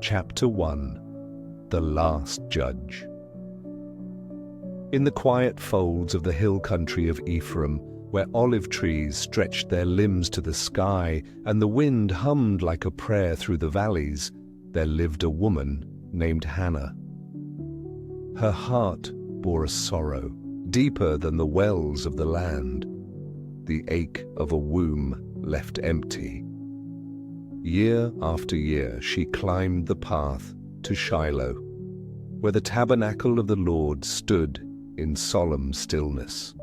Chapter 1. The Last Judge. In the quiet folds of the hill country of Ephraim, where olive trees stretched their limbs to the sky and the wind hummed like a prayer through the valleys, there lived a woman named Hannah. Her heart bore a sorrow deeper than the wells of the land, the ache of a womb left empty. Year after year she climbed the path to Shiloh, where the tabernacle of the Lord stood in solemn stillness.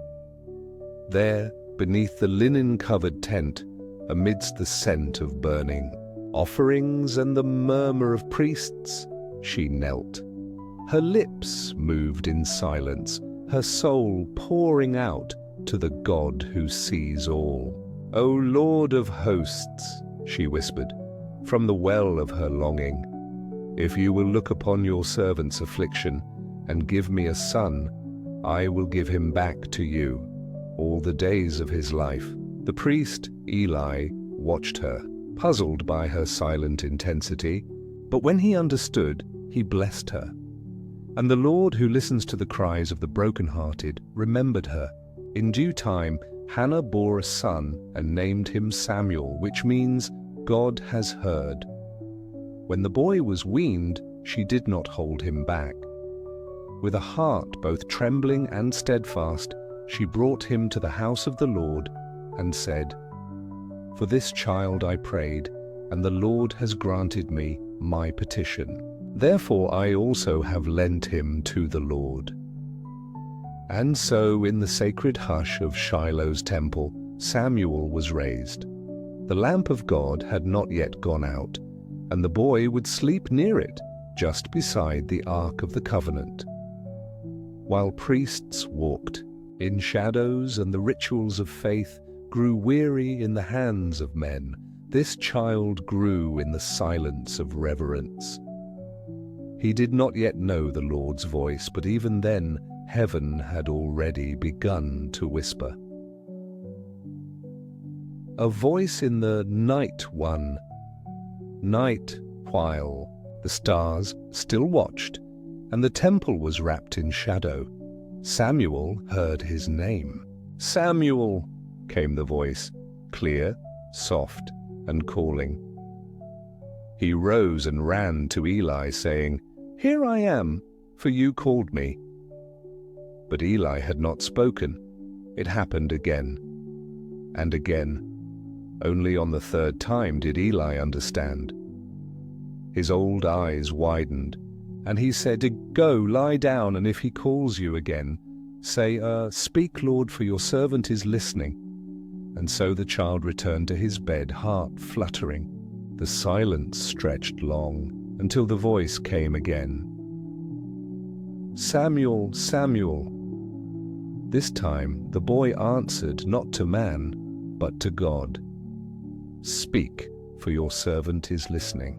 There, beneath the linen-covered tent, amidst the scent of burning offerings and the murmur of priests, she knelt. Her lips moved in silence, her soul pouring out to the God who sees all. "O Lord of hosts," she whispered, from the well of her longing, "if you will look upon your servant's affliction and give me a son, I will give him back to you all the days of his life." The priest, Eli, watched her, puzzled by her silent intensity, but when he understood, he blessed her. And the Lord, who listens to the cries of the brokenhearted, remembered her. In due time, Hannah bore a son and named him Samuel, which means God has heard. When the boy was weaned, she did not hold him back. With a heart both trembling and steadfast, she brought him to the house of the Lord and said, "For this child I prayed, and the Lord has granted me my petition. Therefore I also have lent him to the Lord." And so in the sacred hush of Shiloh's temple, Samuel was raised. The lamp of God had not yet gone out, and the boy would sleep near it, just beside the Ark of the Covenant. While priests walked in shadows and the rituals of faith grew weary in the hands of men, this child grew in the silence of reverence. He did not yet know the Lord's voice, but even then heaven had already begun to whisper. A voice in the night one. Night, while the stars still watched, and the temple was wrapped in shadow. Samuel heard his name. "Samuel," came the voice, clear, soft, and calling. He rose and ran to Eli, saying, "Here I am, for you called me." But Eli had not spoken. It happened again and again. Only on the third time did Eli understand. His old eyes widened, and he said, "Go, lie down, and if he calls you again, say, 'Speak, Lord, for your servant is listening.'" And so the child returned to his bed, heart fluttering. The silence stretched long, until the voice came again. "Samuel, Samuel." This time the boy answered not to man, but to God. "Speak, for your servant is listening."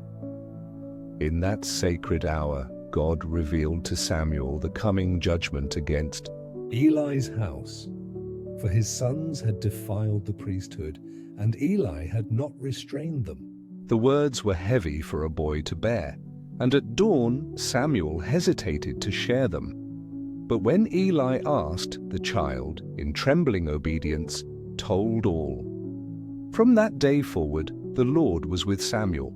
In that sacred hour, God revealed to Samuel the coming judgment against Eli's house, for his sons had defiled the priesthood, and Eli had not restrained them. The words were heavy for a boy to bear, and at dawn Samuel hesitated to share them. But when Eli asked, the child, in trembling obedience, told all. From that day forward, the Lord was with Samuel.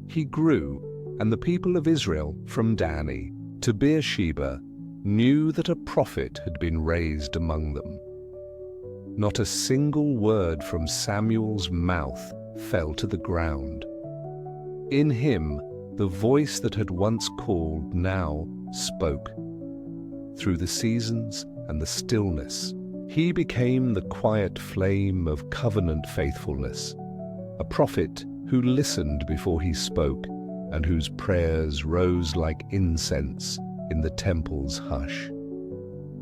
He grew, and the people of Israel, from Dan to Beersheba, knew that a prophet had been raised among them. Not a single word from Samuel's mouth fell to the ground. In him, the voice that had once called now spoke. Through the seasons and the stillness, he became the quiet flame of covenant faithfulness, a prophet who listened before he spoke, and whose prayers rose like incense in the temple's hush.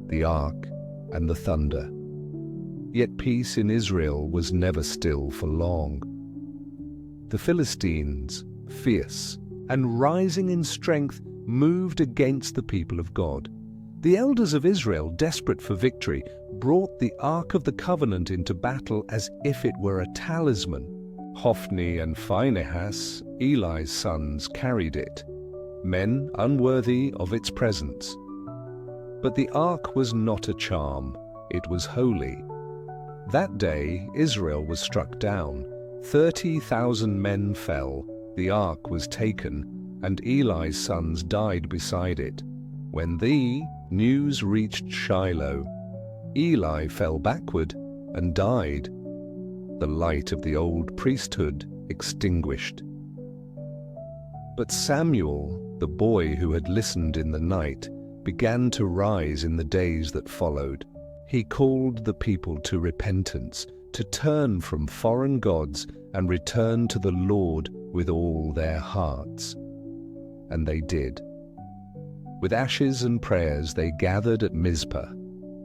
The ark and the thunder. Yet peace in Israel was never still for long. The Philistines, fierce and rising in strength, moved against the people of God. The elders of Israel, desperate for victory, brought the Ark of the Covenant into battle as if it were a talisman, Hophni and Phinehas, Eli's sons, carried it, men unworthy of its presence. But the ark was not a charm, it was holy. That day Israel was struck down, 30,000 men fell, the ark was taken, and Eli's sons died beside it. When the news reached Shiloh, Eli fell backward and died, the light of the old priesthood extinguished. But Samuel, the boy who had listened in the night, began to rise in the days that followed. He called the people to repentance, to turn from foreign gods and return to the Lord with all their hearts. And they did. With ashes and prayers they gathered at Mizpah,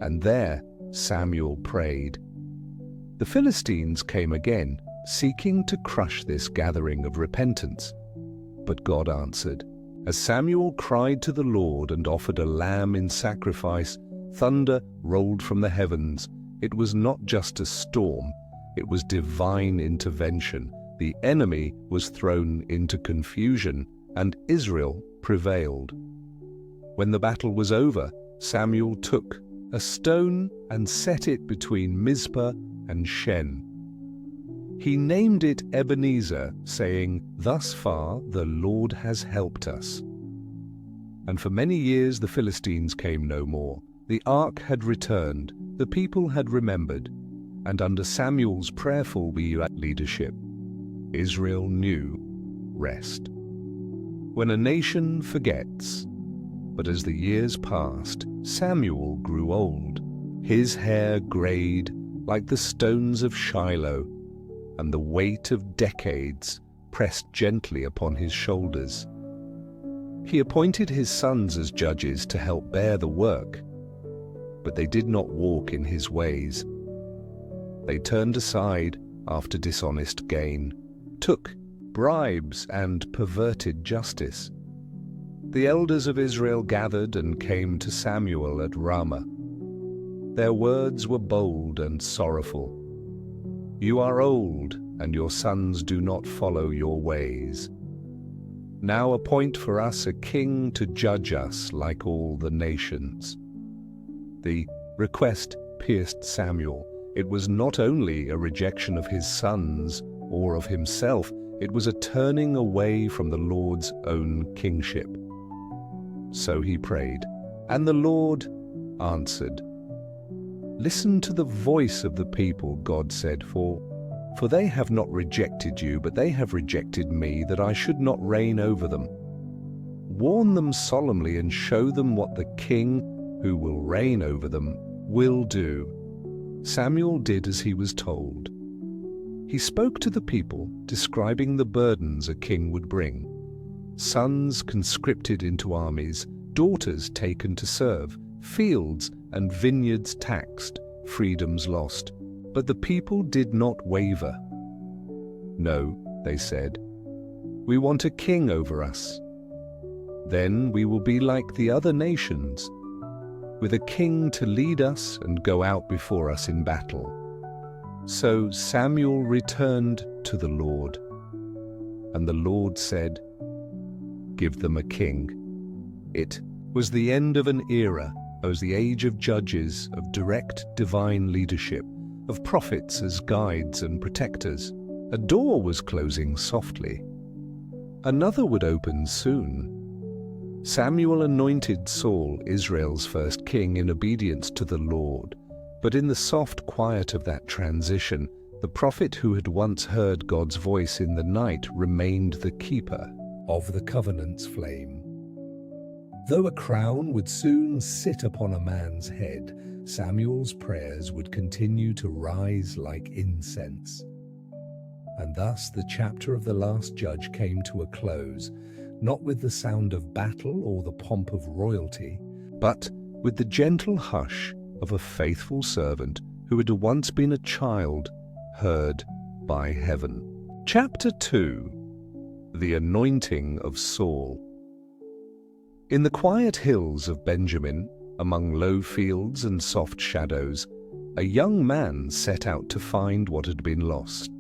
and there Samuel prayed. The Philistines came again, seeking to crush this gathering of repentance. But God answered. As Samuel cried to the Lord and offered a lamb in sacrifice, thunder rolled from the heavens. It was not just a storm, it was divine intervention. The enemy was thrown into confusion, and Israel prevailed. When the battle was over, Samuel took a stone and set it between Mizpah and Shen. He named it Ebenezer, saying, "Thus far the Lord has helped us." And for many years the Philistines came no more. The ark had returned, the people had remembered, and under Samuel's prayerful leadership, Israel knew rest. When a nation forgets, but as the years passed, Samuel grew old. His hair grayed like the stones of Shiloh, and the weight of decades pressed gently upon his shoulders. He appointed his sons as judges to help bear the work, but they did not walk in his ways. They turned aside after dishonest gain, took bribes and perverted justice. The elders of Israel gathered and came to Samuel at Ramah. Their words were bold and sorrowful. "You are old, and your sons do not follow your ways. Now appoint for us a king to judge us like all the nations." The request pierced Samuel. It was not only a rejection of his sons or of himself, it was a turning away from the Lord's own kingship. So he prayed, and the Lord answered. "Listen to the voice of the people," God said, for they have not rejected you, but they have rejected me, that I should not reign over them. Warn them solemnly and show them what the king who will reign over them will do." Samuel did as he was told. He spoke to the people, describing the burdens a king would bring. Sons conscripted into armies, daughters taken to serve, fields and vineyards taxed, freedoms lost. But the people did not waver. "No," they said, "we want a king over us. Then we will be like the other nations, with a king to lead us and go out before us in battle." So Samuel returned to the Lord, and the Lord said, "Give them a king." It was the end of an era, as the age of judges, of direct divine leadership, of prophets as guides and protectors. A door was closing softly. Another would open soon. Samuel anointed Saul, Israel's first king, in obedience to the Lord. But in the soft quiet of that transition, the prophet who had once heard God's voice in the night remained the keeper of the covenant's flame. Though a crown would soon sit upon a man's head, Samuel's prayers would continue to rise like incense. And thus the chapter of the last judge came to a close, not with the sound of battle or the pomp of royalty, but with the gentle hush of a faithful servant who had once been a child heard by heaven. Chapter 2. The Anointing of Saul. In the quiet hills of Benjamin, among low fields and soft shadows, a young man set out to find what had been lost.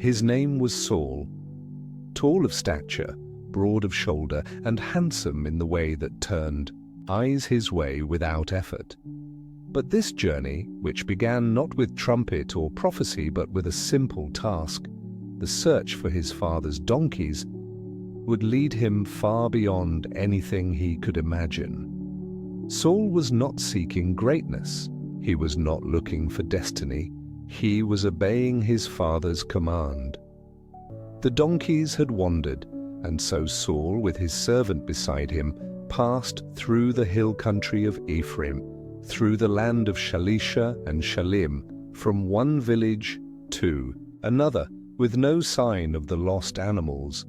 His name was Saul, tall of stature, broad of shoulder, and handsome in the way that turned eyes his way without effort. But this journey, which began not with trumpet or prophecy but with a simple task, the search for his father's donkeys, would lead him far beyond anything he could imagine. Saul was not seeking greatness. He was not looking for destiny. He was obeying his father's command. The donkeys had wandered, and so Saul, with his servant beside him, passed through the hill country of Ephraim, through the land of Shalisha and Shalim, from one village to another, with no sign of the lost animals.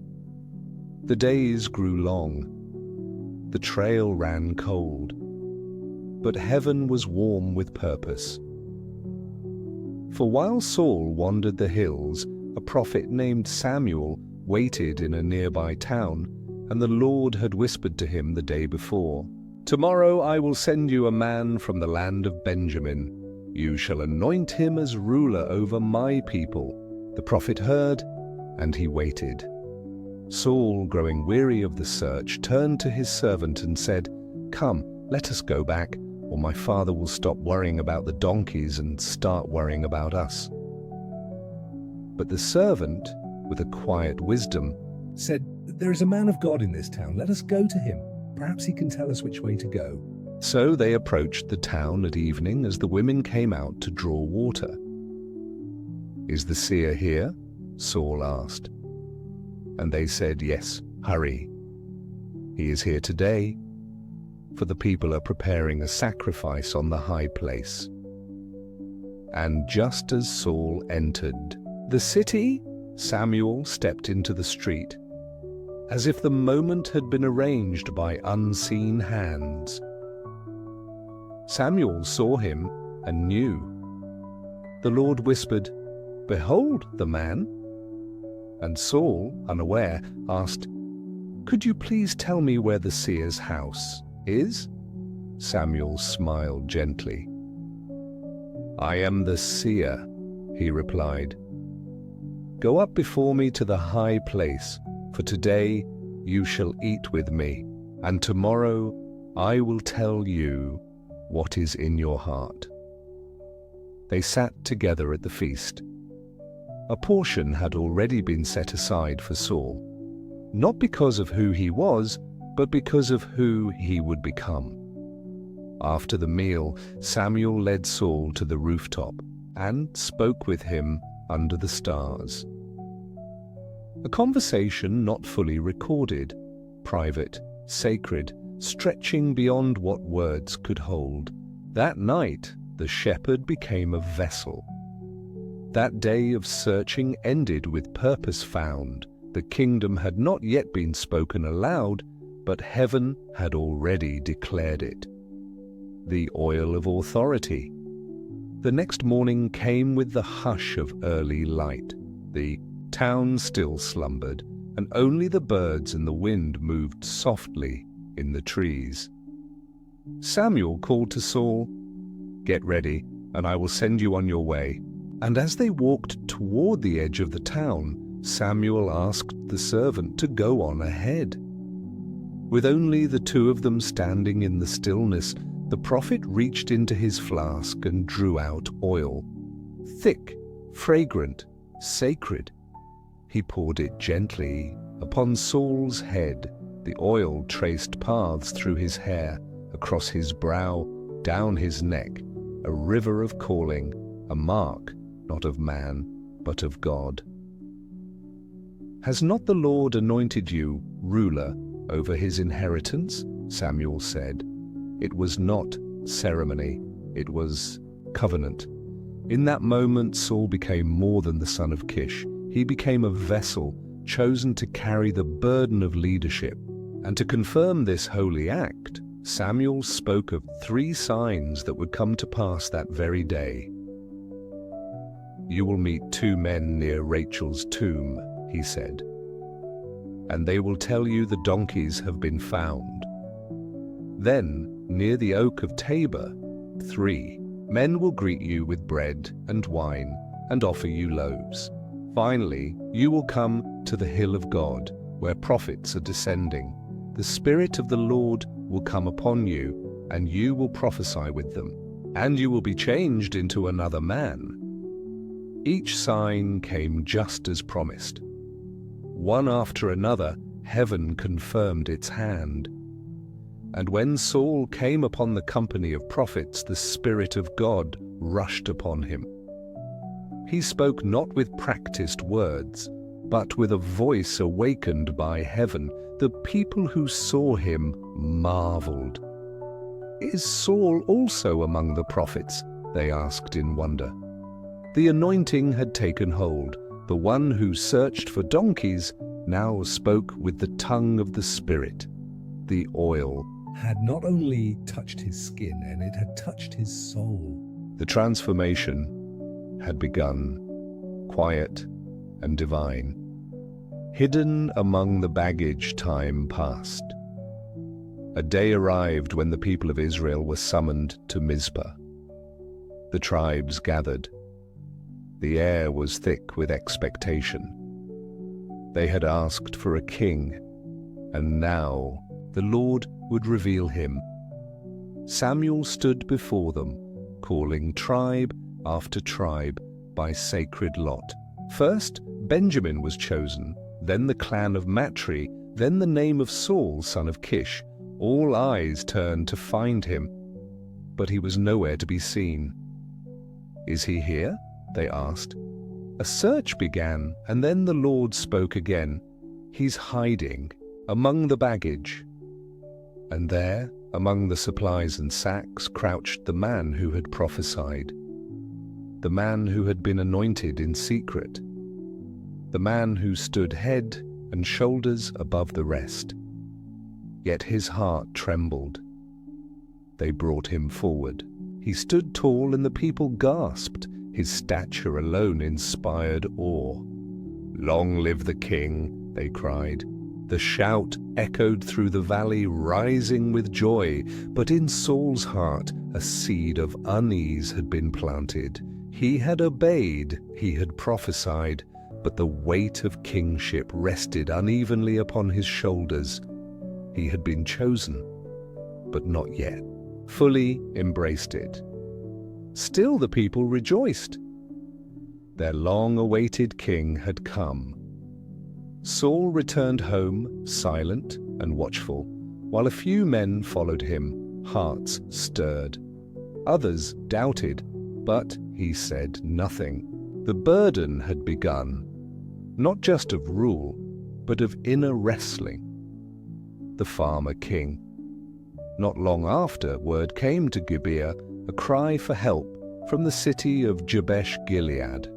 The days grew long. The trail ran cold. But heaven was warm with purpose. For while Saul wandered the hills, a prophet named Samuel waited in a nearby town, and the Lord had whispered to him the day before, "Tomorrow I will send you a man from the land of Benjamin. You shall anoint him as ruler over my people." The prophet heard, and he waited. Saul, growing weary of the search, turned to his servant and said, "Come, let us go back, or my father will stop worrying about the donkeys and start worrying about us." But the servant, with a quiet wisdom, said, "There is a man of God in this town. Let us go to him. Perhaps he can tell us which way to go." So they approached the town at evening as the women came out to draw water. "Is the seer here?" Saul asked. And they said, "Yes, hurry. He is here today, for the people are preparing a sacrifice on the high place." And just as Saul entered the city, Samuel stepped into the street, as if the moment had been arranged by unseen hands. Samuel saw him and knew. The Lord whispered, "Behold the man." And Saul, unaware, asked, "Could you please tell me where the seer's house is?" Samuel smiled gently. "I am the seer," he replied. "Go up before me to the high place, for today you shall eat with me, and tomorrow I will tell you what is in your heart." They sat together at the feast. A portion had already been set aside for Saul, not because of who he was, but because of who he would become. After the meal, Samuel led Saul to the rooftop and spoke with him under the stars. A conversation not fully recorded, private, sacred, stretching beyond what words could hold. That night, the shepherd became a vessel. That day of searching ended with purpose found. The kingdom had not yet been spoken aloud, but heaven had already declared it. The oil of authority. The next morning came with the hush of early light. The town still slumbered, and only the birds and the wind moved softly in the trees. Samuel called to Saul, "Get ready, and I will send you on your way." And as they walked toward the edge of the town, Samuel asked the servant to go on ahead. With only the two of them standing in the stillness, the prophet reached into his flask and drew out oil. Thick, fragrant, sacred. He poured it gently upon Saul's head. The oil traced paths through his hair, across his brow, down his neck, a river of calling, a mark not of man, but of God. "Has not the Lord anointed you ruler over his inheritance?" Samuel said. It was not ceremony, it was covenant. In that moment, Saul became more than the son of Kish. He became a vessel chosen to carry the burden of leadership. And to confirm this holy act, Samuel spoke of 3 signs that would come to pass that very day. "You will meet 2 men near Rachel's tomb," he said, "and they will tell you the donkeys have been found. Then, near the oak of Tabor, 3 men will greet you with bread and wine and offer you loaves. Finally, you will come to the hill of God, where prophets are descending. The Spirit of the Lord will come upon you, and you will prophesy with them, and you will be changed into another man." Each sign came just as promised. One after another, heaven confirmed its hand. And when Saul came upon the company of prophets, the Spirit of God rushed upon him. He spoke not with practiced words, but with a voice awakened by heaven. The people who saw him marveled. "Is Saul also among the prophets?" they asked in wonder. The anointing had taken hold. The one who searched for donkeys now spoke with the tongue of the Spirit. The oil had not only touched his skin, and it had touched his soul. The transformation had begun, quiet and divine. Hidden among the baggage, time passed. A day arrived when the people of Israel were summoned to Mizpah. The tribes gathered. The air was thick with expectation. They had asked for a king, and now the Lord would reveal him. Samuel stood before them, calling tribe after tribe by sacred lot. First, Benjamin was chosen, then the clan of Matri, then the name of Saul, son of Kish. All eyes turned to find him, but he was nowhere to be seen. "Is he here?" they asked. A search began, and then the Lord spoke again. "He's hiding among the baggage." And there, among the supplies and sacks, crouched the man who had prophesied, the man who had been anointed in secret, the man who stood head and shoulders above the rest. Yet his heart trembled. They brought him forward. He stood tall, and the people gasped. His stature alone inspired awe. "Long live the king," they cried. The shout echoed through the valley, rising with joy. But in Saul's heart a seed of unease had been planted. He had obeyed, he had prophesied, but the weight of kingship rested unevenly upon his shoulders. He had been chosen, but not yet fully embraced it. Still the people rejoiced. Their long-awaited king had come. Saul returned home, silent and watchful, while a few men followed him, hearts stirred. Others doubted, but he said nothing. The burden had begun, not just of rule, but of inner wrestling. The farmer king. Not long after, word came to Gibeah, a cry for help from the city of Jabesh Gilead.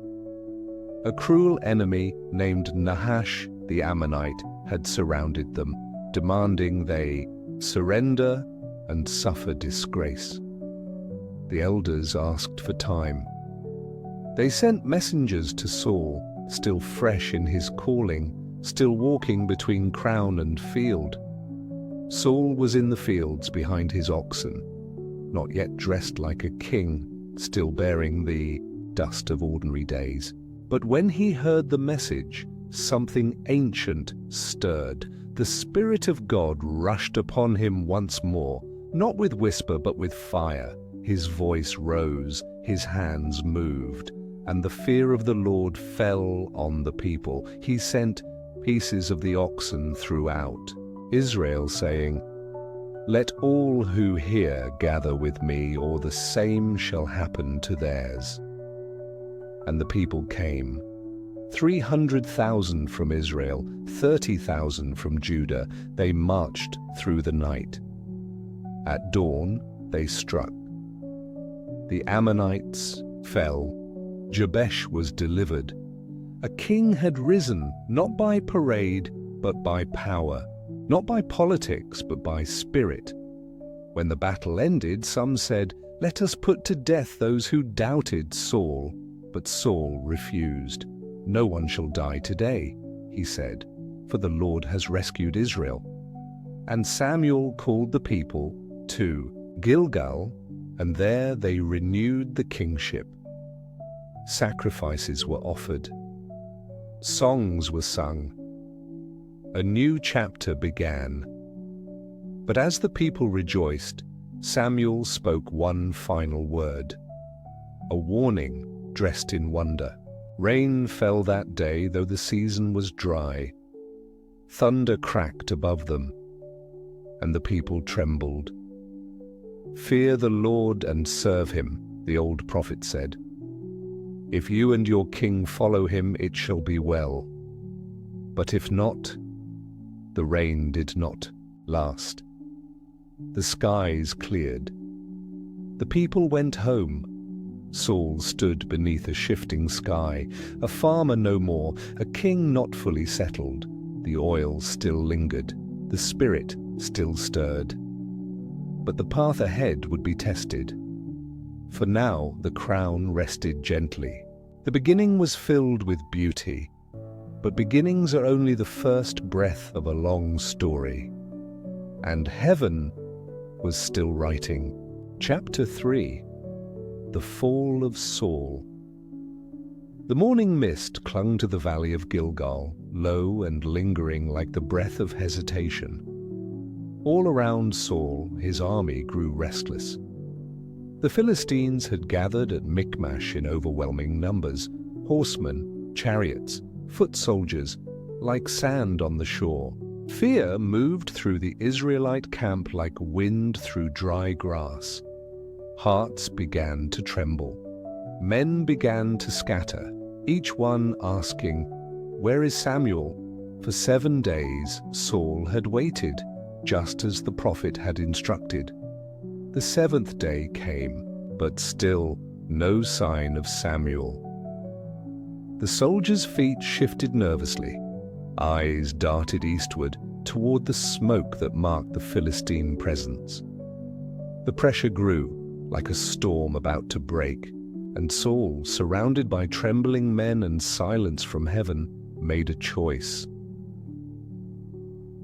A cruel enemy named Nahash the Ammonite had surrounded them, demanding they surrender and suffer disgrace. The elders asked for time. They sent messengers to Saul, still fresh in his calling, still walking between crown and field. Saul was in the fields behind his oxen, not yet dressed like a king, still bearing the dust of ordinary days. But when he heard the message, something ancient stirred. The Spirit of God rushed upon him once more, not with whisper but with fire. His voice rose, his hands moved, and the fear of the Lord fell on the people. He sent pieces of the oxen throughout Israel, saying, "Let all who hear gather with me, or the same shall happen to theirs." And the people came, 300,000 from Israel, 30,000 from Judah. They marched through the night. At dawn they struck. The Ammonites fell. Jabesh was delivered. A king had risen, not by parade, but by power. Not by politics, but by spirit. When the battle ended, some said, "Let us put to death those who doubted Saul." But Saul refused. "No one shall die today," he said, "for the Lord has rescued Israel." And Samuel called the people to Gilgal, and there they renewed the kingship. Sacrifices were offered. Songs were sung. A new chapter began. But as the people rejoiced, Samuel spoke one final word, a warning dressed in wonder. Rain fell that day, though the season was dry. Thunder cracked above them, and the people trembled. "Fear the Lord and serve him," the old prophet said. "If you and your king follow him, it shall be well. But if not," the rain did not last. The skies cleared. The people went home. Saul stood beneath a shifting sky, a farmer no more, a king not fully settled. The oil still lingered, the spirit still stirred. But the path ahead would be tested. For now the crown rested gently. The beginning was filled with beauty, but beginnings are only the first breath of a long story. And heaven was still writing. Chapter 3. The Fall of Saul. The morning mist clung to the valley of Gilgal, low and lingering like the breath of hesitation. All around Saul, his army grew restless. The Philistines had gathered at Michmash in overwhelming numbers, horsemen, chariots, foot soldiers, like sand on the shore. Fear moved through the Israelite camp like wind through dry grass. Hearts began to tremble. Men began to scatter, each one asking, "Where is Samuel?" For 7 days Saul had waited, just as the prophet had instructed. The 7th day came, but still no sign of Samuel. The soldiers' feet shifted nervously. Eyes darted eastward, toward the smoke that marked the Philistine presence. The pressure grew, like a storm about to break, and Saul, surrounded by trembling men and silence from heaven, made a choice.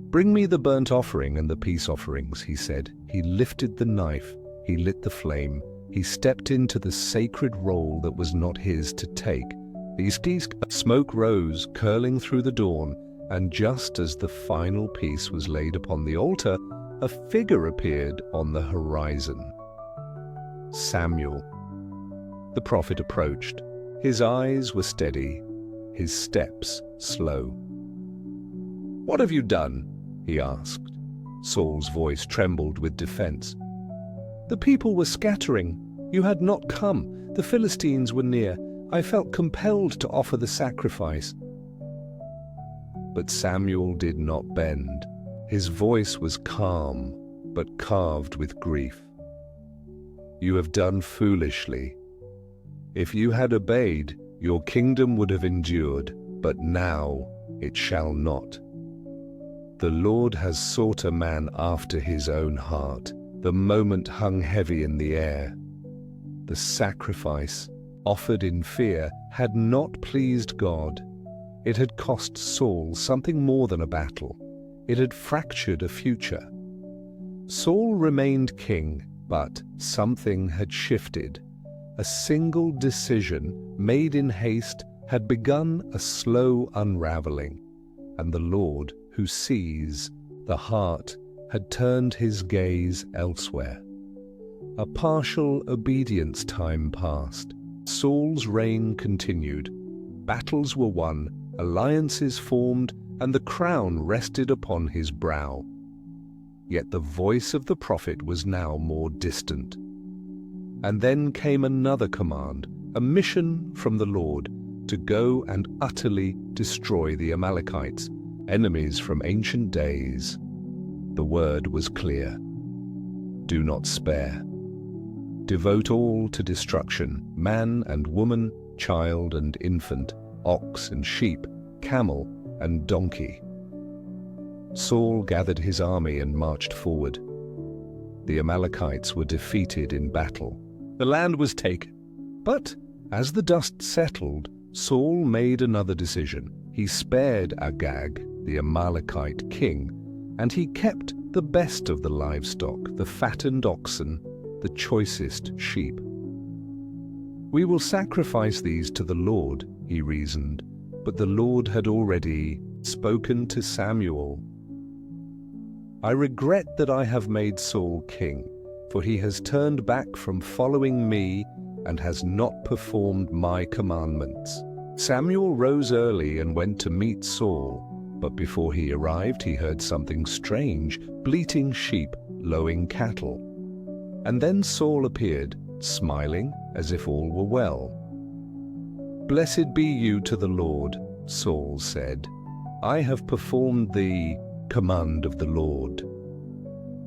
"Bring me the burnt offering and the peace offerings," he said. He lifted the knife, he lit the flame, he stepped into the sacred role that was not his to take. The smoke rose, curling through the dawn, and just as the final piece was laid upon the altar, a figure appeared on the horizon. Samuel. The prophet approached. His eyes were steady, his steps slow. "What have you done?" he asked. Saul's voice trembled with defense. "The people were scattering. You had not come. The Philistines were near. I felt compelled to offer the sacrifice." But Samuel did not bend. His voice was calm, but carved with grief. "You have done foolishly. If you had obeyed, your kingdom would have endured, but now it shall not. The Lord has sought a man after his own heart." The moment hung heavy in the air. The sacrifice, offered in fear, had not pleased God. It had cost Saul something more than a battle. It had fractured a future. Saul remained king, but something had shifted. A single decision, made in haste, had begun a slow unraveling, and the Lord, who sees the heart, had turned his gaze elsewhere. A partial obedience time passed. Saul's reign continued. Battles were won, alliances formed, and the crown rested upon his brow. Yet the voice of the prophet was now more distant. And then came another command, a mission from the Lord, to go and utterly destroy the Amalekites, enemies from ancient days. The word was clear. Do not spare. Devote all to destruction, man and woman, child and infant, ox and sheep, camel and donkey. Saul gathered his army and marched forward. The Amalekites were defeated in battle. The land was taken. But as the dust settled, Saul made another decision. He spared Agag, the Amalekite king, and he kept the best of the livestock, the fattened oxen, the choicest sheep. "We will sacrifice these to the Lord," he reasoned. but the Lord had already spoken to Samuel. "I regret that I have made Saul king, for he has turned back from following me and has not performed my commandments." Samuel rose early and went to meet Saul, but before he arrived he heard something strange, bleating sheep, lowing cattle. And then Saul appeared, smiling as if all were well. "Blessed be you to the Lord," Saul said. "I have performed the command of the Lord."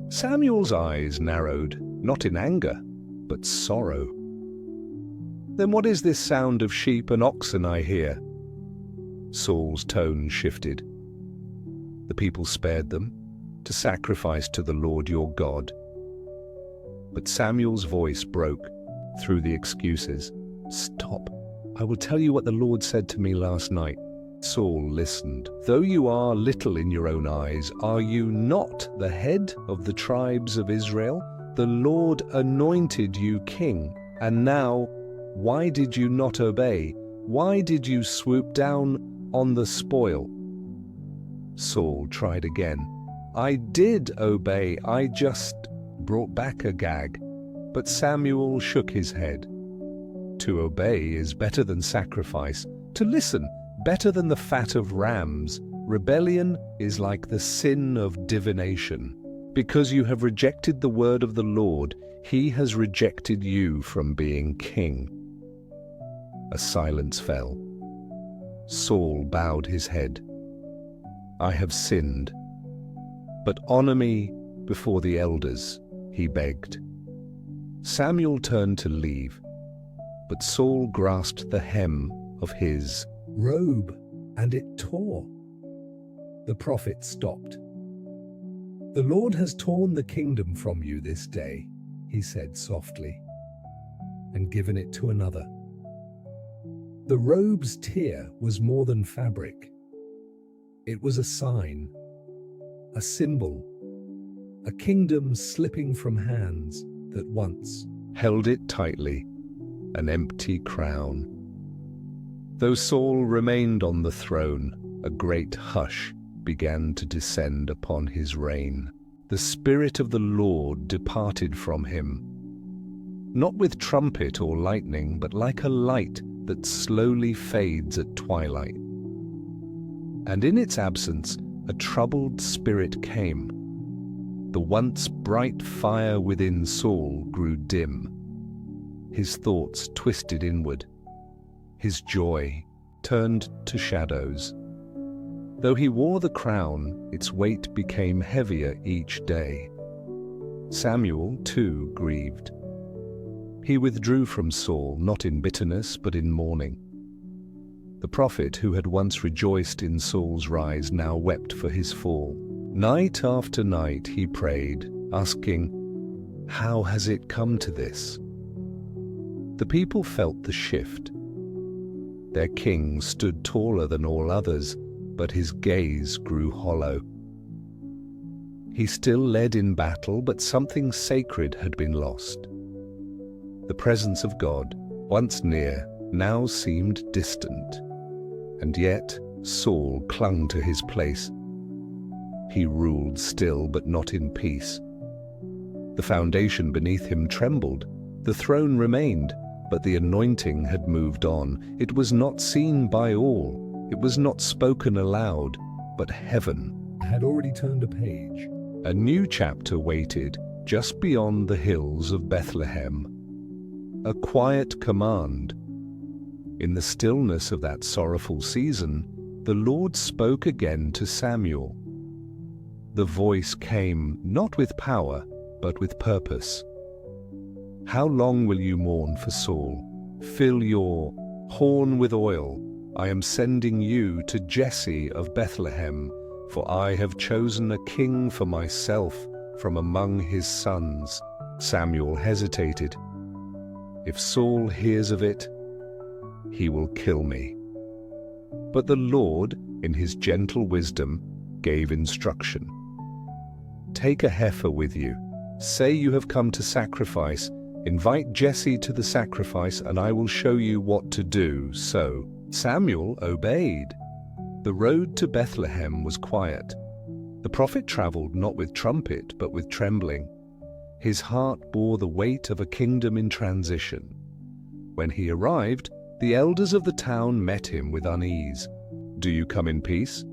Samuel's eyes narrowed, not in anger, but sorrow. "Then what is this sound of sheep and oxen I hear?" Saul's tone shifted. "The people spared them to sacrifice to the Lord your God." But Samuel's voice broke through the excuses. "Stop. I will tell you what the Lord said to me last night." Saul listened. "Though you are little in your own eyes, are you not the head of the tribes of Israel? The Lord anointed you king, and now, why did you not obey? Why did you swoop down on the spoil?" Saul tried again. "I did obey, I just brought back a gag." But Samuel shook his head. "To obey is better than sacrifice. To listen, better than the fat of rams. Rebellion is like the sin of divination. Because you have rejected the word of the Lord, he has rejected you from being king." A silence fell. Saul bowed his head. "I have sinned, but honor me before the elders," he begged. Samuel turned to leave, but Saul grasped the hem of his robe, and it tore. The prophet stopped. "The Lord has torn the kingdom from you this day," he said softly, "and given it to another." The robe's tear was more than fabric. It was a sign, a symbol, a kingdom slipping from hands that once held it tightly, an empty crown. Though Saul remained on the throne, a great hush began to descend upon his reign. The Spirit of the Lord departed from him, not with trumpet or lightning, but like a light that slowly fades at twilight. And in its absence, a troubled spirit came. The once bright fire within Saul grew dim. His thoughts twisted inward. His joy turned to shadows. Though he wore the crown, its weight became heavier each day. Samuel, too, grieved. He withdrew from Saul, not in bitterness, but in mourning. The prophet who had once rejoiced in Saul's rise now wept for his fall. Night after night he prayed, asking, "How has it come to this?" The people felt the shift. Their king stood taller than all others, but his gaze grew hollow. He still led in battle, but something sacred had been lost. The presence of God, once near, now seemed distant. And yet Saul clung to his place. He ruled still, but not in peace. The foundation beneath him trembled. The throne remained, but the anointing had moved on. It was not seen by all. It was not spoken aloud, but heaven had already turned a page. A new chapter waited just beyond the hills of Bethlehem. A quiet command. In the stillness of that sorrowful season, the Lord spoke again to Samuel. The voice came not with power, but with purpose. "How long will you mourn for Saul? Fill your horn with oil. I am sending you to Jesse of Bethlehem, for I have chosen a king for myself from among his sons." Samuel hesitated. "If Saul hears of it, he will kill me." But the Lord, in his gentle wisdom, gave instruction. "Take a heifer with you. Say you have come to sacrifice. Invite Jesse to the sacrifice, and I will show you what to do." So Samuel obeyed. The road to Bethlehem was quiet. The prophet traveled not with trumpet, but with trembling. His heart bore the weight of a kingdom in transition. When he arrived, the elders of the town met him with unease. "Do you come in peace?"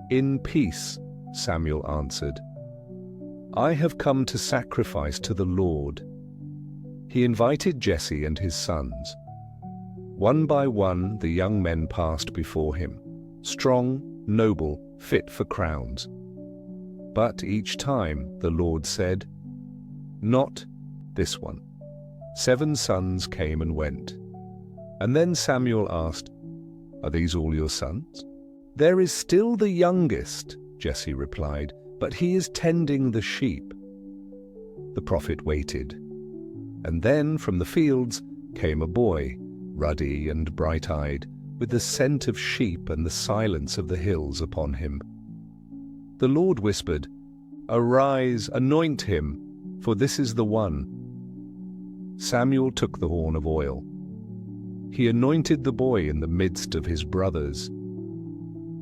"In peace," Samuel answered. "I have come to sacrifice to the Lord." He invited Jesse and his sons. One by one the young men passed before him, strong, noble, fit for crowns. But each time the Lord said, "Not this one." 7 sons came and went. And then Samuel asked, "Are these all your sons?" "There is still the youngest," Jesse replied, "but he is tending the sheep." The prophet waited. And then from the fields came a boy, ruddy and bright-eyed, with the scent of sheep and the silence of the hills upon him. The Lord whispered, "Arise, anoint him, for this is the one." Samuel took the horn of oil. He anointed the boy in the midst of his brothers.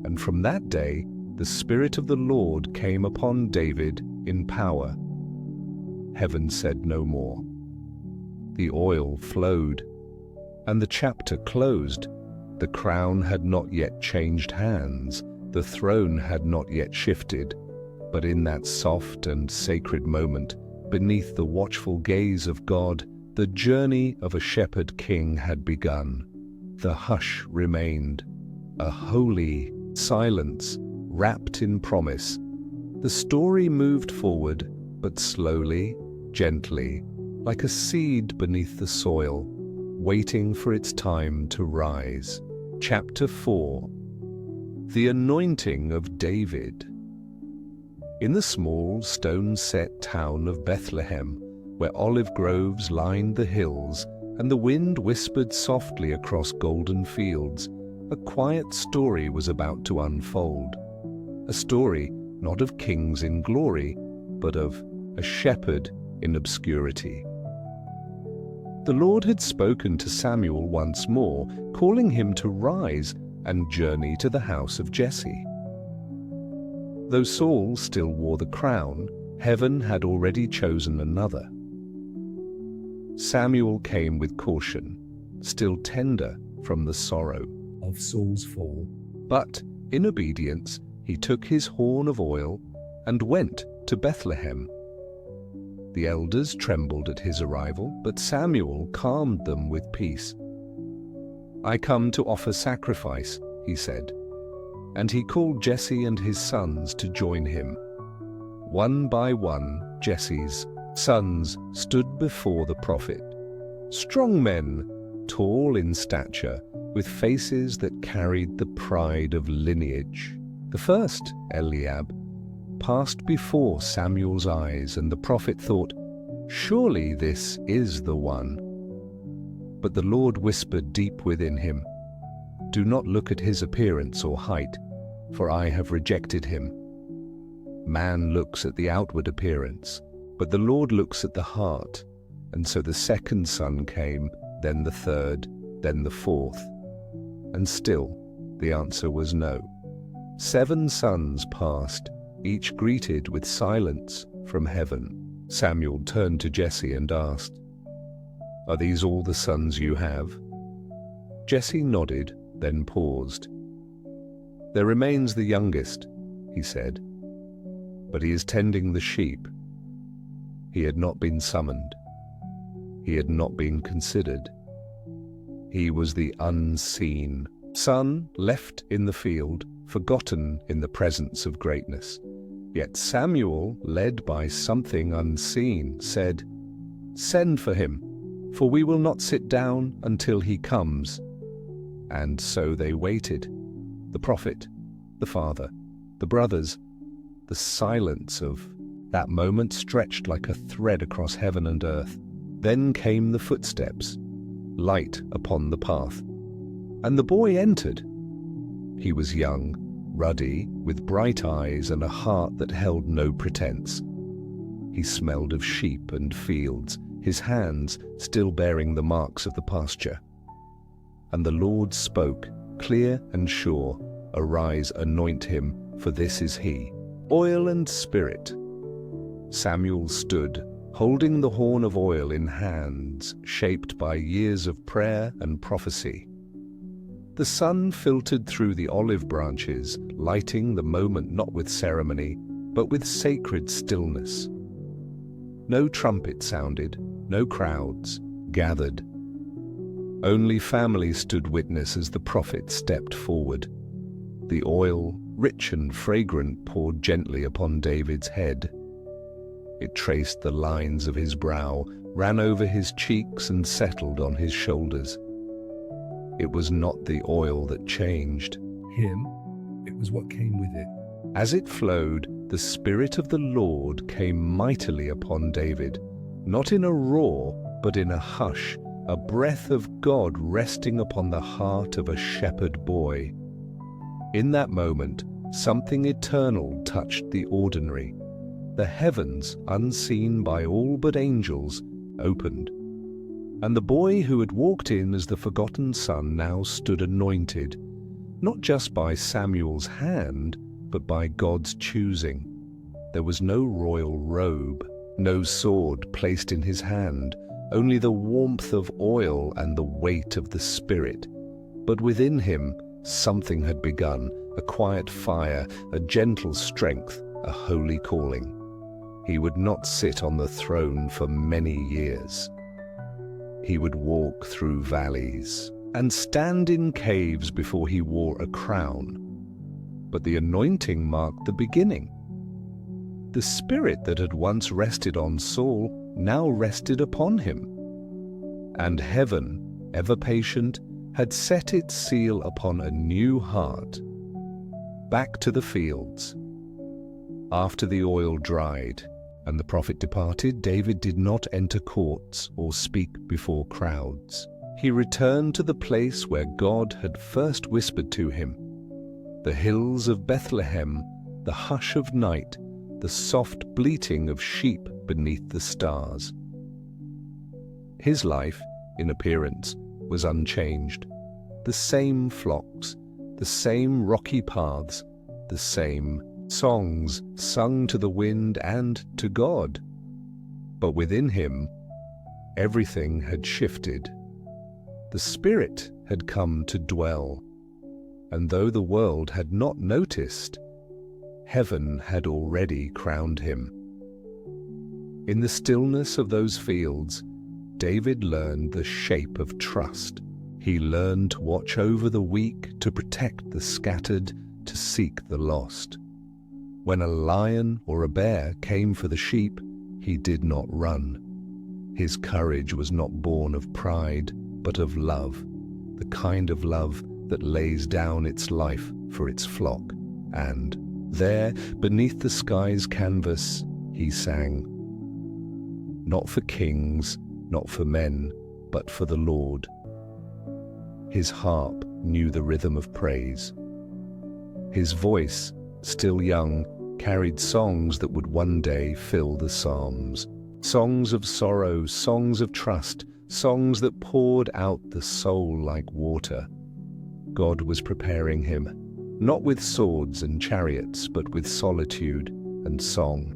And from that day the Spirit of the Lord came upon David in power. Heaven said no more. The oil flowed, and the chapter closed. The crown had not yet changed hands, the throne had not yet shifted, but in that soft and sacred moment, beneath the watchful gaze of God, the journey of a shepherd king had begun. The hush remained, a holy silence wrapped in promise. The story moved forward, but slowly, gently, like a seed beneath the soil, waiting for its time to rise. Chapter 4. The Anointing of David. In the small, stone-set town of Bethlehem, where olive groves lined the hills and the wind whispered softly across golden fields, a quiet story was about to unfold. A story not of kings in glory, but of a shepherd in obscurity. The Lord had spoken to Samuel once more, calling him to rise and journey to the house of Jesse. Though Saul still wore the crown, heaven had already chosen another. Samuel came with caution, still tender from the sorrow of Saul's fall. But in obedience, he took his horn of oil and went to Bethlehem. The elders trembled at his arrival, but Samuel calmed them with peace. "I come to offer sacrifice," he said, and he called Jesse and his sons to join him. One by one, Jesse's sons stood before the prophet. Strong men, tall in stature, with faces that carried the pride of lineage. The first, Eliab, passed before Samuel's eyes, and the prophet thought, "Surely this is the one." But the Lord whispered deep within him, "Do not look at his appearance or height, for I have rejected him. Man looks at the outward appearance, but the Lord looks at the heart." And so the second son came, then the third, then the fourth. And still the answer was no. 7 sons passed, each greeted with silence from heaven. Samuel turned to Jesse and asked, "Are these all the sons you have?" Jesse nodded, then paused. "There remains the youngest," he said, "but he is tending the sheep." He had not been summoned. He had not been considered. He was the unseen son left in the field, forgotten in the presence of greatness. Yet Samuel, led by something unseen, said, "Send for him, for we will not sit down until he comes." And so they waited. The prophet, the father, the brothers. The silence of that moment stretched like a thread across heaven and earth. Then came the footsteps, light upon the path, and the boy entered. He was young, ruddy, with bright eyes and a heart that held no pretense. He smelled of sheep and fields, his hands still bearing the marks of the pasture. And the Lord spoke, clear and sure, "Arise, anoint him, for this is he." Oil and spirit. Samuel stood, holding the horn of oil in hands shaped by years of prayer and prophecy. The sun filtered through the olive branches, lighting the moment not with ceremony, but with sacred stillness. No trumpet sounded, no crowds gathered. Only family stood witness as the prophet stepped forward. The oil, rich and fragrant, poured gently upon David's head. It traced the lines of his brow, ran over his cheeks, and settled on his shoulders. It was not the oil that changed him, it was what came with it. As it flowed, the Spirit of the Lord came mightily upon David, not in a roar, but in a hush, a breath of God resting upon the heart of a shepherd boy. In that moment, something eternal touched the ordinary. The heavens, unseen by all but angels, opened. And the boy who had walked in as the forgotten son now stood anointed, not just by Samuel's hand, but by God's choosing. There was no royal robe, no sword placed in his hand, only the warmth of oil and the weight of the Spirit. But within him, something had begun, a quiet fire, a gentle strength, a holy calling. He would not sit on the throne for many years. He would walk through valleys and stand in caves before he wore a crown. But the anointing marked the beginning. The Spirit that had once rested on Saul now rested upon him. And heaven, ever patient, had set its seal upon a new heart. Back to the fields. After the oil dried and the prophet departed, David did not enter courts or speak before crowds. He returned to the place where God had first whispered to him. The hills of Bethlehem, the hush of night, the soft bleating of sheep beneath the stars. His life, in appearance, was unchanged. The same flocks, the same rocky paths, the same songs sung to the wind and to God. But within him, everything had shifted. The Spirit had come to dwell, and though the world had not noticed, heaven had already crowned him. In the stillness of those fields, David learned the shape of trust. He learned to watch over the weak, to protect the scattered, to seek the lost. When a lion or a bear came for the sheep, he did not run. His courage was not born of pride, but of love, the kind of love that lays down its life for its flock. And there, beneath the sky's canvas, he sang, not for kings, not for men, but for the Lord. His harp knew the rhythm of praise. His voice, still young, carried songs that would one day fill the Psalms. Songs of sorrow, songs of trust, songs that poured out the soul like water. God was preparing him, not with swords and chariots, but with solitude and song.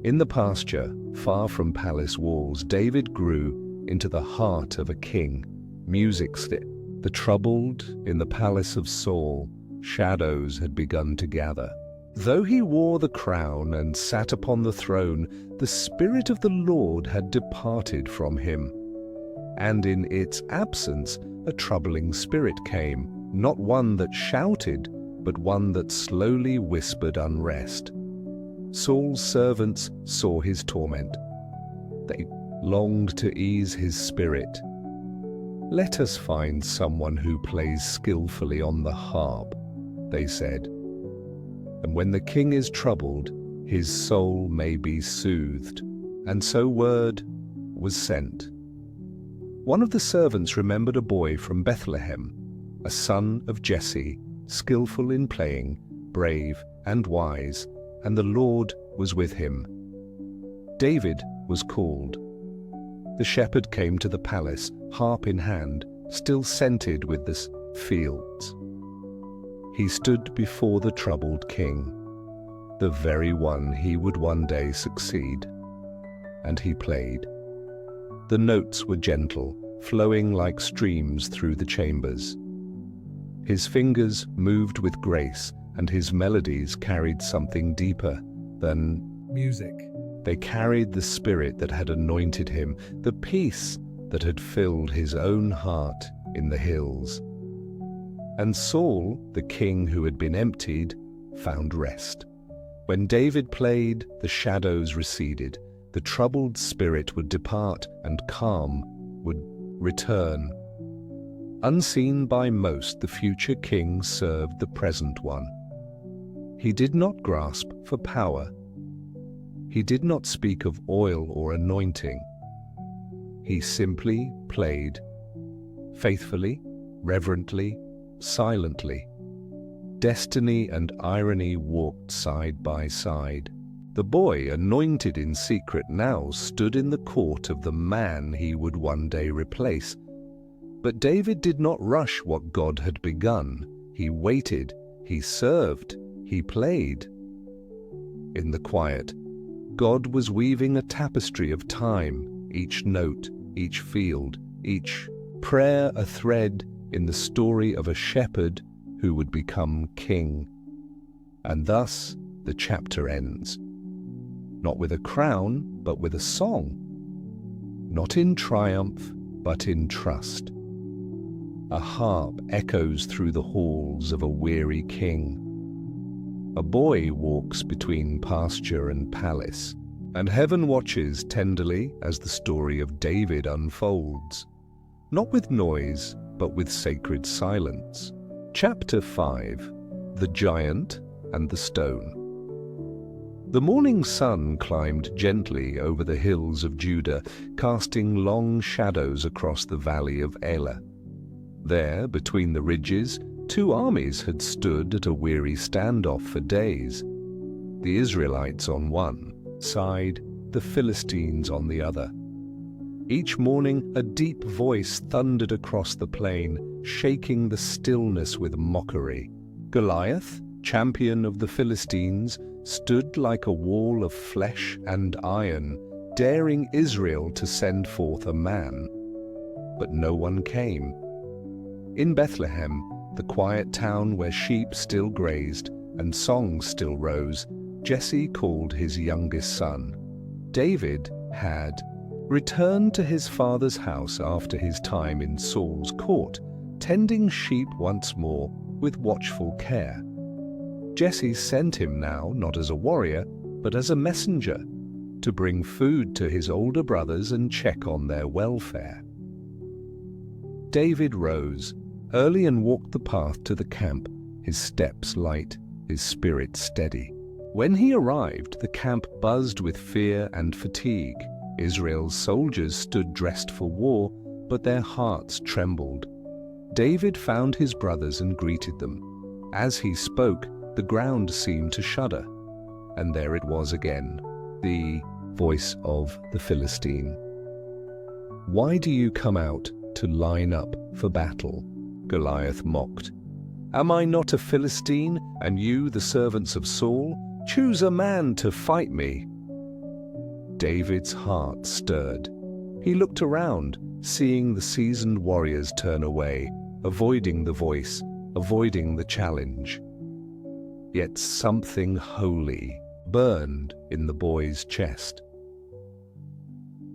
In the pasture, far from palace walls, David grew into the heart of a king. Music slipped. The troubled in the palace of Saul, shadows had begun to gather. Though he wore the crown and sat upon the throne, the Spirit of the Lord had departed from him. And in its absence, a troubling spirit came, not one that shouted, but one that slowly whispered unrest. Saul's servants saw his torment. They longed to ease his spirit. Let us find someone who plays skillfully on the harp, they said. And when the king is troubled, his soul may be soothed. And so word was sent. One of the servants remembered a boy from Bethlehem, a son of Jesse, skillful in playing, brave and wise, and the Lord was with him. David was called. The shepherd came to the palace, harp in hand, still scented with the fields. He stood before the troubled king, the very one he would one day succeed. And he played. The notes were gentle, flowing like streams through the chambers. His fingers moved with grace, and his melodies carried something deeper than music. They carried the spirit that had anointed him, the peace that had filled his own heart in the hills. And Saul, the king who had been emptied, found rest. When David played, the shadows receded, the troubled spirit would depart, and calm would return. Unseen by most, the future king served the present one. He did not grasp for power. He did not speak of oil or anointing. He simply played, faithfully, reverently, silently. Destiny and irony walked side by side. The boy, anointed in secret, now stood in the court of the man he would one day replace. But David did not rush what God had begun. He waited, he served, he played. In the quiet, God was weaving a tapestry of time, each note, each field, each prayer a thread in the story of a shepherd who would become king. And thus the chapter ends. Not with a crown, but with a song. Not in triumph, but in trust. A harp echoes through the halls of a weary king. A boy walks between pasture and palace, and heaven watches tenderly as the story of David unfolds. Not with noise, but with sacred silence. Chapter 5. The Giant and the Stone. The morning sun climbed gently over the hills of Judah, casting long shadows across the valley of Elah. There, between the ridges, two armies had stood at a weary standoff for days. The Israelites on one side, the Philistines on the other. Each morning a deep voice thundered across the plain, shaking the stillness with mockery. Goliath, champion of the Philistines, stood like a wall of flesh and iron, daring Israel to send forth a man. But no one came. In Bethlehem, the quiet town where sheep still grazed and songs still rose, Jesse called his youngest son. David had returned to his father's house after his time in Saul's court, tending sheep once more with watchful care. Jesse sent him now not as a warrior, but as a messenger, to bring food to his older brothers and check on their welfare. David rose early and walked the path to the camp, his steps light, his spirit steady. When he arrived, the camp buzzed with fear and fatigue. Israel's soldiers stood dressed for war, but their hearts trembled. David found his brothers and greeted them. As he spoke, the ground seemed to shudder. And there it was again, the voice of the Philistine. "Why do you come out to line up for battle?" Goliath mocked. "Am I not a Philistine, and you the servants of Saul? Choose a man to fight me." David's heart stirred. He looked around, seeing the seasoned warriors turn away, avoiding the voice, avoiding the challenge. Yet something holy burned in the boy's chest.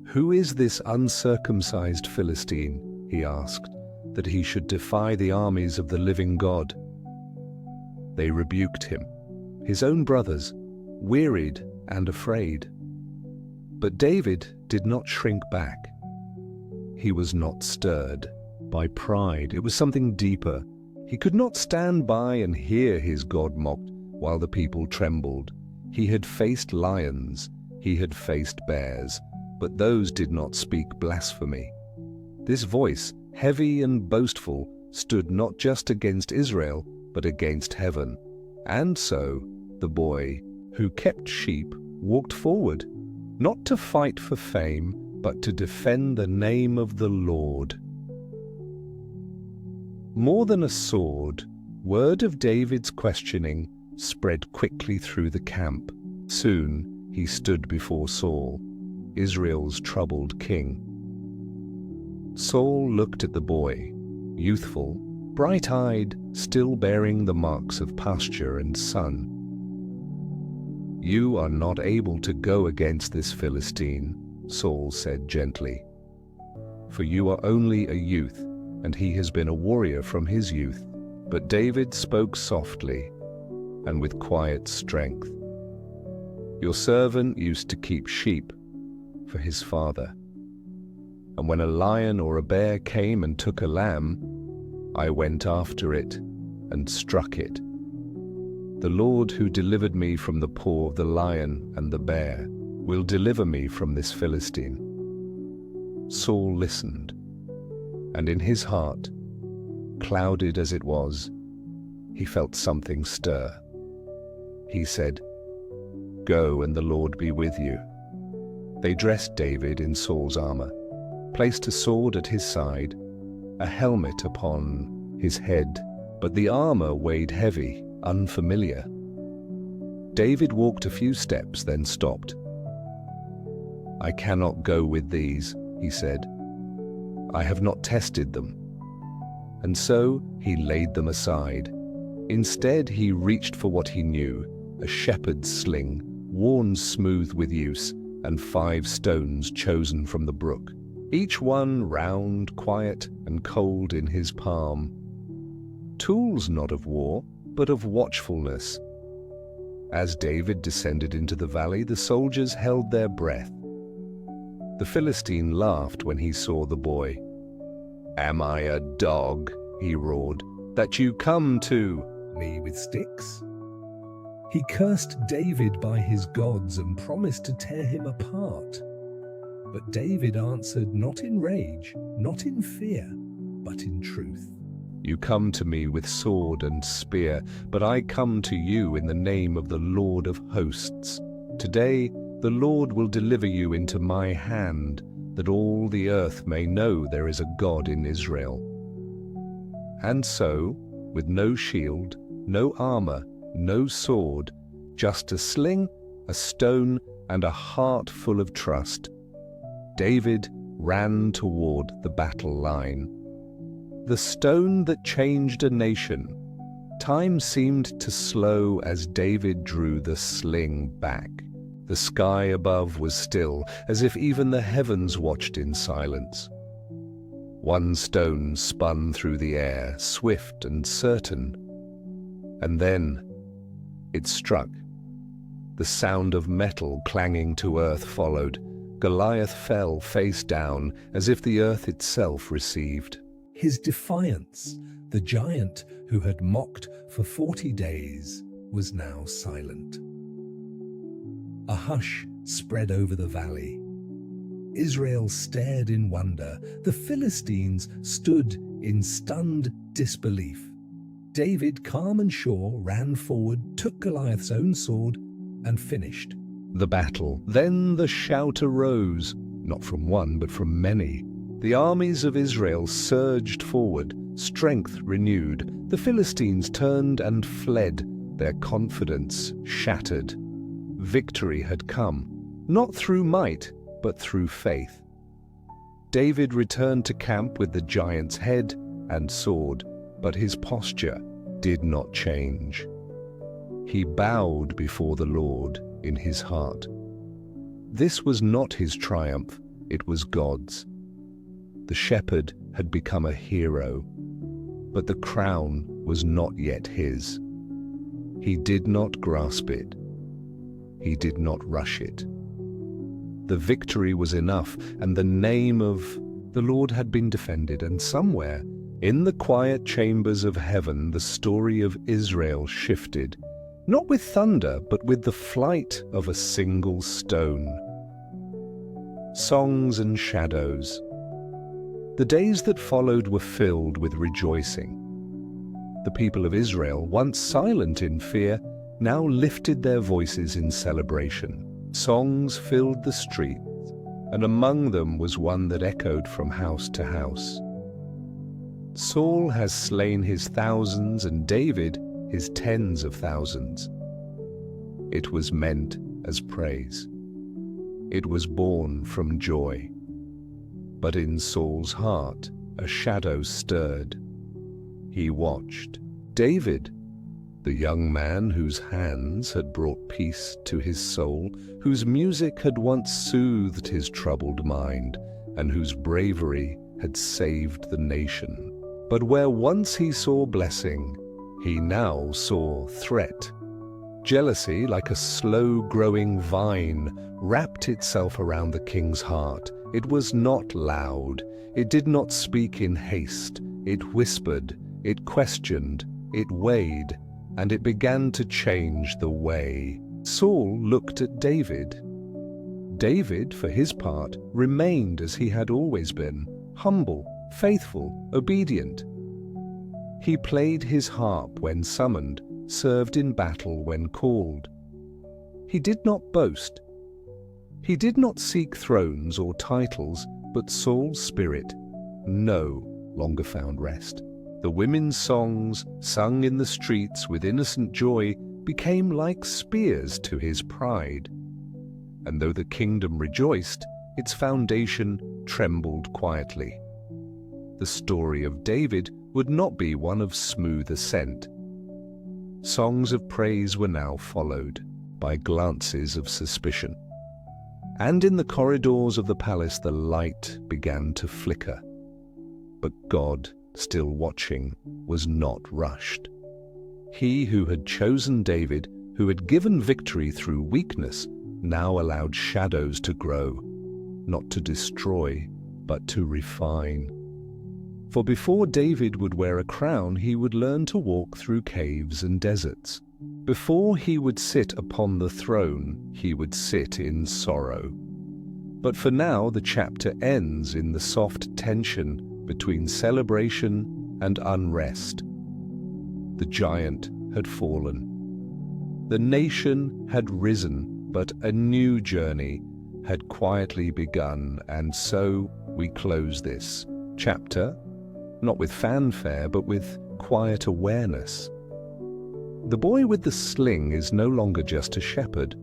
"Who is this uncircumcised Philistine," he asked, "that he should defy the armies of the living God?" They rebuked him, his own brothers, wearied and afraid. But David did not shrink back. He was not stirred by pride. It was something deeper. He could not stand by and hear his God mocked while the people trembled. He had faced lions, he had faced bears, but those did not speak blasphemy. This voice, heavy and boastful, stood not just against Israel, but against heaven. And so the boy, who kept sheep, walked forward, not to fight for fame, but to defend the name of the Lord. More than a sword, word of David's questioning spread quickly through the camp. Soon he stood before Saul, Israel's troubled king. Saul looked at the boy, youthful, bright-eyed, still bearing the marks of pasture and sun. "You are not able to go against this Philistine," Saul said gently, "for you are only a youth, and he has been a warrior from his youth." But David spoke softly and with quiet strength. "Your servant used to keep sheep for his father, and when a lion or a bear came and took a lamb, I went after it and struck it. The Lord who delivered me from the paw of the lion and the bear will deliver me from this Philistine." Saul listened, and in his heart, clouded as it was, he felt something stir. He said, "Go, and the Lord be with you." They dressed David in Saul's armor, placed a sword at his side, a helmet upon his head, but the armor weighed heavy, unfamiliar. David walked a few steps, then stopped. "I cannot go with these," he said. "I have not tested them." And so he laid them aside. Instead, he reached for what he knew, a shepherd's sling, worn smooth with use, and 5 stones chosen from the brook, each one round, quiet, and cold in his palm. Tools not of war, but of watchfulness. As David descended into the valley, the soldiers held their breath. The Philistine laughed when he saw the boy. "Am I a dog," he roared, "that you come to me with sticks?" He cursed David by his gods and promised to tear him apart. But David answered, not in rage, not in fear, but in truth. "You come to me with sword and spear, but I come to you in the name of the Lord of hosts. Today the Lord will deliver you into my hand, that all the earth may know there is a God in Israel." And so, with no shield, no armor, no sword, just a sling, a stone, and a heart full of trust, David ran toward the battle line. The stone that changed a nation. Time seemed to slow as David drew the sling back. The sky above was still, as if even the heavens watched in silence. One stone spun through the air, swift and certain. And then it struck. The sound of metal clanging to earth followed. Goliath fell face down, as if the earth itself received his defiance. The giant who had mocked for 40 days was now silent. A hush spread over the valley. Israel stared in wonder. The Philistines stood in stunned disbelief. David, calm and sure, ran forward, took Goliath's own sword, and finished the battle. Then the shout arose, not from one, but from many. The armies of Israel surged forward, strength renewed. The Philistines turned and fled, their confidence shattered. Victory had come, not through might, but through faith. David returned to camp with the giant's head and sword, but his posture did not change. He bowed before the Lord in his heart. This was not his triumph, it was God's. The shepherd had become a hero, but the crown was not yet his. He did not grasp it. He did not rush it. The victory was enough, and the name of the Lord had been defended, and somewhere, in the quiet chambers of heaven, the story of Israel shifted, not with thunder, but with the flight of a single stone. Songs and shadows. The days that followed were filled with rejoicing. The people of Israel, once silent in fear, now lifted their voices in celebration. Songs filled the streets, and among them was one that echoed from house to house. Saul has slain his thousands and David his tens of thousands. It was meant as praise. It was born from joy. But in Saul's heart a shadow stirred. He watched. David, the young man whose hands had brought peace to his soul, whose music had once soothed his troubled mind, and whose bravery had saved the nation. But where once he saw blessing, he now saw threat. Jealousy, like a slow-growing vine, wrapped itself around the king's heart. It was not loud. It did not speak in haste. It whispered. It questioned. It weighed. And it began to change the way. Saul looked at David. David, for his part, remained as he had always been, humble, faithful, obedient. He played his harp when summoned, served in battle when called. He did not boast. He did not seek thrones or titles, but Saul's spirit no longer found rest. The women's songs, sung in the streets with innocent joy, became like spears to his pride. And though the kingdom rejoiced, its foundation trembled quietly. The story of David would not be one of smooth ascent. Songs of praise were now followed by glances of suspicion. And in the corridors of the palace the light began to flicker. But God, still watching, was not rushed. He who had chosen David, who had given victory through weakness, now allowed shadows to grow, not to destroy, but to refine. For before David would wear a crown, he would learn to walk through caves and deserts. Before he would sit upon the throne, he would sit in sorrow. But for now, the chapter ends in the soft tension between celebration and unrest. The giant had fallen. The nation had risen, but a new journey had quietly begun, and so we close this chapter, not with fanfare, but with quiet awareness. The boy with the sling is no longer just a shepherd.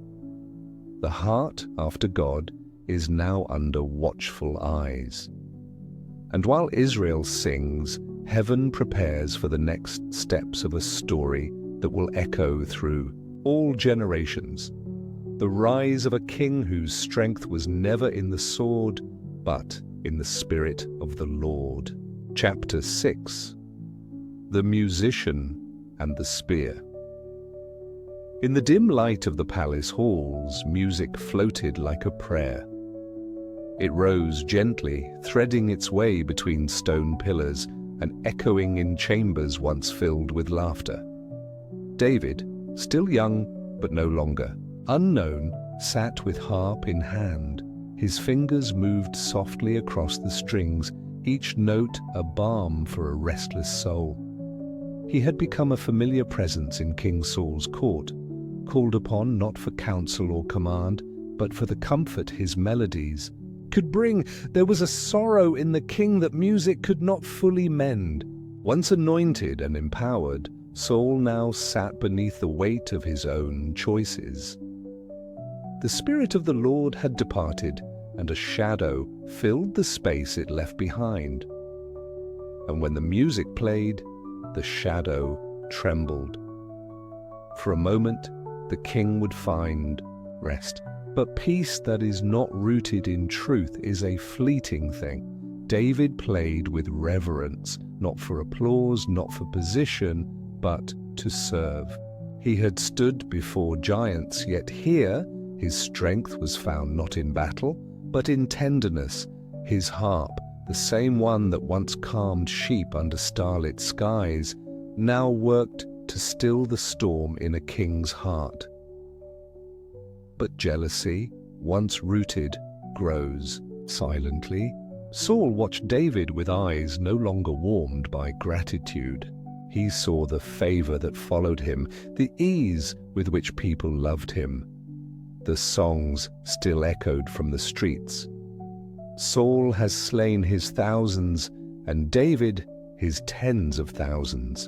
The heart after God is now under watchful eyes. And while Israel sings, heaven prepares for the next steps of a story that will echo through all generations. The rise of a king whose strength was never in the sword, but in the Spirit of the Lord. Chapter 6. The Musician and the Spear. In the dim light of the palace halls, music floated like a prayer. It rose gently, threading its way between stone pillars and echoing in chambers once filled with laughter. David, still young but no longer unknown, sat with harp in hand. His fingers moved softly across the strings, each note a balm for a restless soul. He had become a familiar presence in King Saul's court, called upon not for counsel or command, but for the comfort his melodies could bring. There was a sorrow in the king that music could not fully mend. Once anointed and empowered, Saul now sat beneath the weight of his own choices. The Spirit of the Lord had departed, and a shadow filled the space it left behind. And when the music played, the shadow trembled. For a moment, the king would find rest. But peace that is not rooted in truth is a fleeting thing. David played with reverence, not for applause, not for position, but to serve. He had stood before giants, yet here his strength was found not in battle, but in tenderness. His harp, the same one that once calmed sheep under starlit skies, now worked to still the storm in a king's heart. But jealousy, once rooted, grows silently. Saul watched David with eyes no longer warmed by gratitude. He saw the favor that followed him, the ease with which people loved him. The songs still echoed from the streets. Saul has slain his thousands, and David his tens of thousands.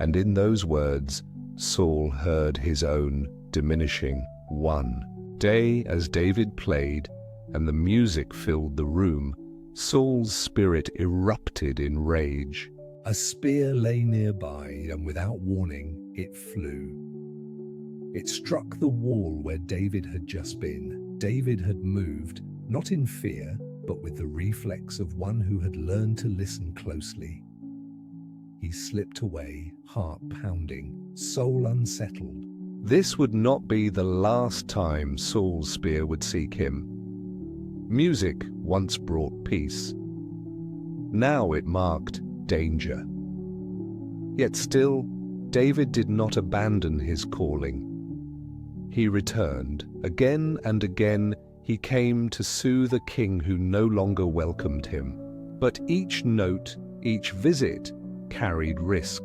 And in those words, Saul heard his own diminishing one. Day as David played, and the music filled the room, Saul's spirit erupted in rage. A spear lay nearby, and without warning, it flew. It struck the wall where David had just been. David had moved, not in fear, but with the reflex of one who had learned to listen closely. He slipped away, heart pounding, soul unsettled. This would not be the last time Saul's spear would seek him. Music once brought peace. Now it marked danger. Yet still, David did not abandon his calling. He returned. Again and again, he came to soothe a king who no longer welcomed him. But each note, each visit, carried risk.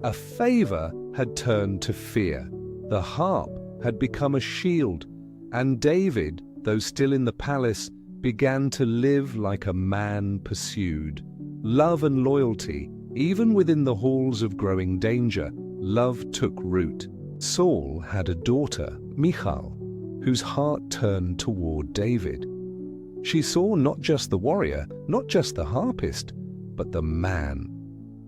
A favor had turned to fear. The harp had become a shield, and David, though still in the palace, began to live like a man pursued. Love and loyalty, even within the halls of growing danger, love took root. Saul had a daughter, Michal, whose heart turned toward David. She saw not just the warrior, not just the harpist, but the man,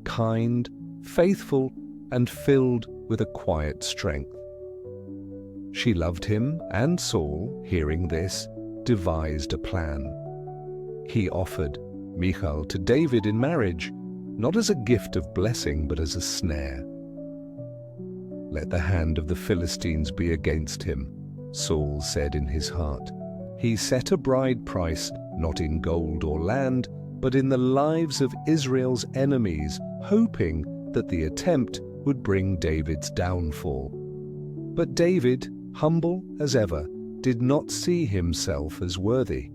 kind, faithful, and filled with a quiet strength. She loved him, and Saul, hearing this, devised a plan. He offered Michal to David in marriage, not as a gift of blessing, but as a snare. Let the hand of the Philistines be against him, Saul said in his heart. He set a bride price not in gold or land, but in the lives of Israel's enemies, hoping that the attempt would bring David's downfall. But David, humble as ever, did not see himself as worthy.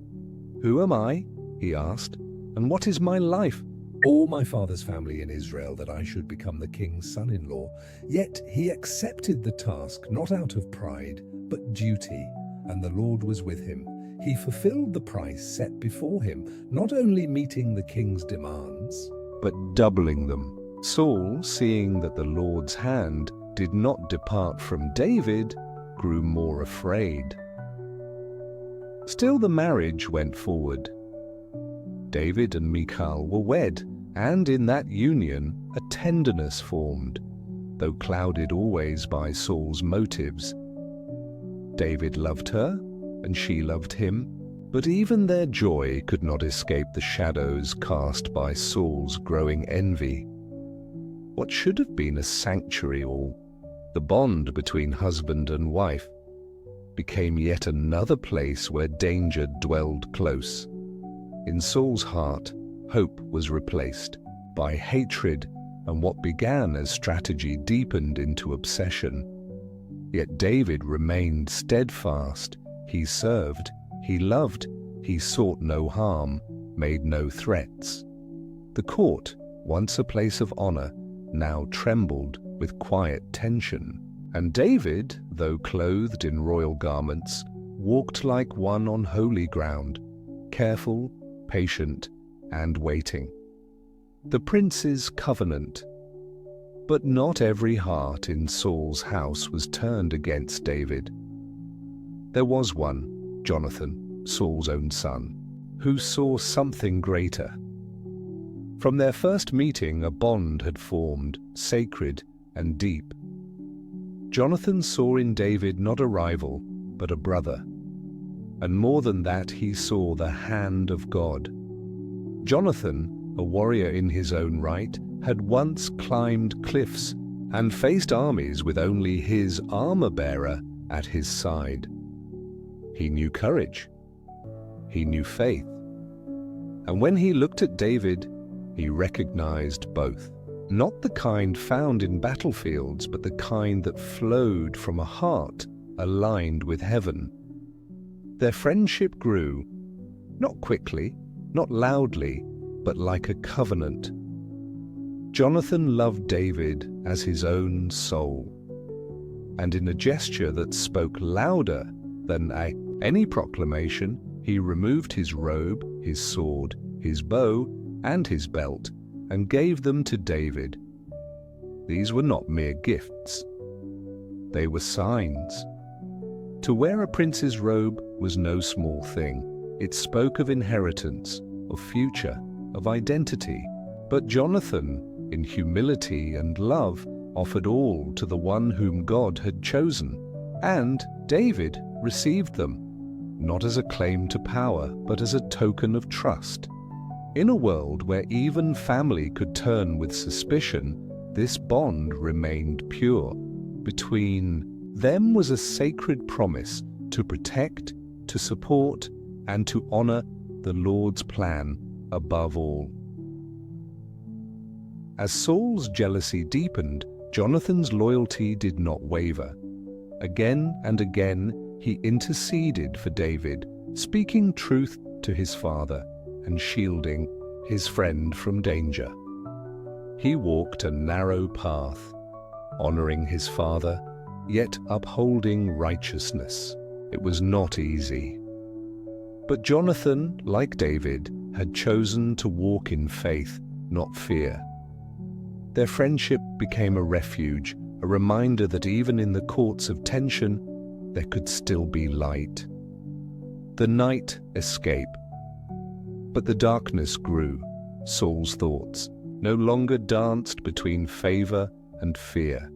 "Who am I?" he asked, "and what is my life? All my father's family in Israel that I should become the king's son-in-law." Yet he accepted the task not out of pride, but duty, and the Lord was with him. He fulfilled the price set before him, not only meeting the king's demands, but doubling them. Saul, seeing that the Lord's hand did not depart from David, grew more afraid. Still the marriage went forward. David and Michal were wed, and in that union a tenderness formed, though clouded always by Saul's motives. David loved her, and she loved him, but even their joy could not escape the shadows cast by Saul's growing envy. What should have been a sanctuary, or the bond between husband and wife, became yet another place where danger dwelled close. In Saul's heart, hope was replaced by hatred, and what began as strategy deepened into obsession. Yet David remained steadfast. He served, he loved, he sought no harm, made no threats. The court, once a place of honor, now trembled with quiet tension, and David, though clothed in royal garments, walked like one on holy ground, careful, patient, and waiting. The prince's covenant. But not every heart in Saul's house was turned against David. There was one, Jonathan, Saul's own son, who saw something greater. From their first meeting, a bond had formed, sacred and deep. Jonathan saw in David not a rival, but a brother. And more than that, he saw the hand of God. Jonathan, a warrior in his own right, had once climbed cliffs and faced armies with only his armor-bearer at his side. He knew courage. He knew faith. And when he looked at David, he recognized both. Not the kind found in battlefields, but the kind that flowed from a heart aligned with heaven. Their friendship grew, not quickly, not loudly, but like a covenant. Jonathan loved David as his own soul, and in a gesture that spoke louder than any proclamation, he removed his robe, his sword, his bow, and his belt, and gave them to David. These were not mere gifts. They were signs. To wear a prince's robe was no small thing. It spoke of inheritance, of future, of identity. But Jonathan, in humility and love, offered all to the one whom God had chosen. And David received them, not as a claim to power, but as a token of trust. In a world where even family could turn with suspicion, this bond remained pure. Between them was a sacred promise to protect, to support, and to honor the Lord's plan above all. As Saul's jealousy deepened, Jonathan's loyalty did not waver. Again and again he interceded for David, speaking truth to his father and shielding his friend from danger. He walked a narrow path, honoring his father, yet upholding righteousness. It was not easy. But Jonathan, like David, had chosen to walk in faith, not fear. Their friendship became a refuge, a reminder that even in the courts of tension, there could still be light. The night escaped, but the darkness grew. Saul's thoughts no longer danced between favor and fear.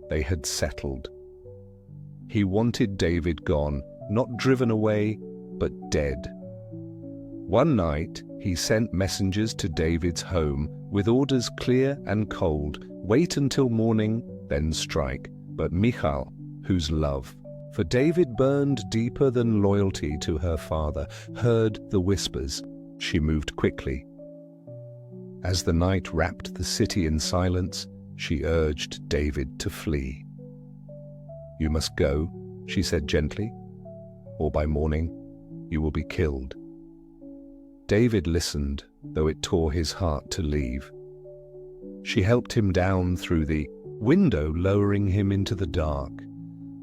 They had settled. He wanted David gone, not driven away, but dead. One night, he sent messengers to David's home with orders clear and cold: wait until morning, then strike. But Michal, whose love for David burned deeper than loyalty to her father, heard the whispers. She moved quickly. As the night wrapped the city in silence, she urged David to flee. "You must go," she said gently, "or by morning you will be killed." David listened, though it tore his heart to leave. She helped him down through the window, lowering him into the dark.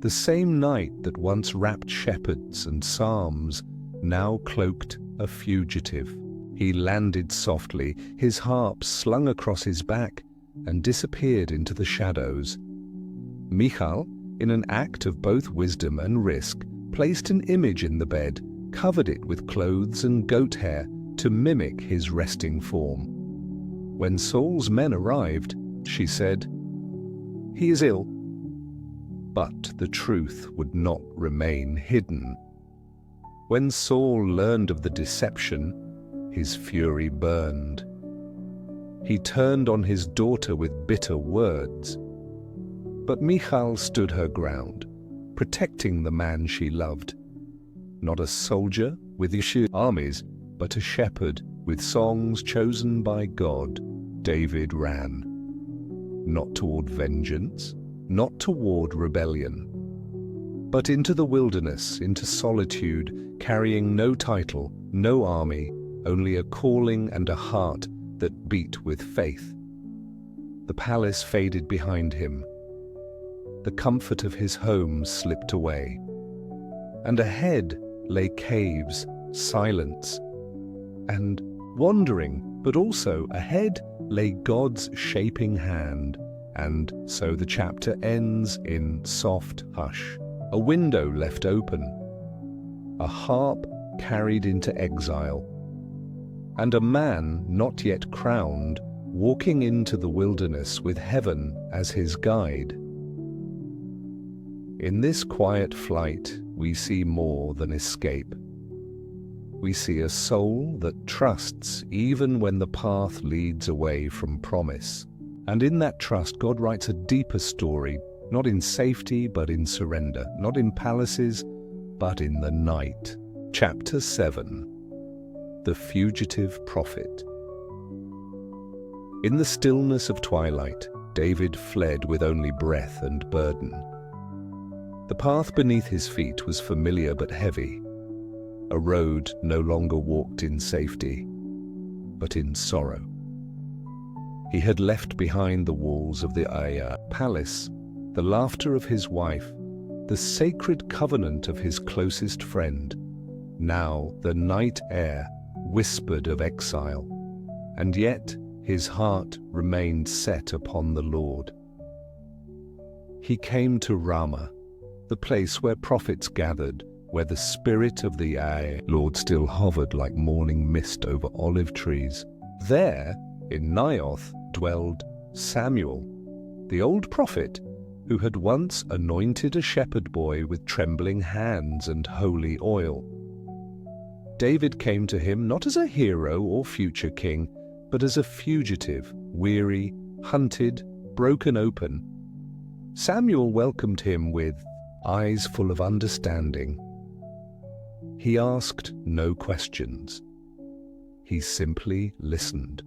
The same night that once wrapped shepherds and psalms now cloaked a fugitive. He landed softly, his harp slung across his back, and disappeared into the shadows. Michal, in an act of both wisdom and risk, placed an image in the bed, covered it with clothes and goat hair to mimic his resting form. When Saul's men arrived, she said, "He is ill." But the truth would not remain hidden. When Saul learned of the deception, his fury burned. He turned on his daughter with bitter words. But Michal stood her ground, protecting the man she loved. Not a soldier with issued armies, but a shepherd with songs chosen by God, David ran. Not toward vengeance, not toward rebellion, but into the wilderness, into solitude, carrying no title, no army, only a calling and a heart that beat with faith. The palace faded behind him. The comfort of his home slipped away. And ahead lay caves, silence, and wandering, but also ahead lay God's shaping hand. And so the chapter ends in soft hush. A window left open, a harp carried into exile, and a man not yet crowned walking into the wilderness with heaven as his guide. In this quiet flight, we see more than escape. We see a soul that trusts even when the path leads away from promise. And in that trust, God writes a deeper story, not in safety, but in surrender, not in palaces, but in the night. Chapter 7. The Fugitive Prophet. In the stillness of twilight, David fled with only breath and burden. The path beneath his feet was familiar but heavy, a road no longer walked in safety, but in sorrow. He had left behind the walls of the palace, the laughter of his wife, the sacred covenant of his closest friend. Now the night air whispered of exile, and yet his heart remained set upon the Lord. He came to Ramah, the place where prophets gathered, where the Spirit of the Lord still hovered like morning mist over olive trees. There, in Naioth, dwelled Samuel, the old prophet, who had once anointed a shepherd boy with trembling hands and holy oil. David came to him not as a hero or future king, but as a fugitive, weary, hunted, broken open. Samuel welcomed him with eyes full of understanding. He asked no questions. He simply listened.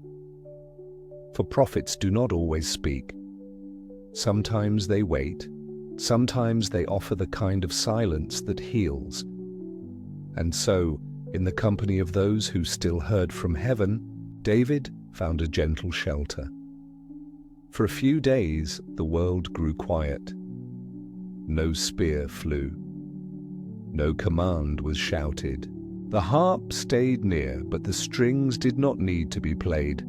For prophets do not always speak. Sometimes they wait. Sometimes they offer the kind of silence that heals. And so, in the company of those who still heard from heaven, David found a gentle shelter. For a few days, the world grew quiet. No spear flew. No command was shouted. The harp stayed near, but the strings did not need to be played.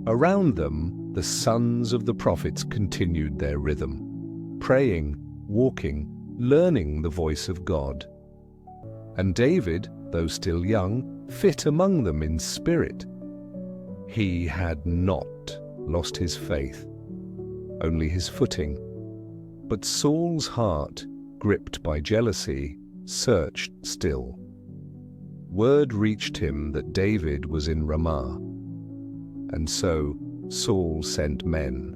Around them, the sons of the prophets continued their rhythm, praying, walking, learning the voice of God. And David, though still young, fit among them in spirit. He had not lost his faith, only his footing. But Saul's heart, gripped by jealousy, searched still. Word reached him that David was in Ramah. And so Saul sent men,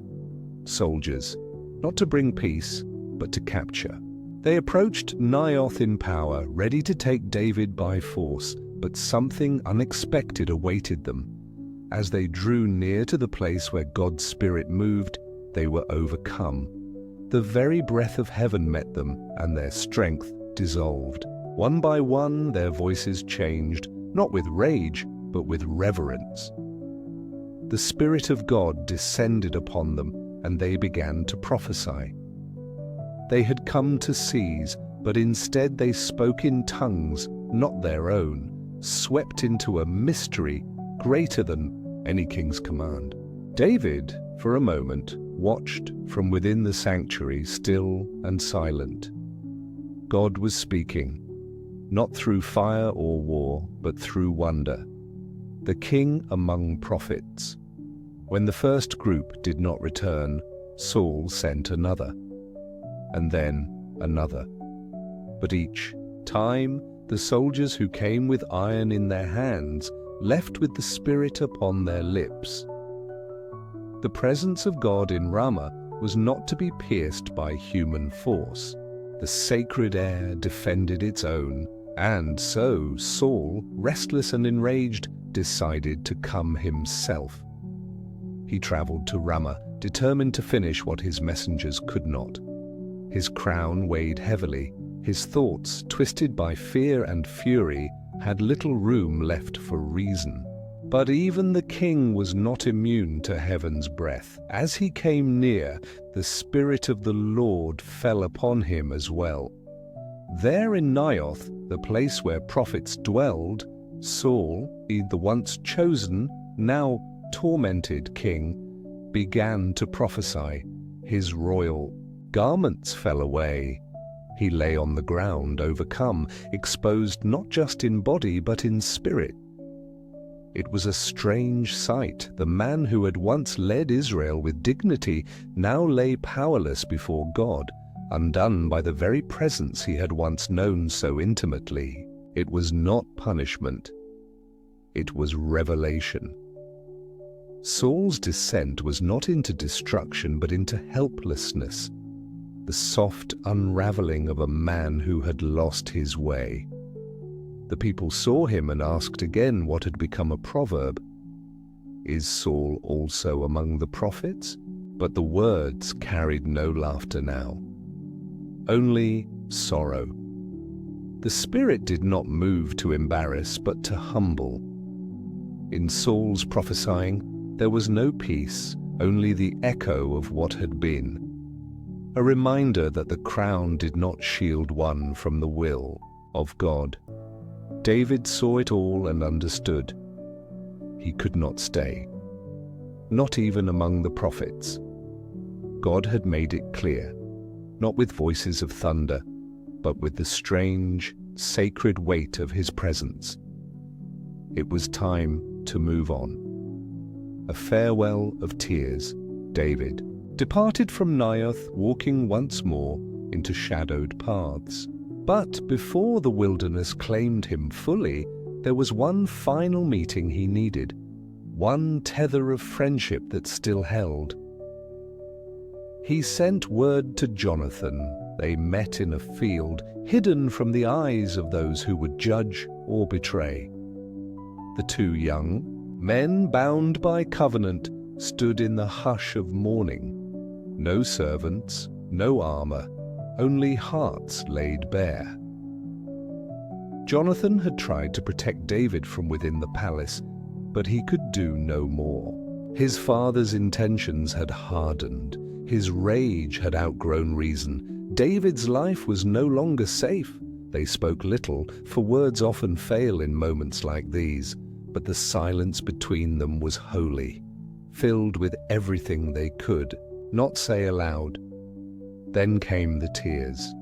soldiers, not to bring peace, but to capture. They approached Naioth in power, ready to take David by force, but something unexpected awaited them. As they drew near to the place where God's Spirit moved, they were overcome. The very breath of heaven met them, and their strength dissolved. One by one, their voices changed, not with rage, but with reverence. The Spirit of God descended upon them, and they began to prophesy. They had come to seize, but instead they spoke in tongues, not their own, swept into a mystery greater than any king's command. David, for a moment, watched from within the sanctuary, still and silent. God was speaking, not through fire or war, but through wonder. The king among prophets. When the first group did not return, Saul sent another, and then another. But each time, the soldiers who came with iron in their hands left with the Spirit upon their lips. The presence of God in Ramah was not to be pierced by human force. The sacred air defended its own, and so Saul, restless and enraged, decided to come himself. He traveled to Ramah, determined to finish what his messengers could not. His crown weighed heavily. His thoughts, twisted by fear and fury, had little room left for reason. But even the king was not immune to heaven's breath. As he came near, the Spirit of the Lord fell upon him as well. There in Naioth, the place where prophets dwelled, Saul, the once chosen, now tormented king, began to prophesy. His royal garments fell away. He lay on the ground, overcome, exposed not just in body but in spirit. It was a strange sight. The man who had once led Israel with dignity now lay powerless before God, undone by the very presence he had once known so intimately. It was not punishment. It was revelation. Saul's descent was not into destruction but into helplessness, the soft unraveling of a man who had lost his way. The people saw him and asked again what had become a proverb. Is Saul also among the prophets? But the words carried no laughter now, only sorrow. The Spirit did not move to embarrass, but to humble. In Saul's prophesying, there was no peace, only the echo of what had been. A reminder that the crown did not shield one from the will of God. David saw it all and understood. He could not stay. not even among the prophets. God had made it clear, not with voices of thunder, but with the strange, sacred weight of his presence. It was time to move on. A farewell of tears, David departed from Naioth, walking once more into shadowed paths. But before the wilderness claimed him fully, there was one final meeting he needed, one tether of friendship that still held. He sent word to Jonathan. They met in a field, hidden from the eyes of those who would judge or betray. The two young men, bound by covenant, stood in the hush of mourning. No servants, no armor, only hearts laid bare. Jonathan had tried to protect David from within the palace, but he could do no more. His father's intentions had hardened. His rage had outgrown reason. David's life was no longer safe. They spoke little, for words often fail in moments like these, but the silence between them was holy, filled with everything they could not say aloud. Then came the tears.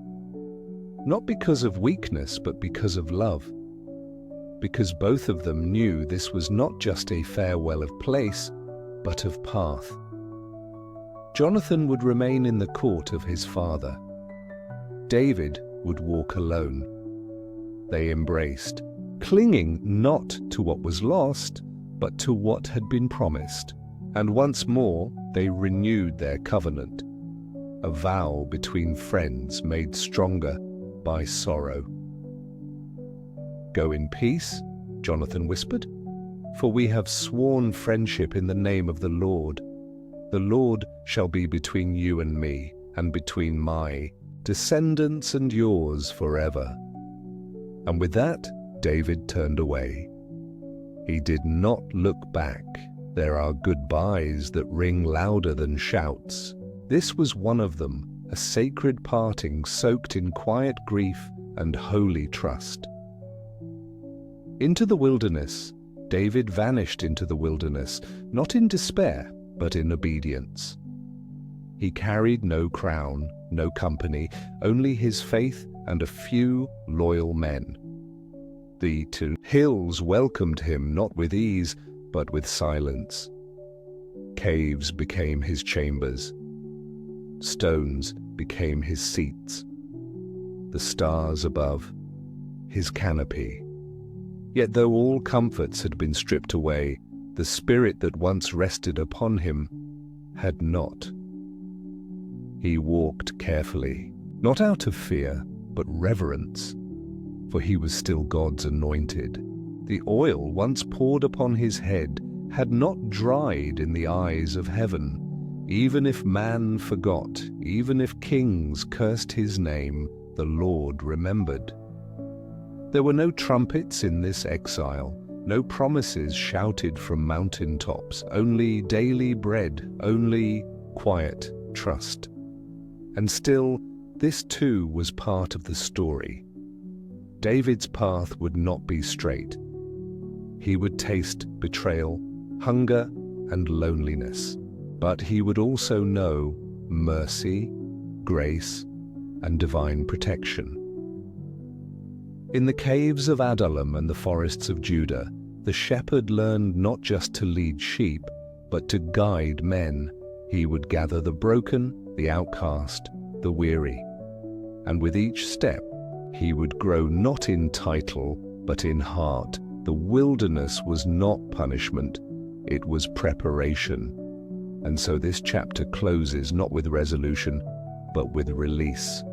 Not because of weakness, but because of love. Because both of them knew this was not just a farewell of place, but of path. Jonathan would remain in the court of his father. David would walk alone. They embraced, clinging not to what was lost, but to what had been promised. And once more they renewed their covenant, a vow between friends made stronger by sorrow. "Go in peace," Jonathan whispered, "for we have sworn friendship in the name of the Lord. The Lord shall be between you and me, and between my descendants and yours forever." And with that, David turned away. He did not look back. There are goodbyes that ring louder than shouts. This was one of them, a sacred parting soaked in quiet grief and holy trust. Into the wilderness, David vanished into the wilderness, not in despair, but in obedience. He carried no crown, no company, only his faith and a few loyal men. The two hills welcomed him not with ease, but with silence. Caves became his chambers. Stones became his seats. The stars above, his canopy. Yet though all comforts had been stripped away, the spirit that once rested upon him had not. He walked carefully, not out of fear, but reverence, for he was still God's anointed. The oil once poured upon his head had not dried in the eyes of heaven. Even if man forgot, even if kings cursed his name, the Lord remembered. There were no trumpets in this exile, no promises shouted from mountain tops, only daily bread, only quiet trust. And still, this too was part of the story. David's path would not be straight. He would taste betrayal, hunger, and loneliness. But he would also know mercy, grace, and divine protection. In the caves of Adullam and the forests of Judah, the shepherd learned not just to lead sheep, but to guide men. He would gather the broken, the outcast, the weary. And with each step, he would grow not in title, but in heart. The wilderness was not punishment, it was preparation. And so this chapter closes not with resolution, but with release.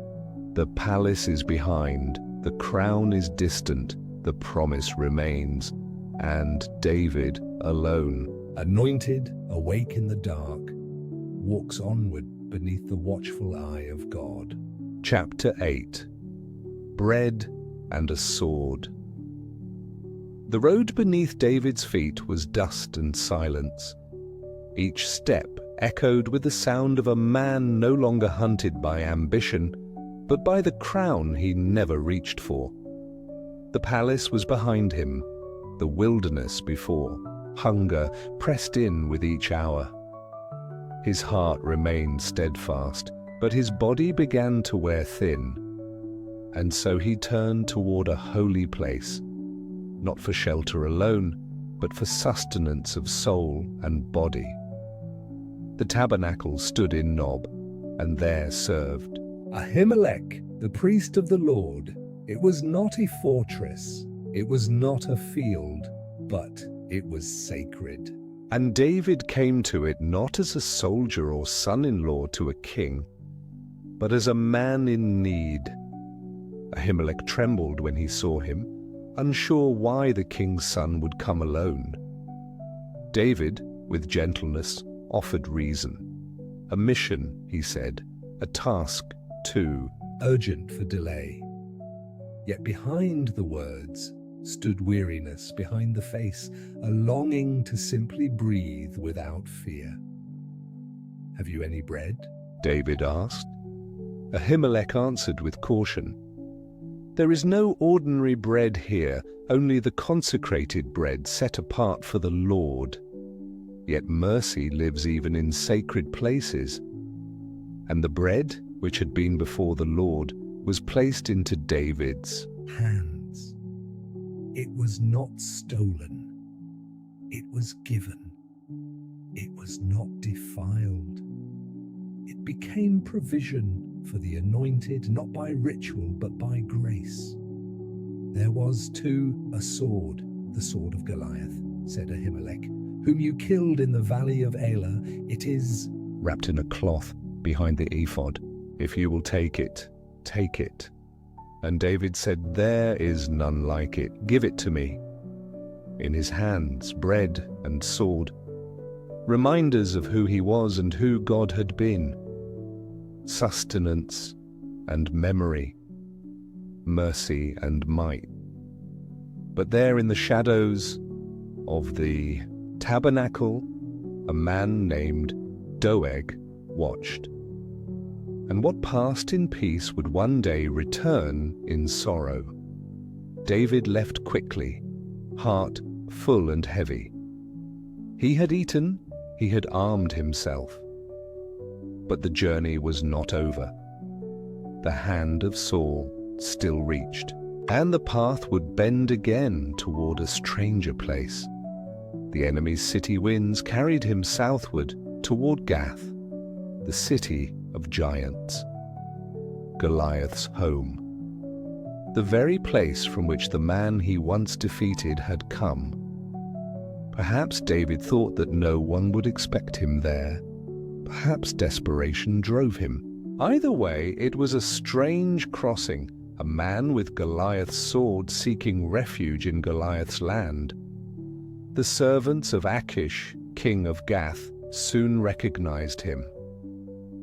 The palace is behind, the crown is distant, the promise remains, and David alone, anointed, awake in the dark, walks onward beneath the watchful eye of God. Chapter 8. Bread and a Sword. The road beneath David's feet was dust and silence. Each step echoed with the sound of a man no longer hunted by ambition, but by the crown he never reached for. The palace was behind him, the wilderness before. Hunger pressed in with each hour. His heart remained steadfast, but his body began to wear thin. And so he turned toward a holy place, not for shelter alone, but for sustenance of soul and body. The tabernacle stood in Nob, and there served Ahimelech, the priest of the Lord. It was not a fortress, it was not a field, but it was sacred. And David came to it not as a soldier or son-in-law to a king, but as a man in need. Ahimelech trembled when he saw him, unsure why the king's son would come alone. David, with gentleness, offered reason. A mission, he said, a task, too urgent for delay. Yet behind the words stood weariness, behind the face, a longing to simply breathe without fear. "Have you any bread?" David asked. Ahimelech answered with caution, "There is no ordinary bread here, only the consecrated bread set apart for the Lord. Yet mercy lives even in sacred places." And the bread, which had been before the Lord, was placed into David's hands. It was not stolen. It was given. It was not defiled. It became provision for the anointed, not by ritual, but by grace. "There was, too, a sword, the sword of Goliath," said Ahimelech, "whom you killed in the valley of Elah. It is wrapped in a cloth behind the ephod. If you will take it, take it." And David said, "There is none like it. Give it to me." In his hands, bread and sword, reminders of who he was and who God had been. Sustenance and memory, mercy and might. But there in the shadows of the tabernacle, a man named Doeg watched. And what passed in peace would one day return in sorrow. David left quickly, heart full and heavy. He had eaten, he had armed himself. But the journey was not over. The hand of Saul still reached, and the path would bend again toward a stranger place. The enemy's city winds carried him southward toward Gath, the city of giants, Goliath's home, the very place from which the man he once defeated had come. Perhaps David thought that no one would expect him there. Perhaps desperation drove him. Either way, it was a strange crossing, a man with Goliath's sword seeking refuge in Goliath's land. The servants of Achish, king of Gath, soon recognized him.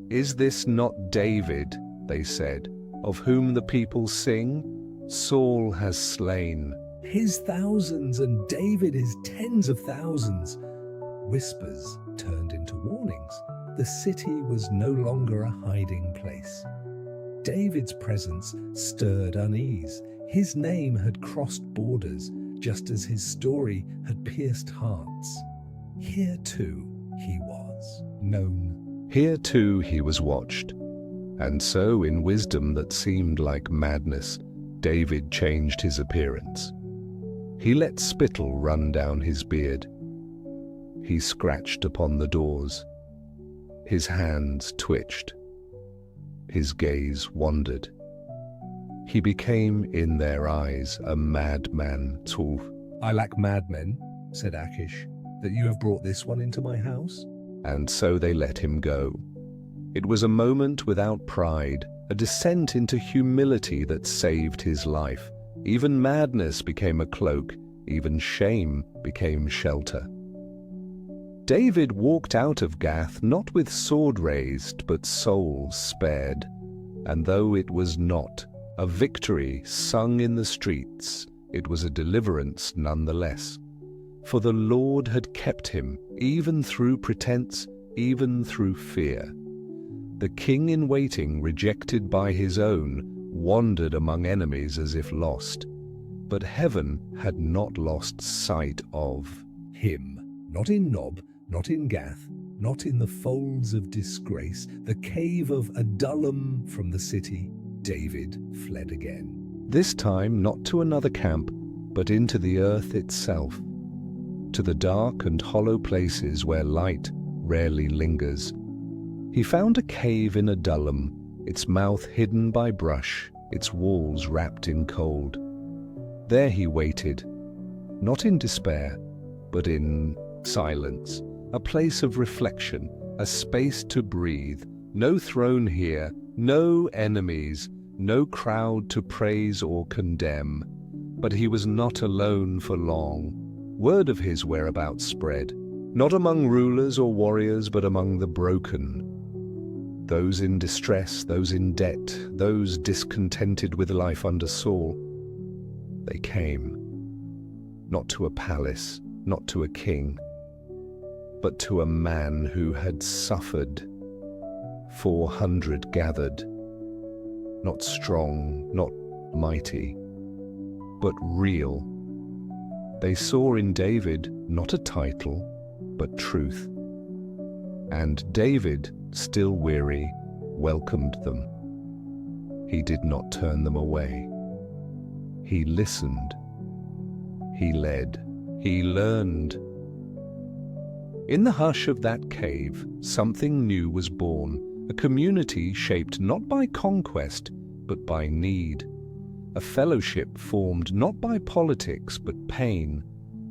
"Is this not David," they said, "of whom the people sing? Saul has slain his thousands and David his tens of thousands." Whispers turned into warnings. The city was no longer a hiding place. David's presence stirred unease. His name had crossed borders, just as his story had pierced hearts. Here too he was known. Here too he was watched. And so, in wisdom that seemed like madness, David changed his appearance. He let spittle run down his beard. He scratched upon the doors. His hands twitched. His gaze wandered. He became, in their eyes, a madman too. "I lack madmen," said Achish, "that you have brought this one into my house." And so they let him go. It was a moment without pride, a descent into humility that saved his life. Even madness became a cloak, even shame became shelter. David walked out of Gath not with sword raised, but soul spared. And though it was not a victory sung in the streets, it was a deliverance nonetheless. For the Lord had kept him, even through pretense, even through fear. The king in waiting, rejected by his own, wandered among enemies as if lost. But heaven had not lost sight of him. Not in Nob, not in Gath, not in the folds of disgrace, the cave of Adullam from the city, David fled again. This time not to another camp, but into the earth itself, to the dark and hollow places where light rarely lingers. He found a cave in Adullam, its mouth hidden by brush, its walls wrapped in cold. There he waited, not in despair, but in silence, a place of reflection, a space to breathe. No throne here, no enemies, no crowd to praise or condemn. But he was not alone for long. Word of his whereabouts spread, not among rulers or warriors, but among the broken. Those in distress, those in debt, those discontented with life under Saul. They came, not to a palace, not to a king, but to a man who had suffered. 400 gathered, not strong, not mighty, but real. They saw in David not a title, but truth. And David, still weary, welcomed them. He did not turn them away. He listened. He led. He learned. In the hush of that cave, something new was born, a community shaped not by conquest, but by need. A fellowship formed not by politics, but pain.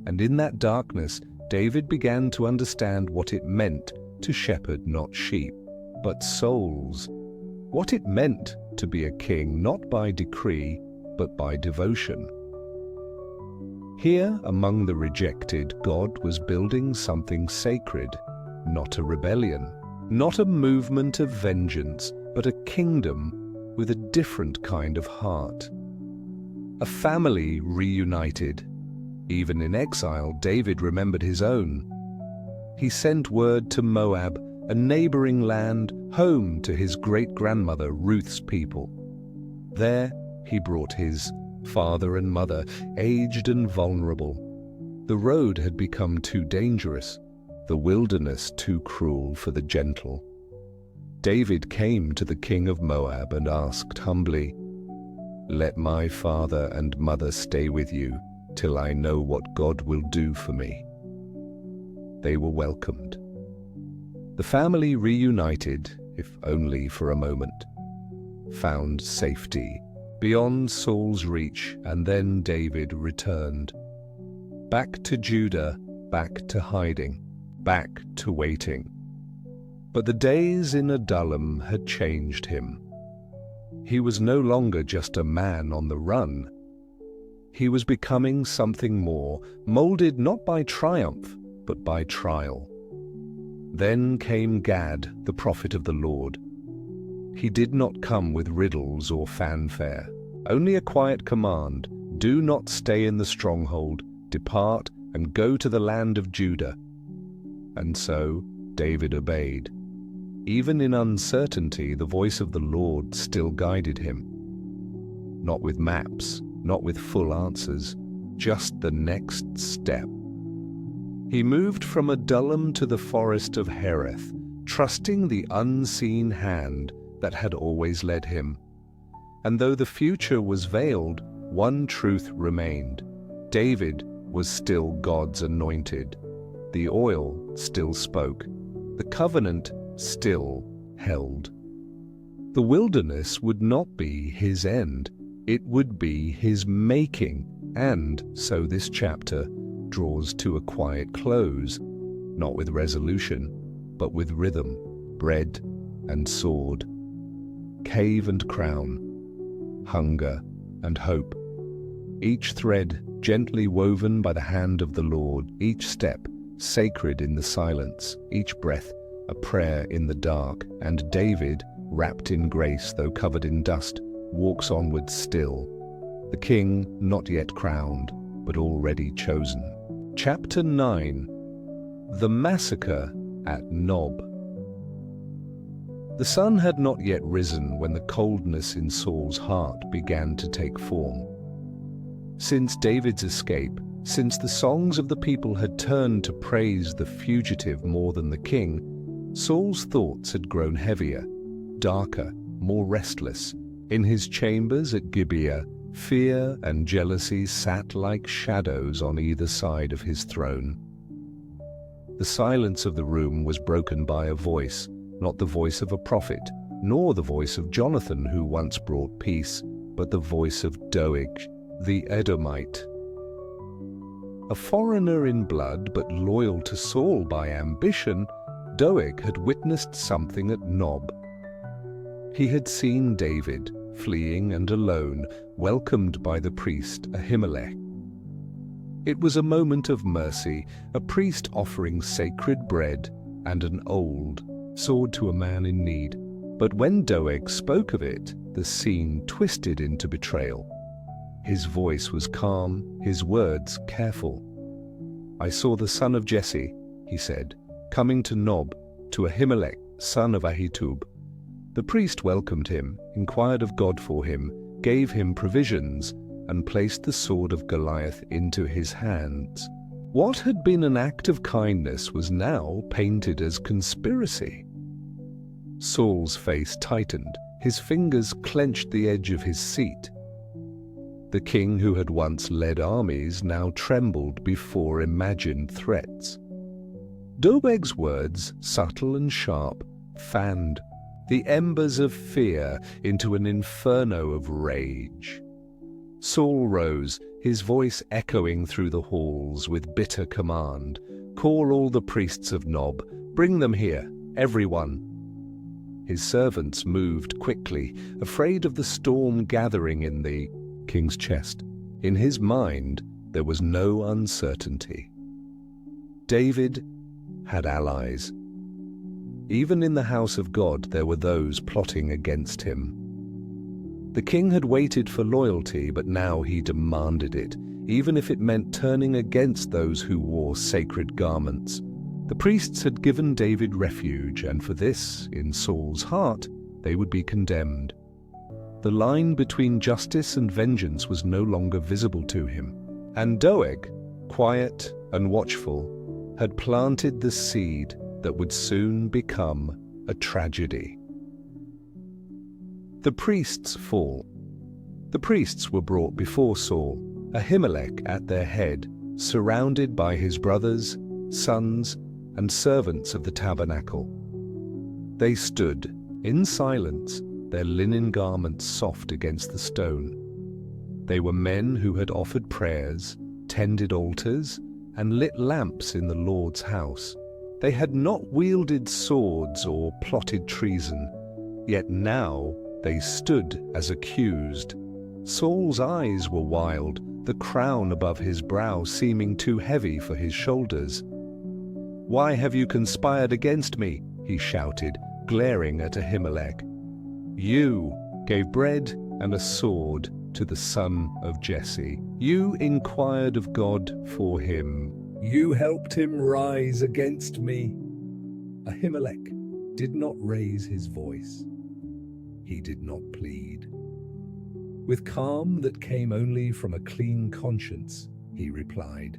And in that darkness, David began to understand what it meant to shepherd not sheep, but souls. What it meant to be a king, not by decree, but by devotion. Here, among the rejected, God was building something sacred, not a rebellion, not a movement of vengeance, but a kingdom with a different kind of heart. A family reunited. Even in exile, David remembered his own. He sent word to Moab, a neighboring land, home to his great-grandmother Ruth's people. There he brought his father and mother, aged and vulnerable. The road had become too dangerous, the wilderness too cruel for the gentle. David came to the king of Moab and asked humbly, "Let my father and mother stay with you till I know what God will do for me." They were welcomed. The family reunited, if only for a moment, found safety beyond Saul's reach, and then David returned. Back to Judah, back to hiding, back to waiting. But the days in Adullam had changed him. He was no longer just a man on the run. He was becoming something more, molded not by triumph, but by trial. Then came Gad, the prophet of the Lord. He did not come with riddles or fanfare, only a quiet command: do not stay in the stronghold, depart and go to the land of Judah. And so David obeyed. Even in uncertainty, the voice of the Lord still guided him. Not with maps, not with full answers, just the next step. He moved from Adullam to the forest of Hereth, trusting the unseen hand that had always led him. And though the future was veiled, one truth remained. David was still God's anointed. The oil still spoke. The covenant still held. The wilderness would not be his end. It would be his making. And so this chapter draws to a quiet close, not with resolution, but with rhythm, bread and sword, cave and crown, hunger and hope. Each thread gently woven by the hand of the Lord, each step sacred in the silence, each breath a prayer in the dark. And David, wrapped in grace though covered in dust, walks onward still, the king not yet crowned, but already chosen. Chapter 9. The Massacre at Nob. The sun had not yet risen when the coldness in Saul's heart began to take form. Since David's escape, Since the songs of the people had turned to praise the fugitive more than the king, Saul's thoughts had grown heavier, darker, more restless. In his chambers at Gibeah, fear and jealousy sat like shadows on either side of his throne. The silence of the room was broken by a voice, not the voice of a prophet, nor the voice of Jonathan who once brought peace, but the voice of Doeg, the Edomite. A foreigner in blood but loyal to Saul by ambition, Doeg had witnessed something at Nob. He had seen David, fleeing and alone, welcomed by the priest Ahimelech. It was a moment of mercy, a priest offering sacred bread and an old sword to a man in need. But when Doeg spoke of it, the scene twisted into betrayal. His voice was calm, his words careful. "I saw the son of Jesse," he said, "coming to Nob, to Ahimelech, son of Ahitub." The priest welcomed him, inquired of God for him, gave him provisions, and placed the sword of Goliath into his hands. What had been an act of kindness was now painted as conspiracy. Saul's face tightened, his fingers clenched the edge of his seat. The king who had once led armies now trembled before imagined threats. Doeg's words, subtle and sharp, fanned the embers of fear into an inferno of rage. Saul rose, his voice echoing through the halls with bitter command. "Call all the priests of Nob, bring them here, everyone." His servants moved quickly, afraid of the storm gathering in the king's chest. In his mind, there was no uncertainty. David had allies. Even in the house of God, there were those plotting against him. The king had waited for loyalty, but now he demanded it, even if it meant turning against those who wore sacred garments. The priests had given David refuge, and for this, in Saul's heart, they would be condemned. The line between justice and vengeance was no longer visible to him, and Doeg, quiet and watchful, had planted the seed that would soon become a tragedy. The priests' fall. The priests were brought before Saul, Ahimelech at their head, surrounded by his brothers, sons, and servants of the tabernacle. They stood, in silence, their linen garments soft against the stone. They were men who had offered prayers, tended altars, and lit lamps in the Lord's house. They had not wielded swords or plotted treason, yet now they stood as accused. Saul's eyes were wild, the crown above his brow seeming too heavy for his shoulders. "Why have you conspired against me?" he shouted, glaring at Ahimelech. "You gave bread and a sword to the son of Jesse. You inquired of God for him. You helped him rise against me." Ahimelech did not raise his voice. He did not plead. With calm that came only from a clean conscience, he replied,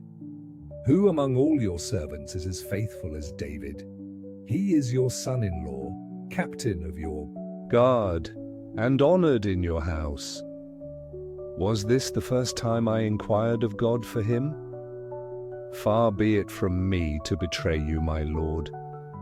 "Who among all your servants is as faithful as David? He is your son-in-law, captain of your guard, and honored in your house. Was this the first time I inquired of God for him? Far be it from me to betray you, my lord.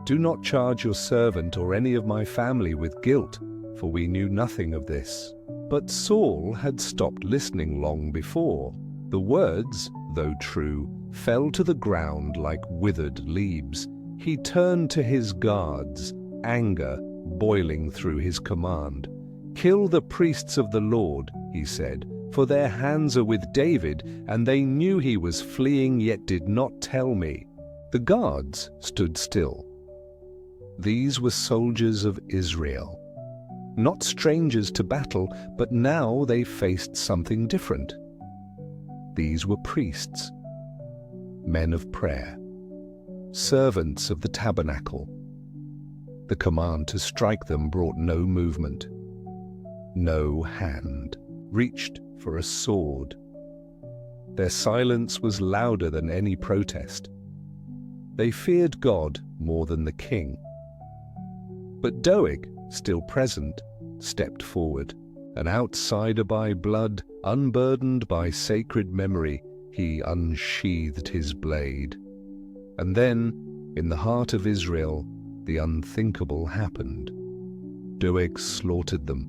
Do not charge your servant or any of my family with guilt, for we knew nothing of this." But Saul had stopped listening long before. The words, though true, fell to the ground like withered leaves. He turned to his guards, anger boiling through his command. "Kill the priests of the Lord," he said, "for their hands are with David, and they knew he was fleeing yet did not tell me." The guards stood still. These were soldiers of Israel, not strangers to battle, but now they faced something different. These were priests, men of prayer, servants of the tabernacle. The command to strike them brought no movement. No hand reached for a sword. Their silence was louder than any protest. They feared God more than the king. But Doeg, still present, stepped forward. An outsider by blood, unburdened by sacred memory, he unsheathed his blade. And then, in the heart of Israel, the unthinkable happened. Doeg slaughtered them.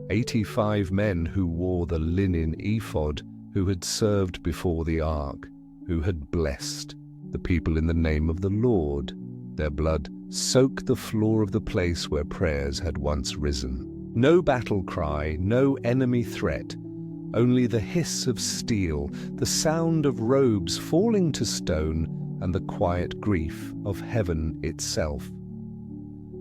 85 men who wore the linen ephod, who had served before the ark, who had blessed the people in the name of the Lord. Their blood soaked the floor of the place where prayers had once risen. No battle cry, no enemy threat, only the hiss of steel, the sound of robes falling to stone, and the quiet grief of heaven itself.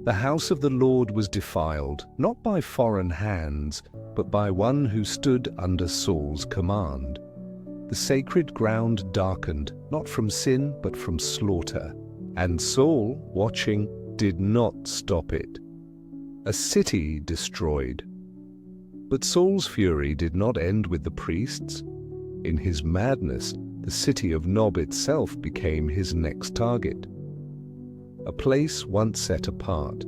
The house of the Lord was defiled, not by foreign hands, but by one who stood under Saul's command. The sacred ground darkened, not from sin, but from slaughter. And Saul, watching, did not stop it. A city destroyed. But Saul's fury did not end with the priests. In his madness, the city of Nob itself became his next target. A place once set apart,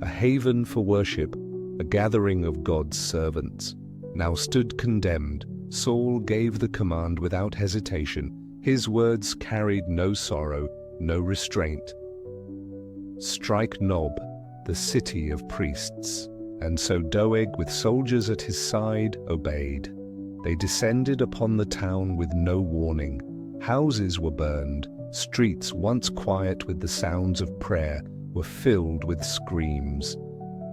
a haven for worship, a gathering of God's servants, now stood condemned. Saul gave the command without hesitation. His words carried no sorrow, no restraint. Strike Nob, the city of priests. And so Doeg, with soldiers at his side, obeyed. They descended upon the town with no warning. Houses were burned. Streets, once quiet with the sounds of prayer, were filled with screams.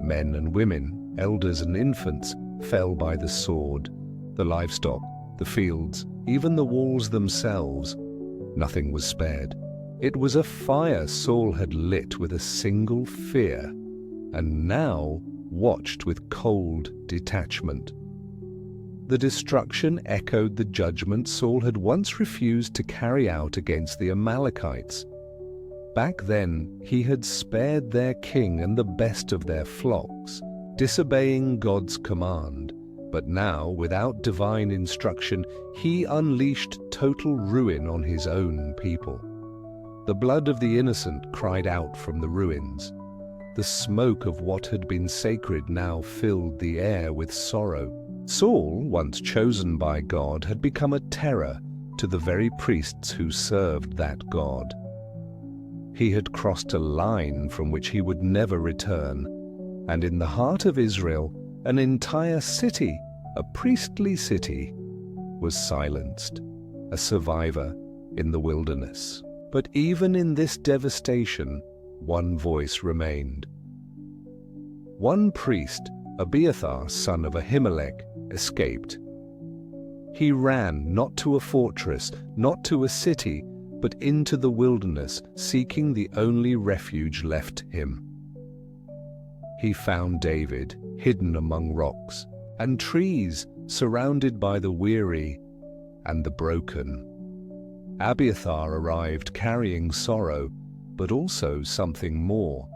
Men and women, elders and infants, fell by the sword. The livestock, the fields, even the walls themselves, nothing was spared. It was a fire Saul had lit with a single fear, and now watched with cold detachment. The destruction echoed the judgment Saul had once refused to carry out against the Amalekites. Back then, he had spared their king and the best of their flocks, disobeying God's command. But now, without divine instruction, he unleashed total ruin on his own people. The blood of the innocent cried out from the ruins. The smoke of what had been sacred now filled the air with sorrow. Saul, once chosen by God, had become a terror to the very priests who served that God. He had crossed a line from which he would never return, and in the heart of Israel, an entire city, a priestly city, was silenced, a survivor in the wilderness. But even in this devastation, one voice remained. One priest, Abiathar, son of Ahimelech, escaped. He ran not to a fortress, not to a city, but into the wilderness, seeking the only refuge left him. He found David, hidden among rocks, and trees, surrounded by the weary and the broken. Abiathar arrived carrying sorrow, but also something more.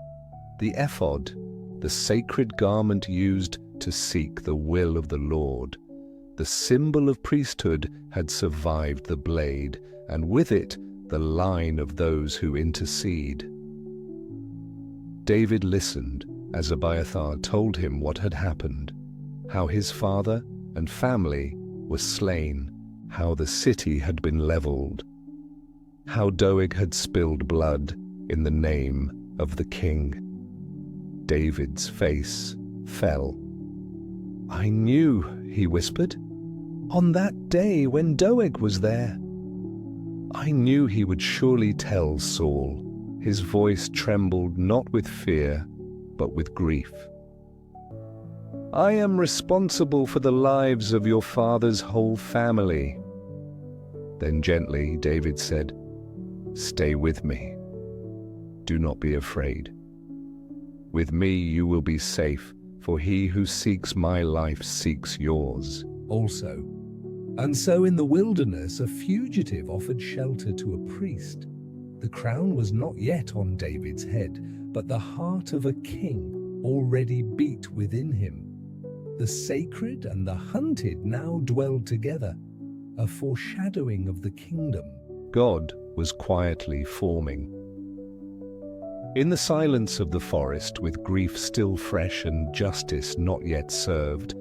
The ephod, the sacred garment used to seek the will of the Lord. The symbol of priesthood had survived the blade, and with it the line of those who intercede. David listened as Abiathar told him what had happened, how his father and family were slain, how the city had been leveled, how Doeg had spilled blood in the name of the king. David's face fell. "I knew," he whispered, "on that day when Doeg was there. I knew he would surely tell Saul." His voice trembled not with fear, but with grief. "I am responsible for the lives of your father's whole family." Then gently David said, "Stay with me. Do not be afraid. With me you will be safe, for he who seeks my life seeks yours also." And so in the wilderness a fugitive offered shelter to a priest. The crown was not yet on David's head, but the heart of a king already beat within him. The sacred and the hunted now dwelled together. a foreshadowing of the kingdom God was quietly forming. In the silence of the forest, with grief still fresh and justice not yet served,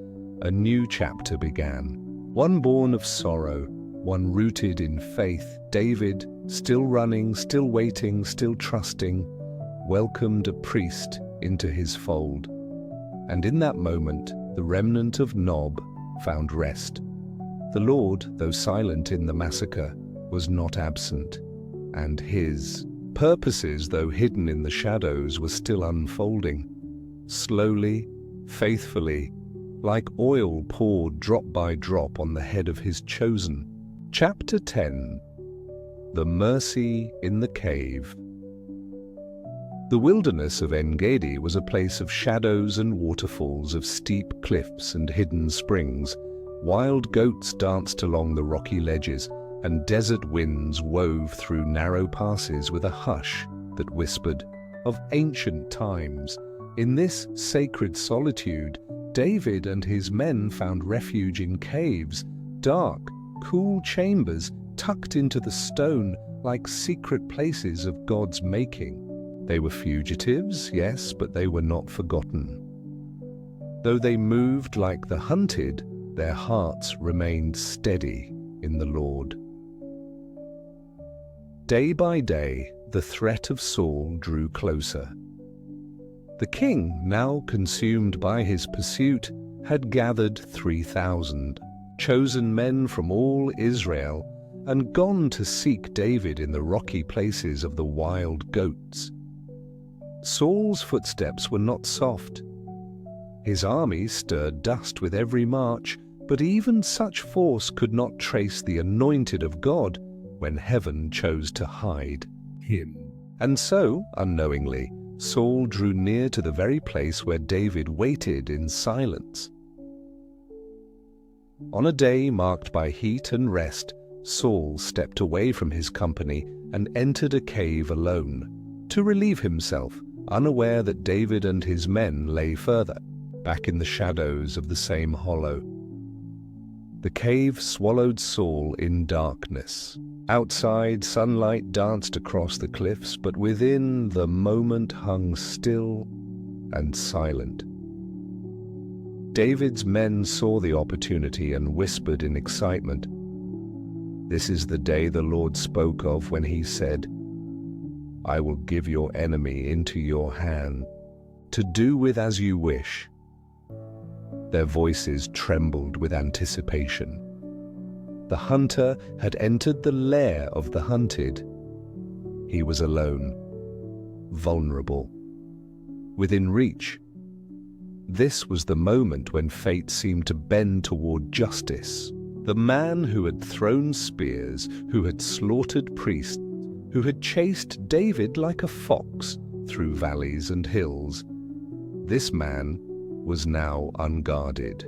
a new chapter began. One born of sorrow, one rooted in faith. David, still running, still waiting, still trusting, welcomed a priest into his fold. And in that moment, the remnant of Nob found rest. The Lord, though silent in the massacre, was not absent, and his purposes, though hidden in the shadows, were still unfolding. Slowly, faithfully, like oil poured drop by drop on the head of his chosen. Chapter 10. The Mercy in the Cave. The wilderness of En-Gedi was a place of shadows and waterfalls, of steep cliffs and hidden springs. Wild goats danced along the rocky ledges, and desert winds wove through narrow passes with a hush that whispered of ancient times. In this sacred solitude, David and his men found refuge in caves, dark, cool chambers tucked into the stone like secret places of God's making. They were fugitives, yes, but they were not forgotten. Though they moved like the hunted, their hearts remained steady in the Lord. Day by day, the threat of Saul drew closer. The king, now consumed by his pursuit, had gathered 3,000 chosen men from all Israel and gone to seek David in the rocky places of the wild goats. Saul's footsteps were not soft. His army stirred dust with every march, but even such force could not trace the anointed of God when heaven chose to hide him. And so, unknowingly, Saul drew near to the very place where David waited in silence. On a day marked by heat and rest, Saul stepped away from his company and entered a cave alone, to relieve himself, unaware that David and his men lay further, back in the shadows of the same hollow. The cave swallowed Saul in darkness. Outside, sunlight danced across the cliffs, but within, the moment hung still and silent. David's men saw the opportunity and whispered in excitement, "This is the day the Lord spoke of when he said, 'I will give your enemy into your hand, to do with as you wish.'" Their voices trembled with anticipation. The hunter had entered the lair of the hunted. He was alone, vulnerable, within reach. This was the moment when fate seemed to bend toward justice. The man who had thrown spears, who had slaughtered priests, who had chased David like a fox through valleys and hills. This man was now unguarded.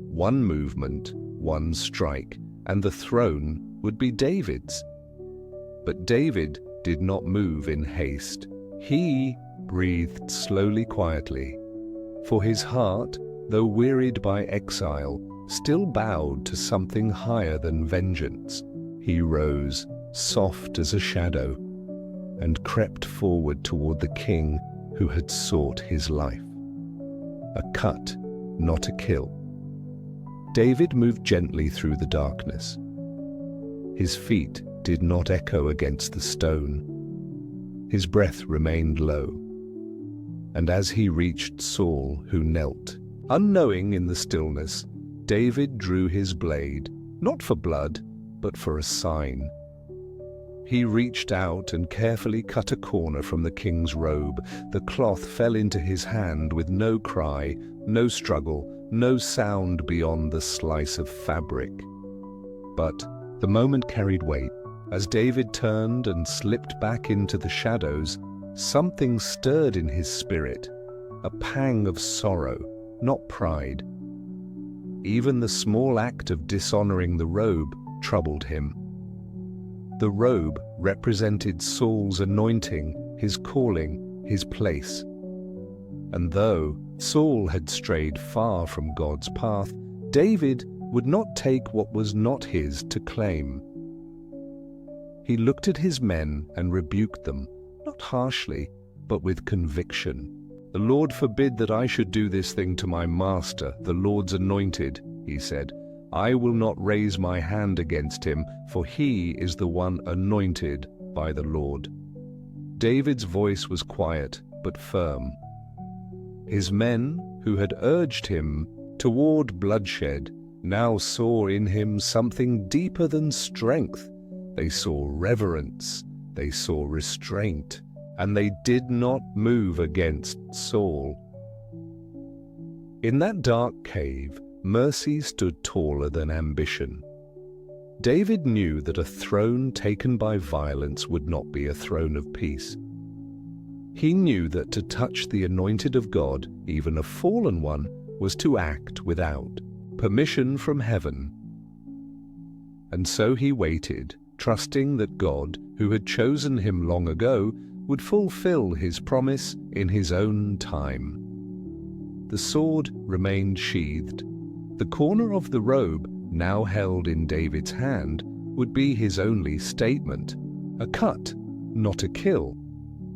One movement, one strike, and the throne would be David's. But David did not move in haste. He breathed slowly, quietly, for his heart, though wearied by exile, still bowed to something higher than vengeance. He rose, soft as a shadow, and crept forward toward the king who had sought his life. A cut, not a kill. David moved gently through the darkness. His feet did not echo against the stone. His breath remained low. And as he reached Saul, who knelt, unknowing in the stillness, David drew his blade, not for blood, but for a sign. He reached out and carefully cut a corner from the king's robe. The cloth fell into his hand with no cry, no struggle, no sound beyond the slice of fabric. But the moment carried weight. As David turned and slipped back into the shadows, something stirred in his spirit, a pang of sorrow, not pride. Even the small act of dishonoring the robe troubled him. The robe represented Saul's anointing, his calling, his place. And though Saul had strayed far from God's path, David would not take what was not his to claim. He looked at his men and rebuked them, not harshly, but with conviction. "The Lord forbid that I should do this thing to my master, the Lord's anointed," he said. "I will not raise my hand against him, for he is the one anointed by the Lord." David's voice was quiet but firm. His men, who had urged him toward bloodshed, now saw in him something deeper than strength. They saw reverence, they saw restraint, and they did not move against Saul. In that dark cave, mercy stood taller than ambition. David knew that a throne taken by violence would not be a throne of peace. He knew that to touch the anointed of God, even a fallen one, was to act without permission from heaven. And so he waited, trusting that God, who had chosen him long ago, would fulfill his promise in his own time. The sword remained sheathed. The corner of the robe, now held in David's hand, would be his only statement. A cut, not a kill.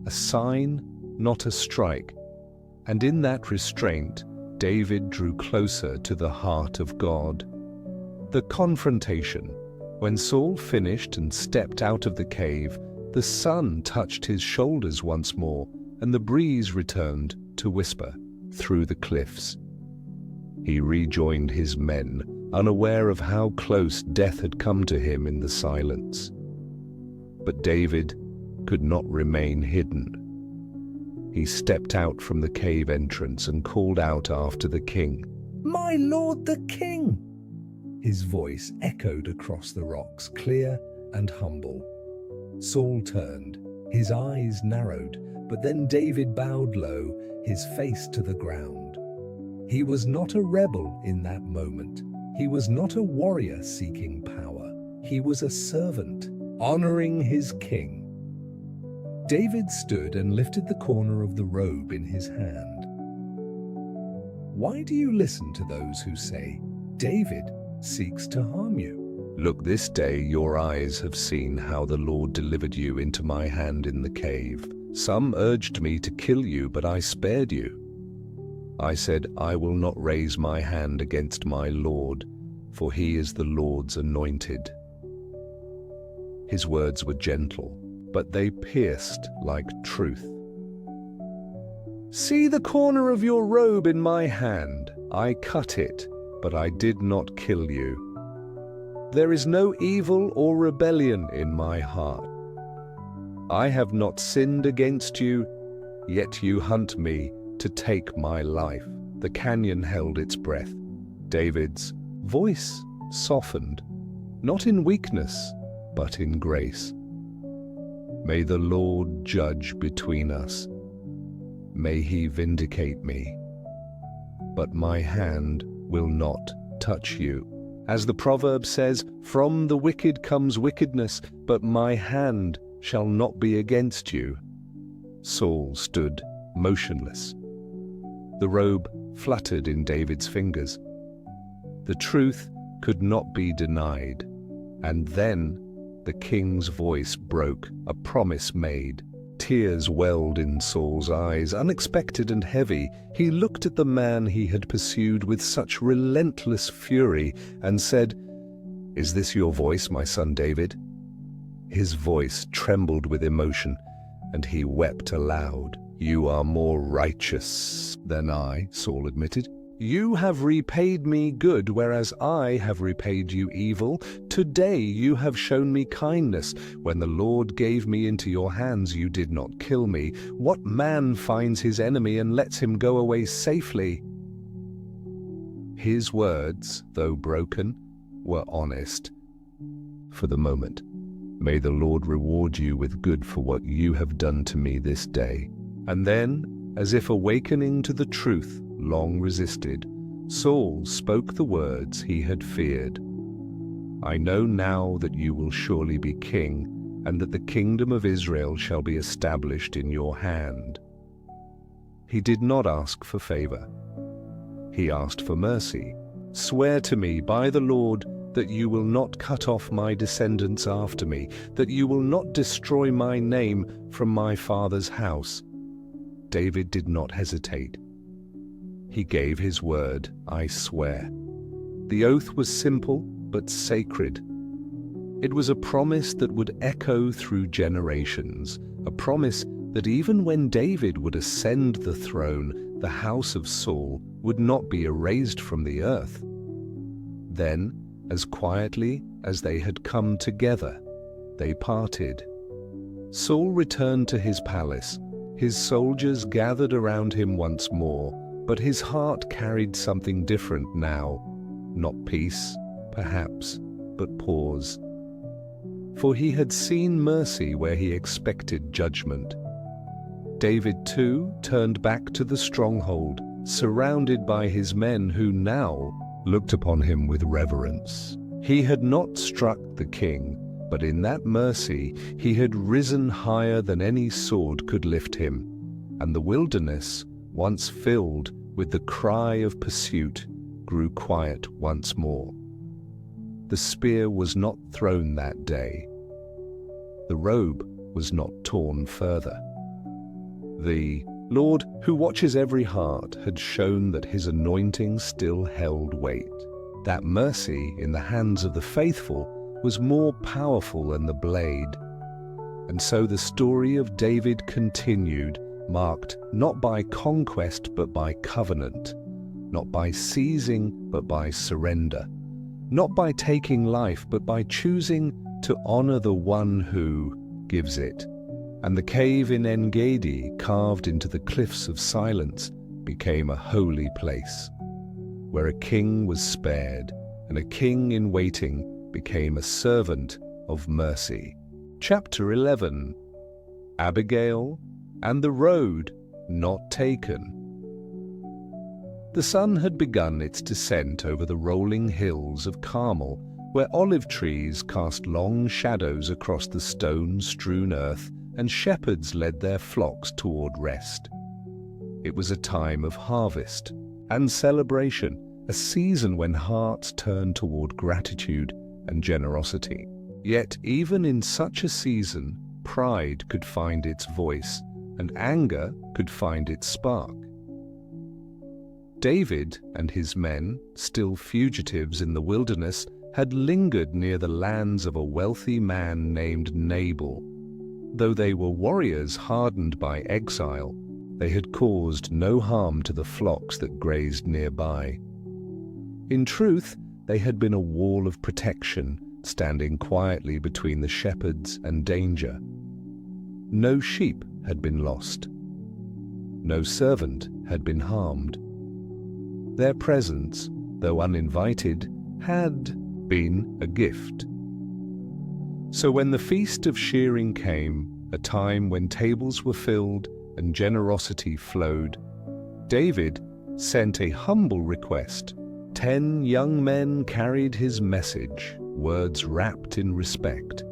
A sign, not a strike. And in that restraint, David drew closer to the heart of God. The confrontation. When Saul finished and stepped out of the cave, the sun touched his shoulders once more, and the breeze returned to whisper through the cliffs. He rejoined his men, unaware of how close death had come to him in the silence. But David could not remain hidden. He stepped out from the cave entrance and called out after the king, "My lord the king!" His voice echoed across the rocks, clear and humble. Saul turned, his eyes narrowed, but then David bowed low, his face to the ground. He was not a rebel in that moment. He was not a warrior seeking power. He was a servant, honoring his king. David stood and lifted the corner of the robe in his hand. Why do you listen to those who say, "David seeks to harm you"? Look, this day your eyes have seen how the Lord delivered you into my hand in the cave. Some urged me to kill you, but I spared you. I said, I will not raise my hand against my Lord, for he is the Lord's anointed. His words were gentle, but they pierced like truth. See the corner of your robe in my hand. I cut it, but I did not kill you. There is no evil or rebellion in my heart. I have not sinned against you, yet you hunt me to take my life. The canyon held its breath. David's voice softened, not in weakness, but in grace. May the Lord judge between us. May he vindicate me. But my hand will not touch you. As the proverb says, from the wicked comes wickedness, but my hand shall not be against you. Saul stood motionless. The robe fluttered in David's fingers. The truth could not be denied. And then the king's voice broke, a promise made. Tears welled in Saul's eyes, unexpected and heavy. He looked at the man he had pursued with such relentless fury and said, Is this your voice, my son David? His voice trembled with emotion, and he wept aloud. You are more righteous than I, Saul admitted. You have repaid me good, whereas I have repaid you evil. Today you have shown me kindness. When the Lord gave me into your hands, you did not kill me. What man finds his enemy and lets him go away safely? His words, though broken, were honest. For the moment, may the Lord reward you with good for what you have done to me this day. And then, as if awakening to the truth long resisted, Saul spoke the words he had feared. I know now that you will surely be king, and that the kingdom of Israel shall be established in your hand. He did not ask for favor. He asked for mercy, Swear to me by the Lord that you will not cut off my descendants after me, that you will not destroy my name from my father's house." David did not hesitate. He gave his word, "I swear." The oath was simple but sacred. It was a promise that would echo through generations, a promise that even when David would ascend the throne, the house of Saul would not be erased from the earth. Then, as quietly as they had come together, they parted. Saul returned to his palace. His soldiers gathered around him once more, but his heart carried something different now. Not peace, perhaps, but pause. For he had seen mercy where he expected judgment. David, too, turned back to the stronghold, surrounded by his men who now looked upon him with reverence. He had not struck the king, but in that mercy he had risen higher than any sword could lift him, and the wilderness, once filled with the cry of pursuit, grew quiet once more. The spear was not thrown that day. The robe was not torn further. The Lord, who watches every heart, had shown that his anointing still held weight. That mercy in the hands of the faithful was more powerful than the blade. And so the story of David continued, marked not by conquest but by covenant, not by seizing but by surrender, not by taking life but by choosing to honor the one who gives it. And the cave in En-Gedi, carved into the cliffs of silence, became a holy place, where a king was spared, and a king in waiting became a servant of mercy. Chapter 11. Abigail and the road not taken. The sun had begun its descent over the rolling hills of Carmel, where olive trees cast long shadows across the stone-strewn earth, and shepherds led their flocks toward rest. It was a time of harvest and celebration, a season when hearts turned toward gratitude and generosity. Yet even in such a season, pride could find its voice, and anger could find its spark. David and his men, still fugitives in the wilderness, had lingered near the lands of a wealthy man named Nabal. Though they were warriors hardened by exile, they had caused no harm to the flocks that grazed nearby. In truth, they had been a wall of protection, standing quietly between the shepherds and danger. No sheep had been lost. No servant had been harmed. Their presence, though uninvited, had been a gift. So when the feast of shearing came, a time when tables were filled and generosity flowed, David sent a humble request. 10 young men carried his message, words wrapped in respect.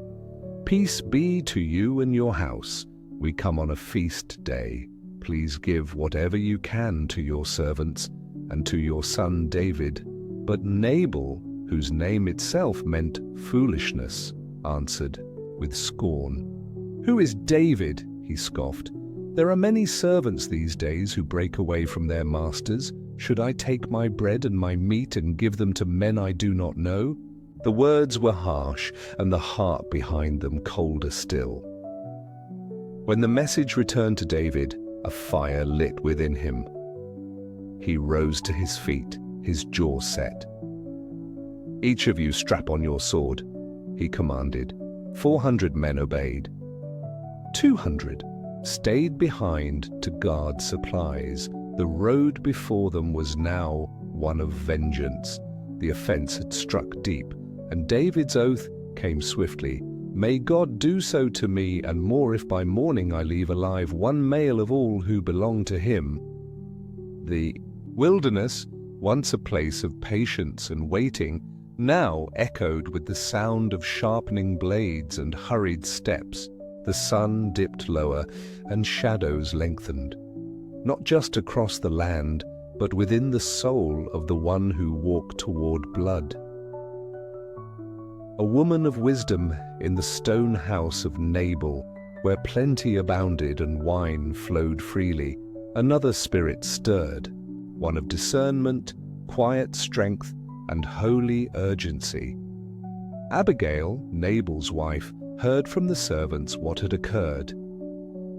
"Peace be to you and your house. We come on a feast day. Please give whatever you can to your servants and to your son David." But Nabal, whose name itself meant foolishness, answered with scorn. "Who is David?" he scoffed. "There are many servants these days who break away from their masters. Should I take my bread and my meat and give them to men I do not know?" The words were harsh, and the heart behind them colder still. When the message returned to David, a fire lit within him. He rose to his feet, his jaw set. "Each of you strap on your sword," he commanded. 400 men obeyed. 200 stayed behind to guard supplies. The road before them was now one of vengeance. The offense had struck deep, and David's oath came swiftly. "May God do so to me, and more if by morning I leave alive one male of all who belong to him." The wilderness, once a place of patience and waiting, now echoed with the sound of sharpening blades and hurried steps. The sun dipped lower, and shadows lengthened, not just across the land, but within the soul of the one who walked toward blood. A woman of wisdom in the stone house of Nabal, where plenty abounded and wine flowed freely, another spirit stirred, one of discernment, quiet strength, and holy urgency. Abigail, Nabal's wife, heard from the servants what had occurred.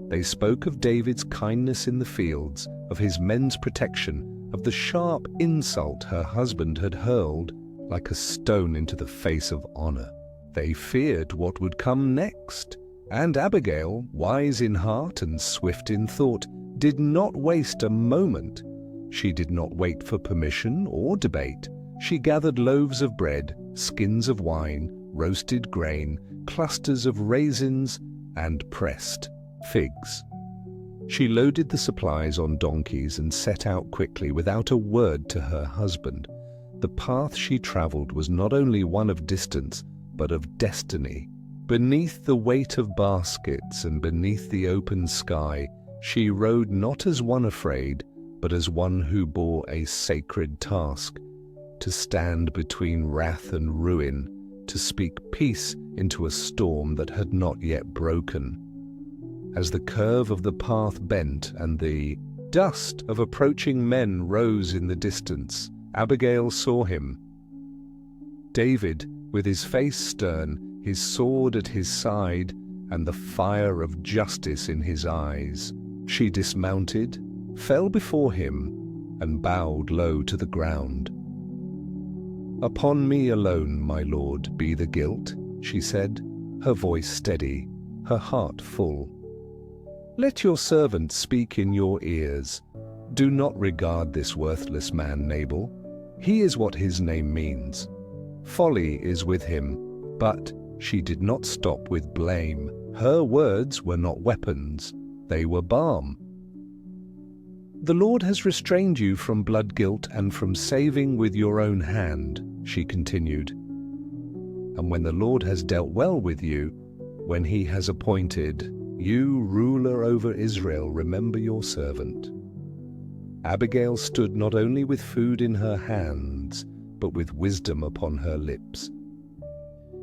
They spoke of David's kindness in the fields, of his men's protection, of the sharp insult her husband had hurled like a stone into the face of honor. They feared what would come next, and Abigail, wise in heart and swift in thought, did not waste a moment. She did not wait for permission or debate. She gathered loaves of bread, skins of wine, roasted grain, clusters of raisins, and pressed figs. She loaded the supplies on donkeys and set out quickly without a word to her husband. The path she traveled was not only one of distance, but of destiny. Beneath the weight of baskets and beneath the open sky, she rode not as one afraid, but as one who bore a sacred task, to stand between wrath and ruin, to speak peace into a storm that had not yet broken. As the curve of the path bent and the dust of approaching men rose in the distance, Abigail saw him. David, with his face stern, his sword at his side, and the fire of justice in his eyes. She dismounted, fell before him, and bowed low to the ground. "Upon me alone, my lord, be the guilt," she said, her voice steady, her heart full. "Let your servant speak in your ears. Do not regard this worthless man, Nabal. He is what his name means. Folly is with him." But she did not stop with blame. Her words were not weapons, they were balm. "The Lord has restrained you from blood guilt and from saving with your own hand," she continued. "And when the Lord has dealt well with you, when he has appointed you ruler over Israel, remember your servant." Abigail stood not only with food in her hands, but with wisdom upon her lips.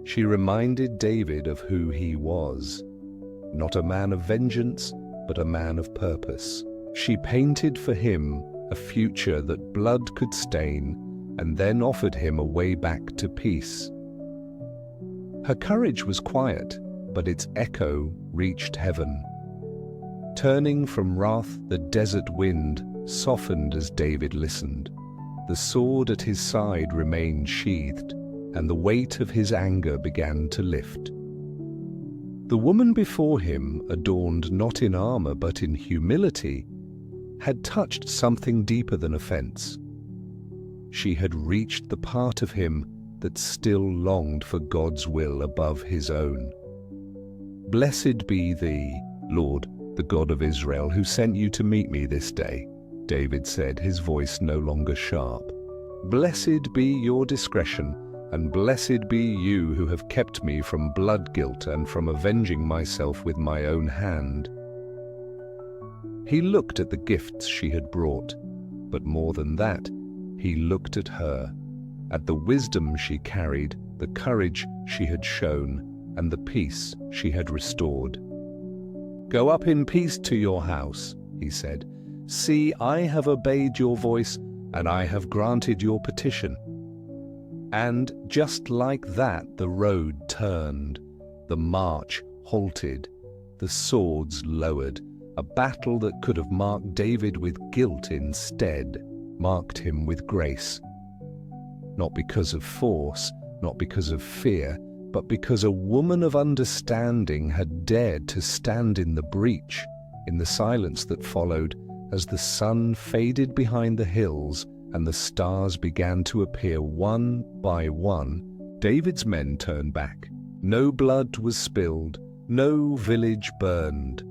She reminded David of who he was, not a man of vengeance, but a man of purpose. She painted for him a future that blood could stain, and then offered him a way back to peace. Her courage was quiet, but its echo reached heaven. Turning from wrath, the desert wind softened as David listened. The sword at his side remained sheathed, and the weight of his anger began to lift. The woman before him, adorned not in armor but in humility, had touched something deeper than offense. She had reached the part of him that still longed for God's will above his own. "Blessed be thee, Lord, the God of Israel, who sent you to meet me this day," David said, his voice no longer sharp. "Blessed be your discretion, and blessed be you who have kept me from blood guilt and from avenging myself with my own hand." He looked at the gifts she had brought, but more than that, he looked at her, at the wisdom she carried, the courage she had shown, and the peace she had restored. "Go up in peace to your house," he said. "See, I have obeyed your voice, and I have granted your petition." And just like that, the road turned, the march halted, the swords lowered. A battle that could have marked David with guilt instead marked him with grace. Not because of force, not because of fear, but because a woman of understanding had dared to stand in the breach, in the silence that followed, as the sun faded behind the hills and the stars began to appear one by one. David's men turned back. No blood was spilled, no village burned.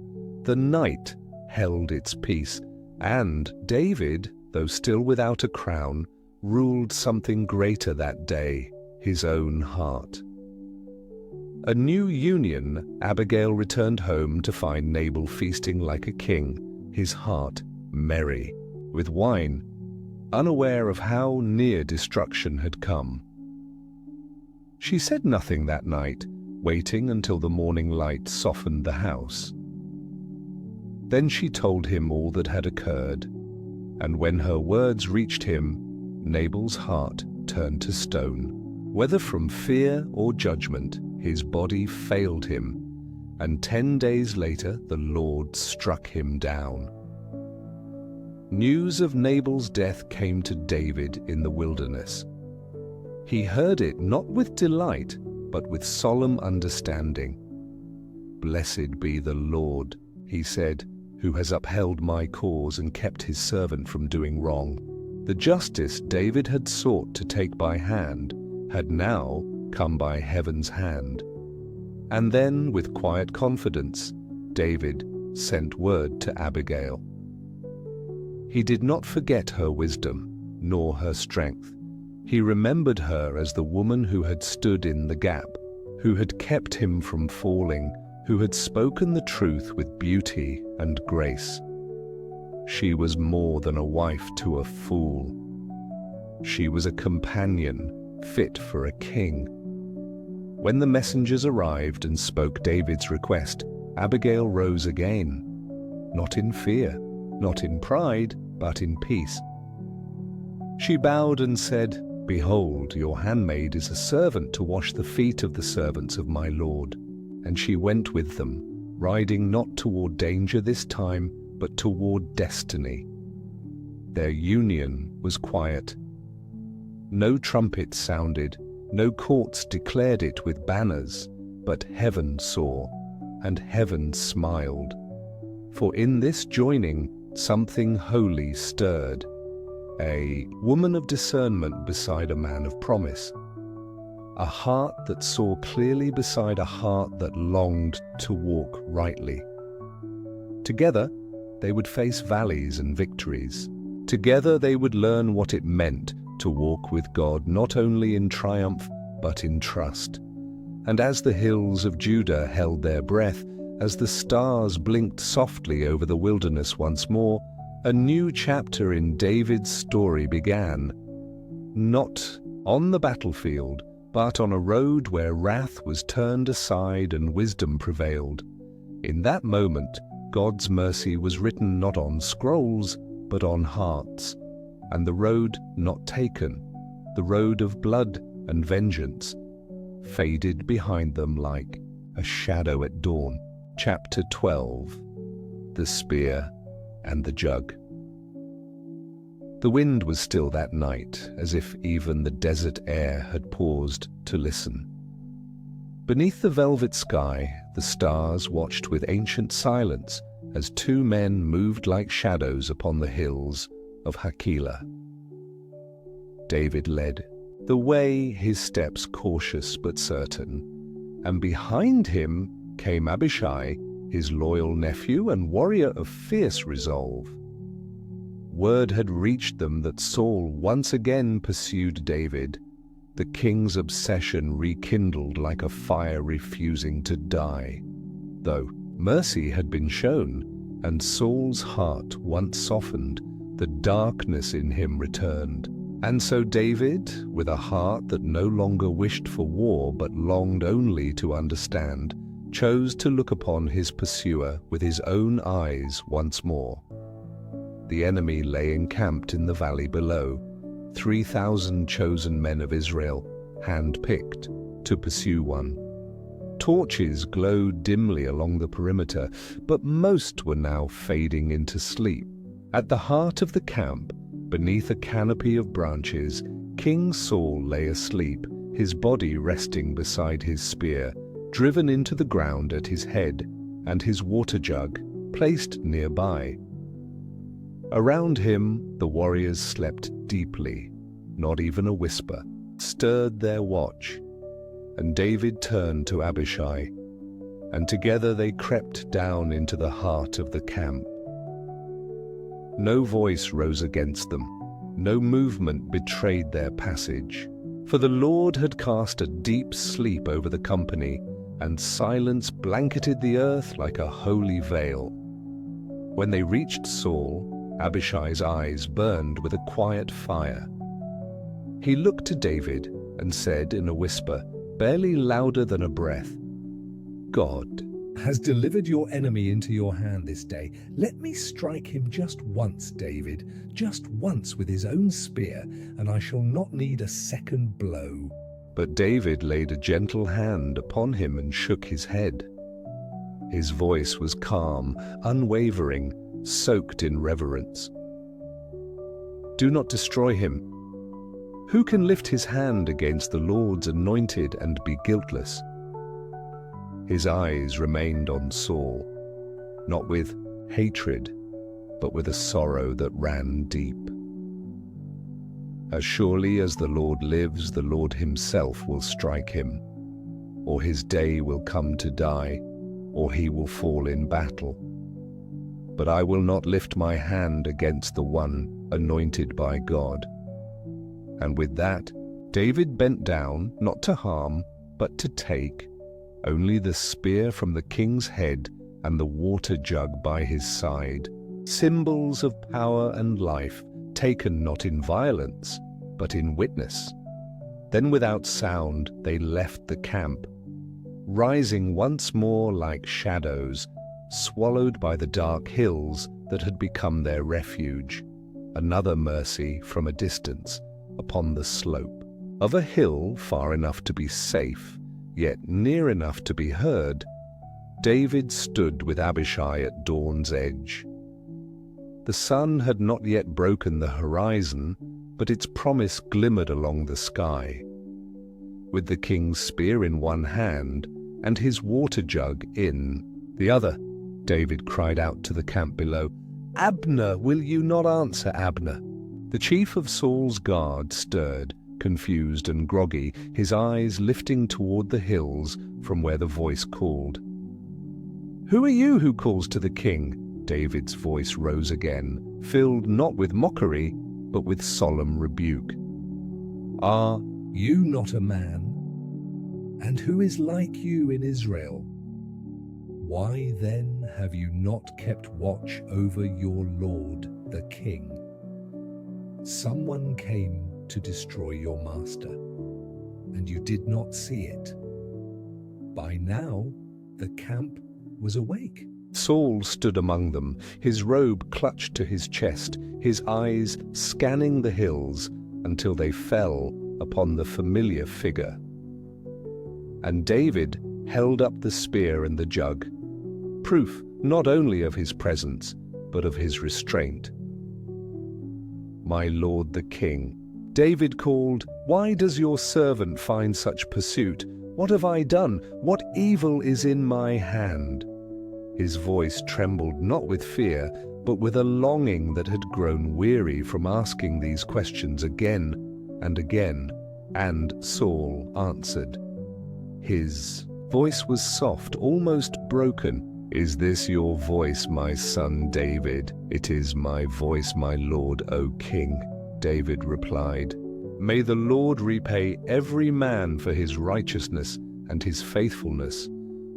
The night held its peace, and David, though still without a crown, ruled something greater that day, his own heart. A new union, Abigail returned home to find Nabal feasting like a king, his heart merry, with wine, unaware of how near destruction had come. She said nothing that night, waiting until the morning light softened the house. Then she told him all that had occurred, and when her words reached him, Nabal's heart turned to stone. Whether from fear or judgment, his body failed him, and 10 days later the Lord struck him down. News of Nabal's death came to David in the wilderness. He heard it not with delight, but with solemn understanding. "Blessed be the Lord," he said, "who has upheld my cause and kept his servant from doing wrong." The justice David had sought to take by hand had now come by heaven's hand. And then, with quiet confidence, David sent word to Abigail. He did not forget her wisdom, nor her strength. He remembered her as the woman who had stood in the gap, who had kept him from falling, who had spoken the truth with beauty and grace. She was more than a wife to a fool. She was a companion fit for a king. When the messengers arrived and spoke David's request, Abigail rose again, not in fear, not in pride, but in peace. She bowed and said, "Behold, your handmaid is a servant to wash the feet of the servants of my lord." And she went with them, riding not toward danger this time, but toward destiny. Their union was quiet. No trumpet sounded, no courts declared it with banners, but heaven saw, and heaven smiled. For in this joining something holy stirred, a woman of discernment beside a man of promise, a heart that saw clearly beside a heart that longed to walk rightly. Together, they would face valleys and victories. Together they would learn what it meant to walk with God not only in triumph, but in trust. And as the hills of Judah held their breath, as the stars blinked softly over the wilderness once more, a new chapter in David's story began. Not on the battlefield, but on a road where wrath was turned aside and wisdom prevailed. In that moment, God's mercy was written not on scrolls, but on hearts, and the road not taken, the road of blood and vengeance, faded behind them like a shadow at dawn. Chapter 12. The Spear and the Jug. The wind was still that night, as if even the desert air had paused to listen. Beneath the velvet sky, the stars watched with ancient silence as two men moved like shadows upon the hills of Hakilah. David led the way, his steps cautious but certain, and behind him came Abishai, his loyal nephew and warrior of fierce resolve. Word had reached them that Saul once again pursued David, the king's obsession rekindled like a fire refusing to die. Though mercy had been shown, and Saul's heart once softened, the darkness in him returned. And so David, with a heart that no longer wished for war but longed only to understand, chose to look upon his pursuer with his own eyes once more. The enemy lay encamped in the valley below, 3,000 chosen men of Israel, hand-picked, to pursue one. Torches glowed dimly along the perimeter, but most were now fading into sleep. At the heart of the camp, beneath a canopy of branches, King Saul lay asleep, his body resting beside his spear, driven into the ground at his head, and his water jug placed nearby. Around him, the warriors slept deeply. Not even a whisper stirred their watch. And David turned to Abishai, and together they crept down into the heart of the camp. No voice rose against them, no movement betrayed their passage, for the Lord had cast a deep sleep over the company, and silence blanketed the earth like a holy veil. When they reached Saul, Abishai's eyes burned with a quiet fire. He looked to David and said in a whisper, barely louder than a breath, "God has delivered your enemy into your hand this day. Let me strike him just once, David, just once with his own spear, and I shall not need a second blow." But David laid a gentle hand upon him and shook his head. His voice was calm, unwavering, soaked in reverence. "Do not destroy him. Who can lift his hand against the Lord's anointed and be guiltless?" His eyes remained on Saul, not with hatred, but with a sorrow that ran deep. "As surely as the Lord lives, the Lord himself will strike him, or his day will come to die, or he will fall in battle. But I will not lift my hand against the one anointed by God." And with that, David bent down, not to harm, but to take, only the spear from the king's head and the water jug by his side, symbols of power and life, taken not in violence, but in witness. Then without sound they left the camp, rising once more like shadows, swallowed by the dark hills that had become their refuge, another mercy from a distance, upon the slope of a hill far enough to be safe, yet near enough to be heard. David stood with Abishai at dawn's edge. The sun had not yet broken the horizon, but its promise glimmered along the sky. With the king's spear in one hand and his water jug in the other, David cried out to the camp below, "Abner, will you not answer, Abner?" The chief of Saul's guard stirred, confused and groggy, his eyes lifting toward the hills from where the voice called. "Who are you who calls to the king?" David's voice rose again, filled not with mockery, but with solemn rebuke. "Are you not a man? And who is like you in Israel? Why then have you not kept watch over your lord, the king? Someone came to destroy your master, and you did not see it. By now, the camp was awake." Saul stood among them, his robe clutched to his chest, his eyes scanning the hills until they fell upon the familiar figure. And David held up the spear and the jug, proof not only of his presence, but of his restraint. "My lord the king," David called, "why does your servant find such pursuit? What have I done? What evil is in my hand?" His voice trembled not with fear, but with a longing that had grown weary from asking these questions again and again. And Saul answered. His voice was soft, almost broken. "Is this your voice, my son David?" "It is my voice, my lord, O king," David replied. "May the Lord repay every man for his righteousness and his faithfulness.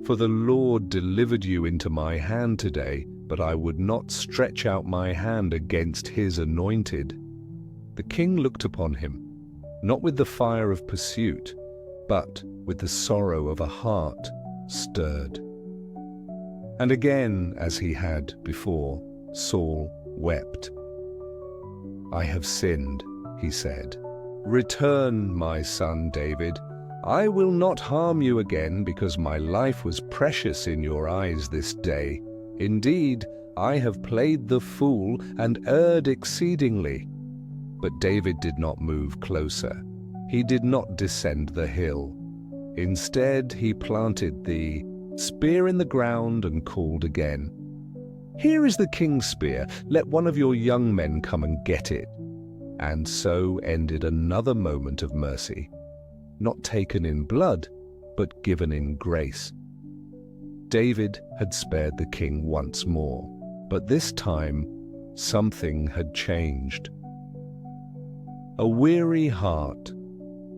For the Lord delivered you into my hand today, but I would not stretch out my hand against his anointed." The king looked upon him, not with the fire of pursuit, but with the sorrow of a heart stirred. And again, as he had before, Saul wept. "I have sinned," he said. "Return, my son David. I will not harm you again, because my life was precious in your eyes this day. Indeed, I have played the fool and erred exceedingly." But David did not move closer. He did not descend the hill. Instead, he planted the spear in the ground and called again. "Here is the king's spear. Let one of your young men come and get it." And so ended another moment of mercy, not taken in blood, but given in grace. David had spared the king once more, but this time something had changed. A weary heart.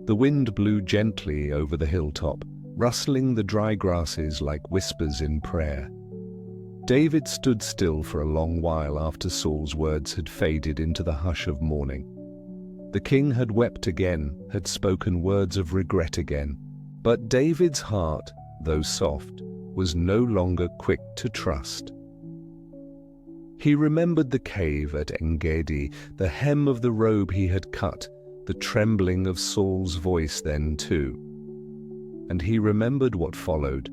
The wind blew gently over the hilltop, rustling the dry grasses like whispers in prayer. David stood still for a long while after Saul's words had faded into the hush of morning. The king had wept again, had spoken words of regret again. But David's heart, though soft, was no longer quick to trust. He remembered the cave at En-gedi, the hem of the robe he had cut, the trembling of Saul's voice then too. And he remembered what followed,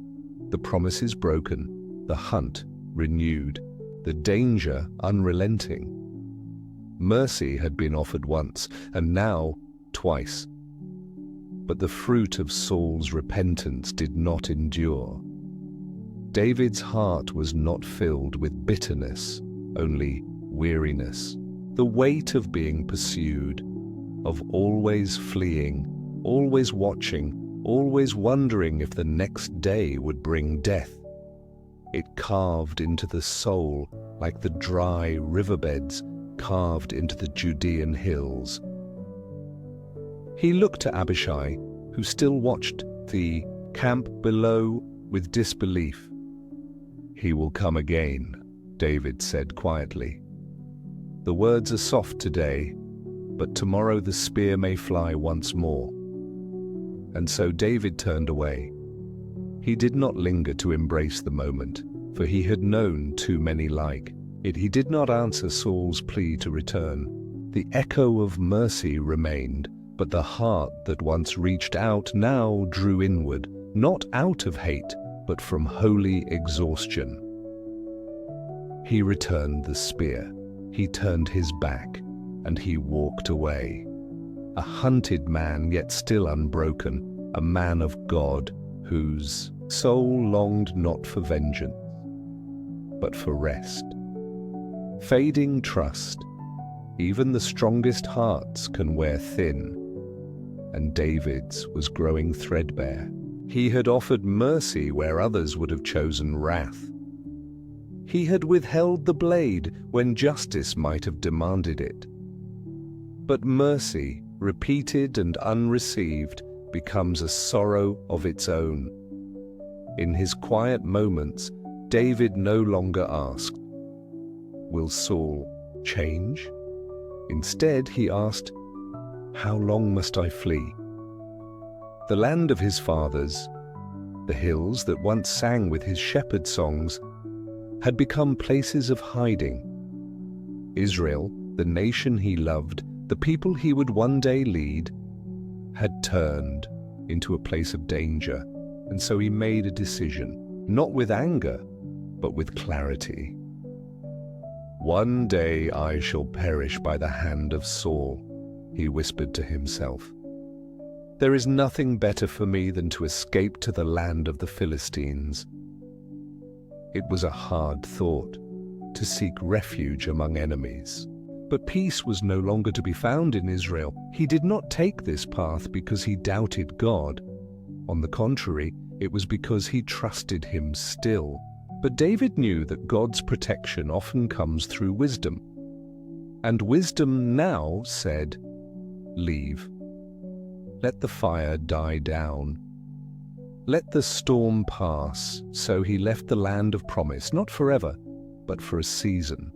the promises broken, the hunt renewed, the danger unrelenting. Mercy had been offered once, and now twice. But the fruit of Saul's repentance did not endure. David's heart was not filled with bitterness, only weariness. The weight of being pursued, of always fleeing, always watching, always wondering if the next day would bring death. It carved into the soul like the dry riverbeds carved into the Judean hills. He looked to Abishai, who still watched the camp below with disbelief. "He will come again," David said quietly. "The words are soft today, but tomorrow the spear may fly once more." And so David turned away. He did not linger to embrace the moment, for he had known too many like it. He did not answer Saul's plea to return. The echo of mercy remained, but the heart that once reached out now drew inward, not out of hate, but from holy exhaustion. He returned the spear, he turned his back, and he walked away. A hunted man, yet still unbroken, a man of God, whose soul longed not for vengeance, but for rest. Fading trust, even the strongest hearts can wear thin, and David's was growing threadbare. He had offered mercy where others would have chosen wrath. He had withheld the blade when justice might have demanded it. But mercy, repeated and unreceived, becomes a sorrow of its own. In his quiet moments, David no longer asked, "Will Saul change?" Instead, he asked, "How long must I flee?" The land of his fathers, the hills that once sang with his shepherd songs, had become places of hiding. Israel, the nation he loved, the people he would one day lead, had turned into a place of danger, and so he made a decision, not with anger, but with clarity. "One day I shall perish by the hand of Saul," he whispered to himself. "There is nothing better for me than to escape to the land of the Philistines." It was a hard thought, to seek refuge among enemies. But peace was no longer to be found in Israel. He did not take this path because he doubted God. On the contrary, it was because he trusted him still. But David knew that God's protection often comes through wisdom. And wisdom now said, "Leave. Let the fire die down. Let the storm pass." So he left the land of promise, not forever, but for a season.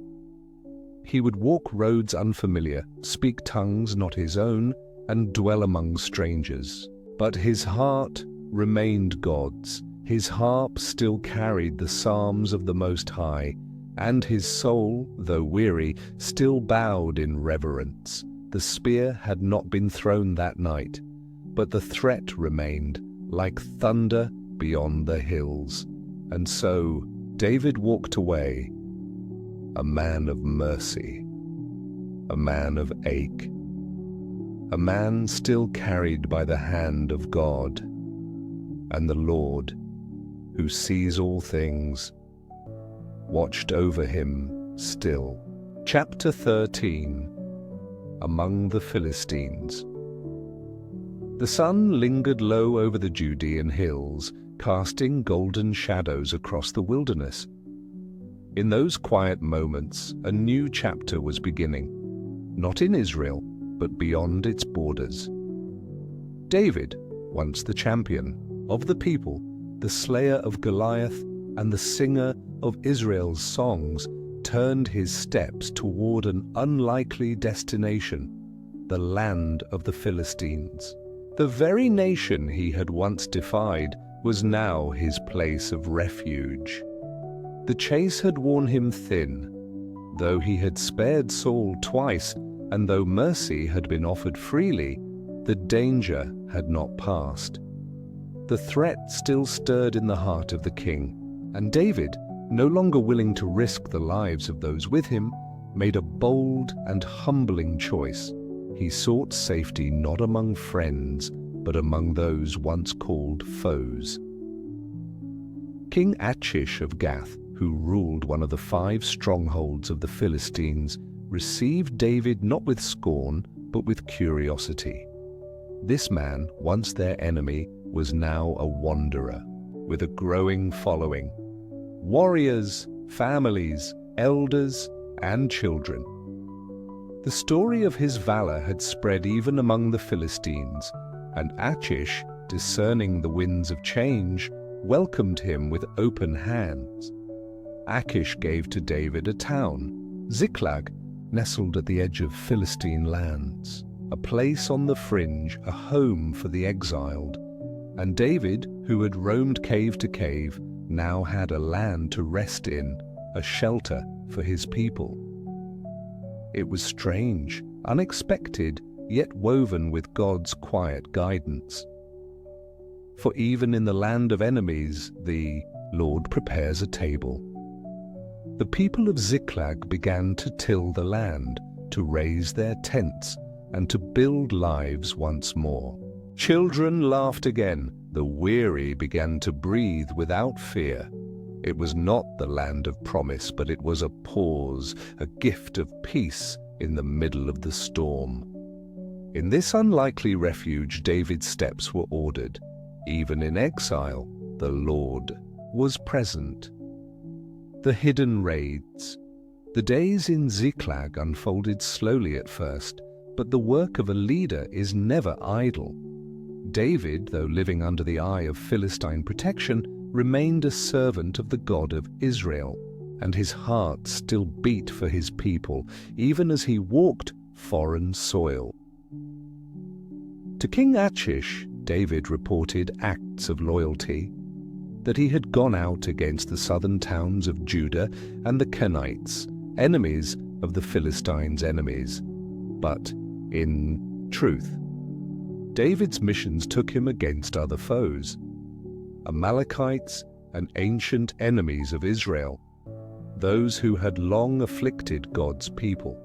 He would walk roads unfamiliar, speak tongues not his own, and dwell among strangers. But his heart remained God's. His harp still carried the psalms of the Most High, and his soul, though weary, still bowed in reverence. The spear had not been thrown that night, but the threat remained, like thunder beyond the hills. And so David walked away, a man of mercy, a man of ache, a man still carried by the hand of God. And the Lord, who sees all things, watched over him still. Chapter 13. Among the Philistines. The sun lingered low over the Judean hills, casting golden shadows across the wilderness. In those quiet moments, a new chapter was beginning, not in Israel, but beyond its borders. David, once the champion of the people, the slayer of Goliath, and the singer of Israel's songs turned his steps toward an unlikely destination, the land of the Philistines. The very nation he had once defied was now his place of refuge. The chase had worn him thin. Though he had spared Saul twice, and though mercy had been offered freely, the danger had not passed. The threat still stirred in the heart of the king, and David, no longer willing to risk the lives of those with him, made a bold and humbling choice. He sought safety not among friends, but among those once called foes. King Achish of Gath, who ruled one of the 5 strongholds of the Philistines, received David not with scorn, but with curiosity. This man, once their enemy, was now a wanderer, with a growing following. Warriors, families, elders, and children. The story of his valor had spread even among the Philistines, and Achish, discerning the winds of change, welcomed him with open hands. Achish gave to David a town, Ziklag, nestled at the edge of Philistine lands, a place on the fringe, a home for the exiled. And David, who had roamed cave to cave, now had a land to rest in, a shelter for his people. It was strange, unexpected, yet woven with God's quiet guidance. For even in the land of enemies, the Lord prepares a table. The people of Ziklag began to till the land, to raise their tents, and to build lives once more. Children laughed again. The weary began to breathe without fear. It was not the land of promise, but it was a pause, a gift of peace in the middle of the storm. In this unlikely refuge, David's steps were ordered. Even in exile, the Lord was present. The hidden raids. The days in Ziklag unfolded slowly at first, but the work of a leader is never idle. David, though living under the eye of Philistine protection, remained a servant of the God of Israel, and his heart still beat for his people, even as he walked foreign soil. To King Achish, David reported acts of loyalty, that he had gone out against the southern towns of Judah and the Kenites, enemies of the Philistines' enemies. But, in truth, David's missions took him against other foes, Amalekites and ancient enemies of Israel, those who had long afflicted God's people.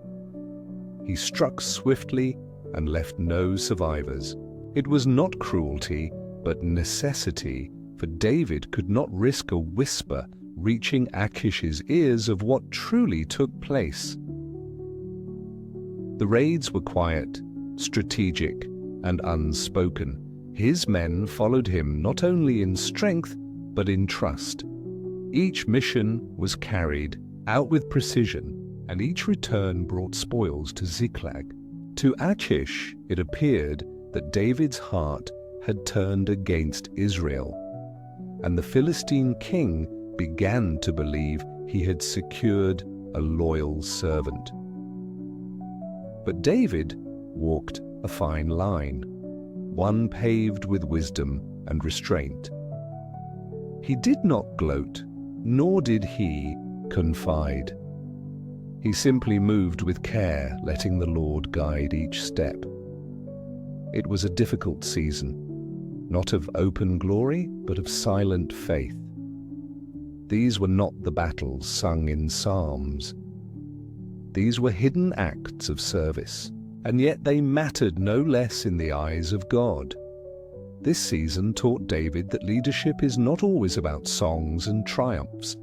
He struck swiftly and left no survivors. It was not cruelty, but necessity, for David could not risk a whisper reaching Achish's ears of what truly took place. The raids were quiet, strategic, and unspoken. His men followed him not only in strength, but in trust. Each mission was carried out with precision, and each return brought spoils to Ziklag. To Achish it appeared that David's heart had turned against Israel, and the Philistine king began to believe he had secured a loyal servant. But David walked a fine line, one paved with wisdom and restraint. He did not gloat, nor did he confide. He simply moved with care, letting the Lord guide each step. It was a difficult season, not of open glory, but of silent faith. These were not the battles sung in psalms. These were hidden acts of service, and yet they mattered no less in the eyes of God. This season taught David that leadership is not always about songs and triumphs.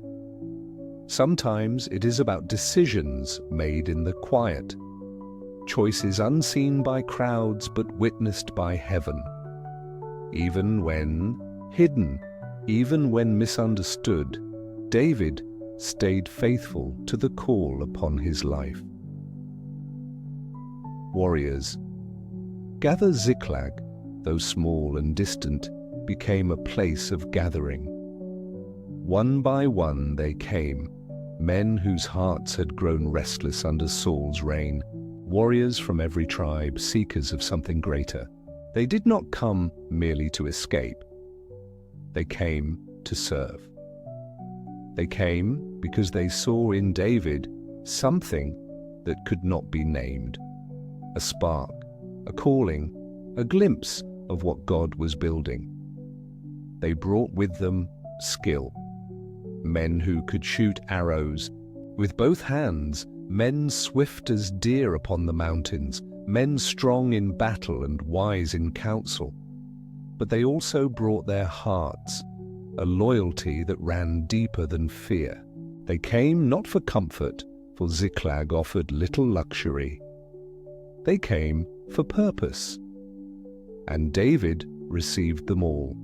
Sometimes it is about decisions made in the quiet, choices unseen by crowds but witnessed by heaven. Even when hidden, even when misunderstood, David stayed faithful to the call upon his life. Warriors. Gather Ziklag, though small and distant, became a place of gathering. One by one they came, men whose hearts had grown restless under Saul's reign, warriors from every tribe, seekers of something greater. They did not come merely to escape. They came to serve. They came because they saw in David something that could not be named. A spark, a calling, a glimpse of what God was building. They brought with them skill. Men who could shoot arrows with both hands, men swift as deer upon the mountains, men strong in battle and wise in counsel. But they also brought their hearts, a loyalty that ran deeper than fear. They came not for comfort, for Ziklag offered little luxury. They came for purpose. And David received them all.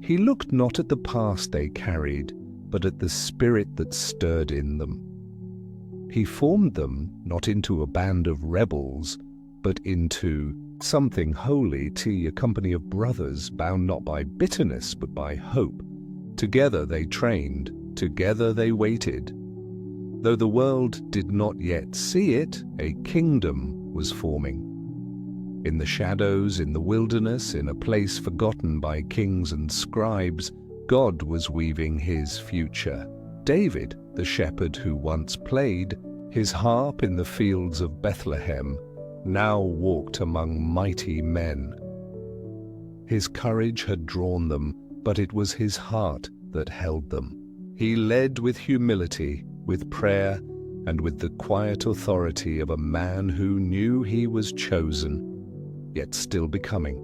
He looked not at the past they carried, but at the spirit that stirred in them. He formed them not into a band of rebels, but into something holy, a company of brothers bound not by bitterness but by hope. Together they trained, together they waited. Though the world did not yet see it, a kingdom was forming. In the shadows, in the wilderness, in a place forgotten by kings and scribes, God was weaving his future. David, the shepherd who once played his harp in the fields of Bethlehem, now walked among mighty men. His courage had drawn them, but it was his heart that held them. He led with humility, with prayer, and with the quiet authority of a man who knew he was chosen, yet still becoming.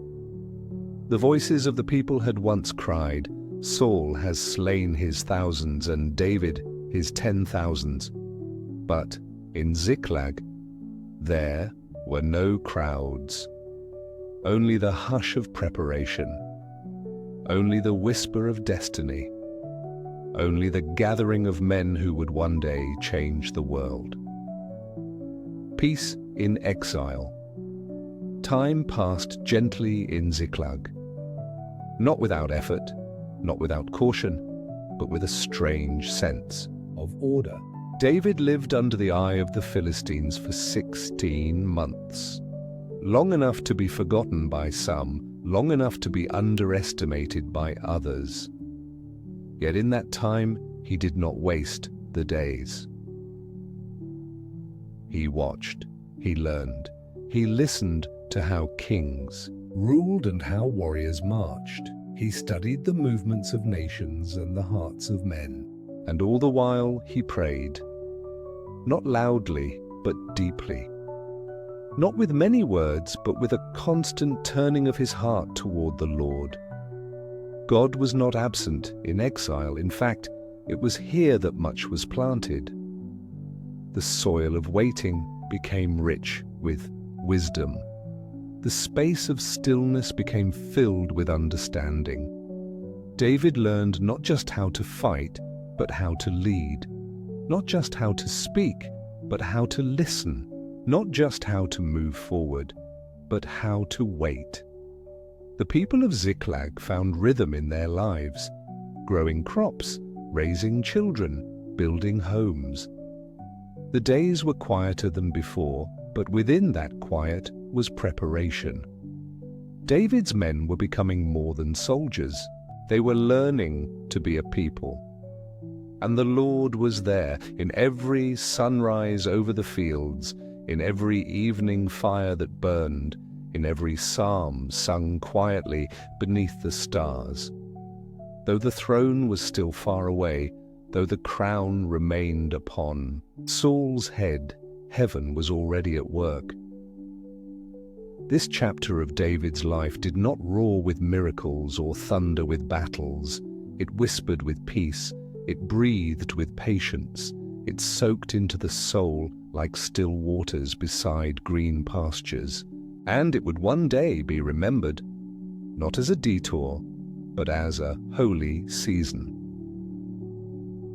The voices of the people had once cried, "Saul has slain his thousands and David his 10,000s." But in Ziklag, there were no crowds, only the hush of preparation, only the whisper of destiny, only the gathering of men who would one day change the world. Peace in exile. Time passed gently in Ziklag, not without effort, not without caution, but with a strange sense of order. David lived under the eye of the Philistines for 16 months, long enough to be forgotten by some, long enough to be underestimated by others. Yet in that time, he did not waste the days. He watched, he learned, he listened to how kings ruled and how warriors marched. He studied the movements of nations and the hearts of men. And all the while he prayed, not loudly, but deeply. Not with many words, but with a constant turning of his heart toward the Lord. God was not absent in exile. In fact, it was here that much was planted. The soil of waiting became rich with wisdom. The space of stillness became filled with understanding. David learned not just how to fight, but how to lead. Not just how to speak, but how to listen. Not just how to move forward, but how to wait. The people of Ziklag found rhythm in their lives, growing crops, raising children, building homes. The days were quieter than before, but within that quiet was preparation. David's men were becoming more than soldiers. They were learning to be a people. And the Lord was there in every sunrise over the fields, in every evening fire that burned, in every psalm sung quietly beneath the stars. Though the throne was still far away, though the crown remained upon Saul's head, heaven was already at work. This chapter of David's life did not roar with miracles or thunder with battles. It whispered with peace. It breathed with patience. It soaked into the soul like still waters beside green pastures. And it would one day be remembered, not as a detour, but as a holy season.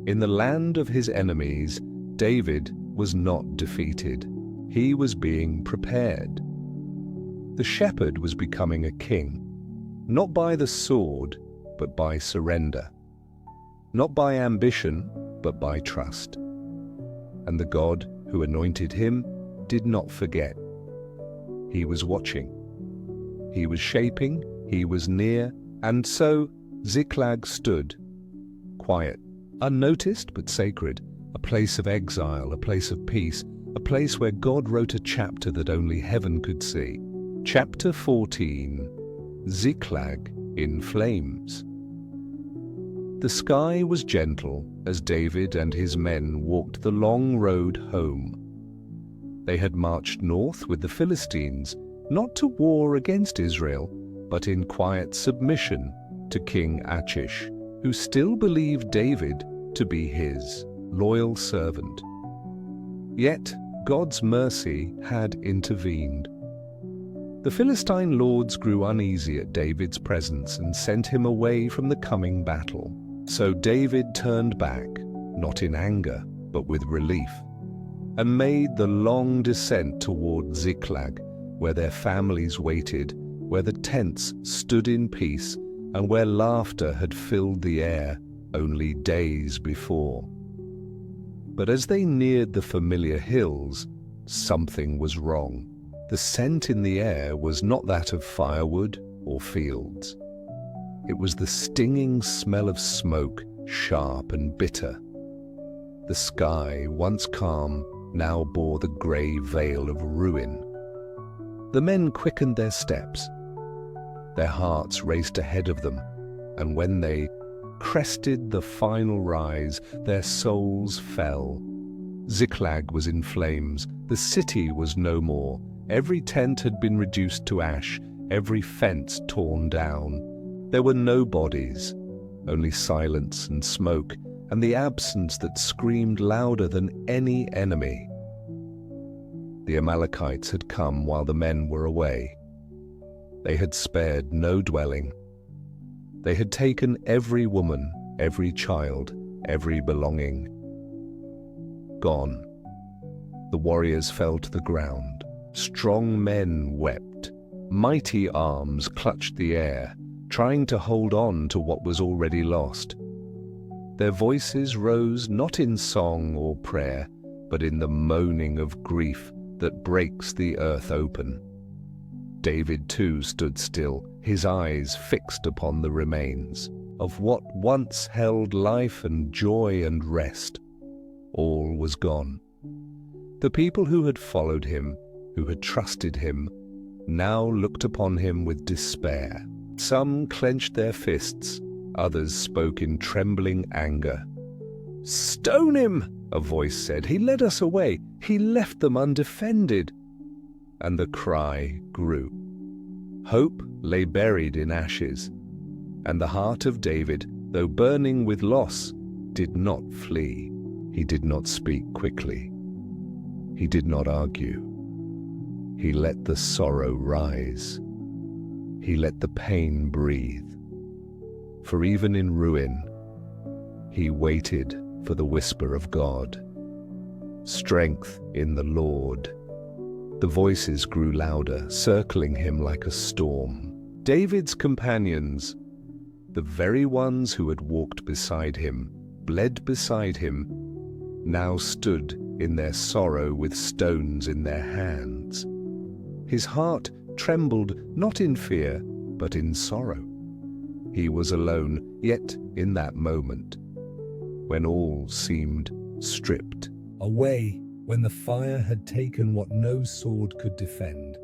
In the land of his enemies, David was not defeated. He was being prepared. The shepherd was becoming a king, not by the sword, but by surrender. not by ambition, but by trust. And the God who anointed him did not forget. He was watching. He was shaping, he was near, and so Ziklag stood, quiet, unnoticed but sacred, a place of exile, a place of peace, a place where God wrote a chapter that only heaven could see. Chapter 14, Ziklag in Flames. The sky was gentle as David and his men walked the long road home. They had marched north with the Philistines, not to war against Israel, but in quiet submission to King Achish, who still believed David to be his loyal servant. Yet God's mercy had intervened. The Philistine lords grew uneasy at David's presence and sent him away from the coming battle. So David turned back, not in anger, but with relief, and made the long descent toward Ziklag, where their families waited, where the tents stood in peace, and where laughter had filled the air only days before. But as they neared the familiar hills, something was wrong. The scent in the air was not that of firewood or fields. It was the stinging smell of smoke, sharp and bitter. The sky, once calm, now bore the grey veil of ruin. The men quickened their steps. Their hearts raced ahead of them, and when they crested the final rise, their souls fell. Ziklag was in flames. The city was no more. Every tent had been reduced to ash, every fence torn down. There were no bodies, only silence and smoke, and the absence that screamed louder than any enemy. The Amalekites had come while the men were away. They had spared no dwelling. They had taken every woman, every child, every belonging. Gone. The warriors fell to the ground. Strong men wept. Mighty arms clutched the air, trying to hold on to what was already lost. Their voices rose not in song or prayer, but in the moaning of grief that breaks the earth open. David too stood still, his eyes fixed upon the remains of what once held life and joy and rest. All was gone. The people who had followed him, who had trusted him, now looked upon him with despair. Some clenched their fists, others spoke in trembling anger. "Stone him!" a voice said. "He led us away. He left them undefended." And the cry grew. Hope lay buried in ashes, and the heart of David, though burning with loss, did not flee. He did not speak quickly. He did not argue. He let the sorrow rise. He let the pain breathe. For even in ruin, he waited for the whisper of God. Strength in the Lord. The voices grew louder, circling him like a storm. David's companions, the very ones who had walked beside him, bled beside him, now stood in their sorrow with stones in their hands. His heart trembled not in fear, but in sorrow. He was alone, yet in that moment, when all seemed stripped away, when the fire had taken what no sword could defend,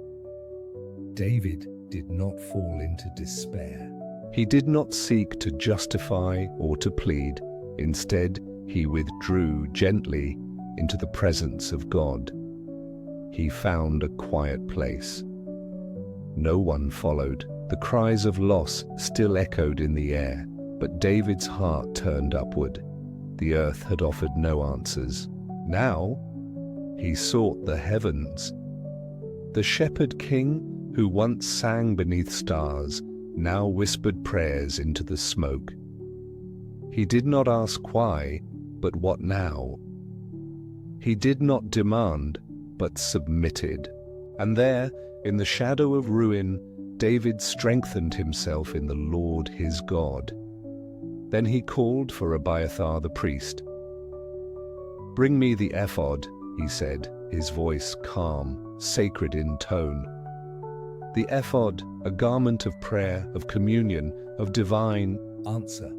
David did not fall into despair. He did not seek to justify or to plead. Instead, he withdrew gently into the presence of God. He found a quiet place. No one followed. The cries of loss still echoed in the air, but David's heart turned upward. The earth had offered no answers. Now, he sought the heavens. The shepherd king, who once sang beneath stars, now whispered prayers into the smoke. He did not ask why, but what now? He did not demand, but submitted. And there, in the shadow of ruin, David strengthened himself in the Lord his God. Then he called for Abiathar the priest. "Bring me the ephod," he said, his voice calm, sacred in tone. The ephod, a garment of prayer, of communion, of divine answer.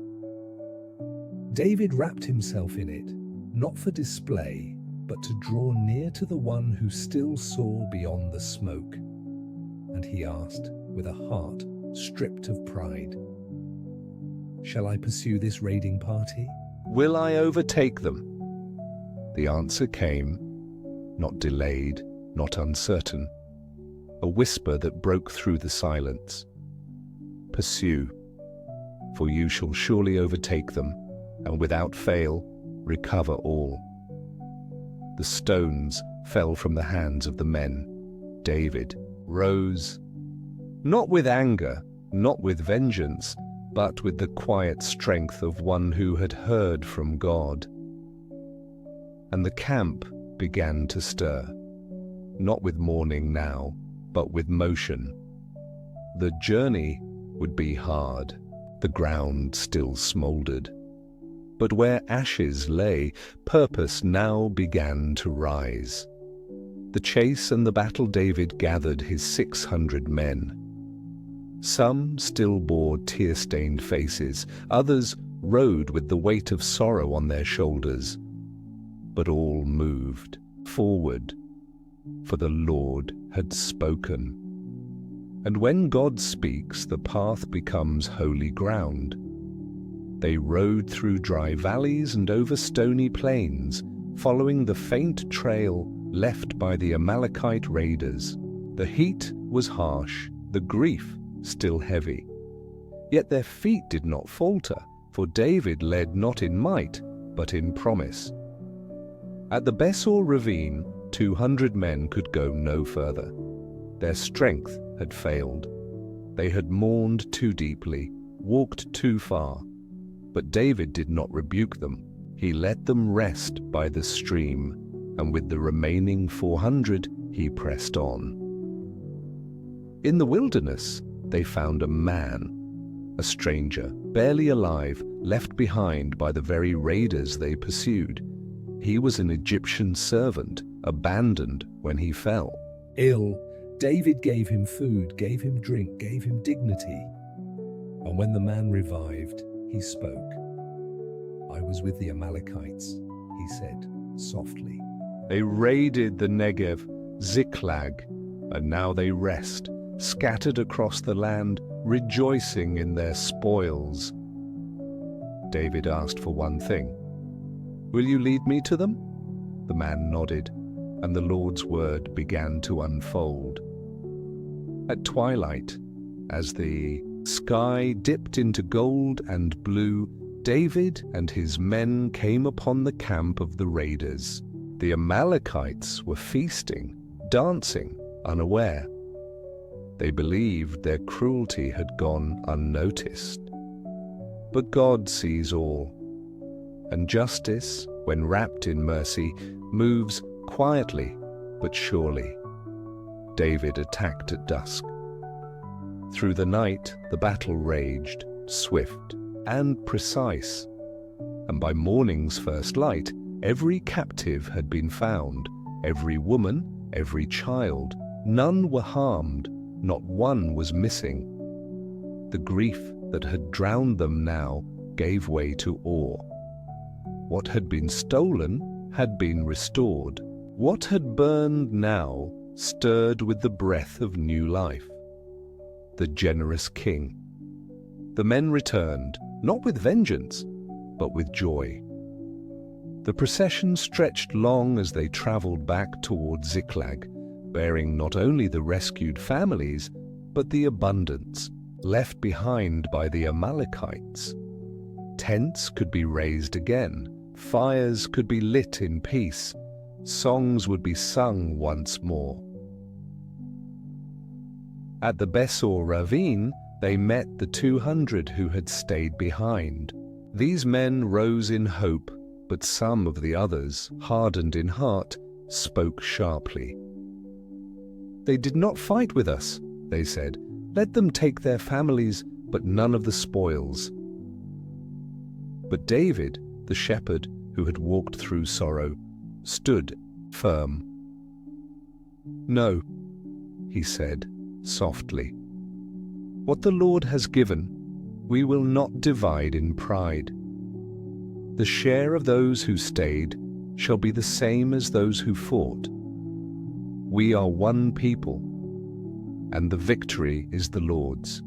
David wrapped himself in it, not for display, but to draw near to the one who still saw beyond the smoke. And he asked, with a heart stripped of pride, "Shall I pursue this raiding party? Will I overtake them?" The answer came, not delayed, not uncertain, a whisper that broke through the silence. "Pursue, for you shall surely overtake them, and without fail recover all." The stones fell from the hands of the men. David rose, not with anger, not with vengeance, but with the quiet strength of one who had heard from God. And the camp began to stir, not with mourning now, but with motion. The journey would be hard, the ground still smouldered. But where ashes lay, purpose now began to rise. The chase and the battle David gathered his 600 men. Some still bore tear-stained faces, others rode with the weight of sorrow on their shoulders. But all moved forward, for the Lord had spoken. And when God speaks, the path becomes holy ground. They rode through dry valleys and over stony plains, following the faint trail left by the Amalekite raiders. The heat was harsh, the grief still heavy. Yet their feet did not falter, for David led not in might, but in promise. At the Besor ravine, 200 men could go no further. Their strength had failed. They had mourned too deeply, walked too far. But David did not rebuke them. He let them rest by the stream, and with the remaining 400 he pressed on. In the wilderness, they found a man, a stranger, barely alive, left behind by the very raiders they pursued. He was an Egyptian servant, abandoned when he fell. Ill, David gave him food, gave him drink, gave him dignity. And when the man revived, he spoke. "I was with the Amalekites," he said softly. "They raided the Negev, Ziklag, and now they rest, scattered across the land, rejoicing in their spoils." David asked for one thing. "Will you lead me to them?" The man nodded, and the Lord's word began to unfold. At twilight, as the sky dipped into gold and blue, David and his men came upon the camp of the raiders. The Amalekites were feasting, dancing, unaware. They believed their cruelty had gone unnoticed. But God sees all, and justice, when wrapped in mercy, moves quietly but surely. David attacked at dusk. Through the night, the battle raged, swift and precise. And by morning's first light, every captive had been found, every woman, every child. None were harmed, not one was missing. The grief that had drowned them now gave way to awe. What had been stolen had been restored. What had burned now stirred with the breath of new life. The generous king. The men returned, not with vengeance, but with joy. The procession stretched long as they traveled back toward Ziklag, bearing not only the rescued families, but the abundance left behind by the Amalekites. Tents could be raised again, fires could be lit in peace, songs would be sung once more. At the Besor ravine, they met the 200 who had stayed behind. These men rose in hope, but some of the others, hardened in heart, spoke sharply. "They did not fight with us," they said. "Let them take their families, but none of the spoils." But David, the shepherd who had walked through sorrow, stood firm. "No," he said softly. "What the Lord has given, we will not divide in pride. The share of those who stayed shall be the same as those who fought. We are one people, and the victory is the Lord's."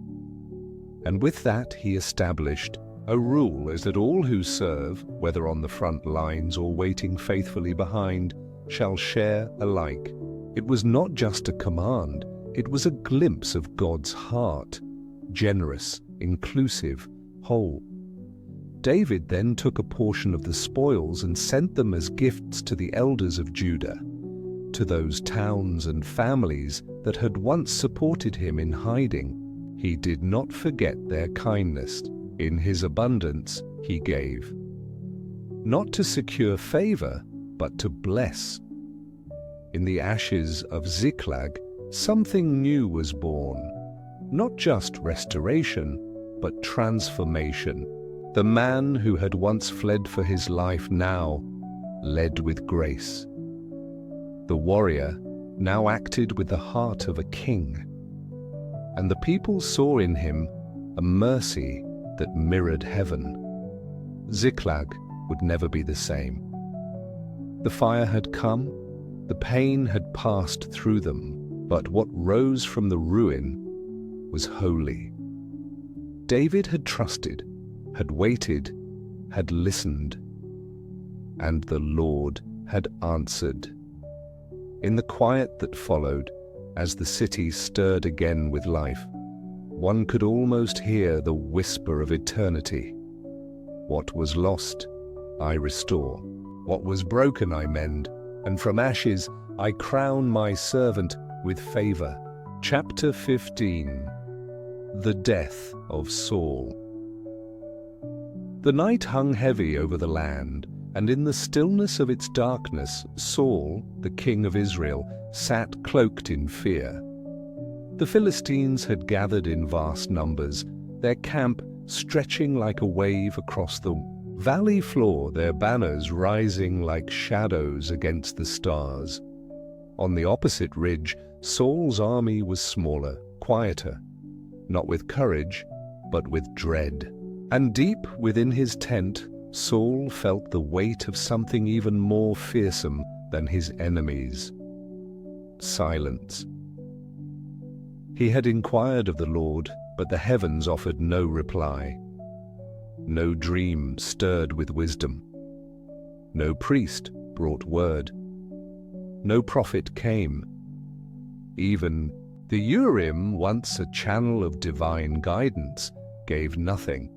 And with that he established a rule is that all who serve, whether on the front lines or waiting faithfully behind, shall share alike. It was not just a command, it was a glimpse of God's heart, generous, inclusive, whole. David then took a portion of the spoils and sent them as gifts to the elders of Judah, to those towns and families that had once supported him in hiding. He did not forget their kindness. In his abundance he gave, not to secure favor, but to bless. In the ashes of Ziklag, something new was born, not just restoration, but transformation. The man who had once fled for his life now led with grace. The warrior now acted with the heart of a king. And the people saw in him a mercy that mirrored heaven. Ziklag would never be the same. The fire had come, the pain had passed through them, but what rose from the ruin was holy. David had trusted, had waited, had listened, and the Lord had answered. In the quiet that followed, as the city stirred again with life, one could almost hear the whisper of eternity. What was lost, I restore. What was broken, I mend. And from ashes, I crown my servant with favor. Chapter 15. The Death of Saul. The night hung heavy over the land, and in the stillness of its darkness, Saul, the king of Israel, sat cloaked in fear. The Philistines had gathered in vast numbers, their camp stretching like a wave across the valley floor, their banners rising like shadows against the stars. On the opposite ridge, Saul's army was smaller, quieter, not with courage, but with dread. And deep within his tent, Saul felt the weight of something even more fearsome than his enemies: silence. He had inquired of the Lord, but the heavens offered no reply. No dream stirred with wisdom. No priest brought word. No prophet came. Even the Urim, once a channel of divine guidance, gave nothing.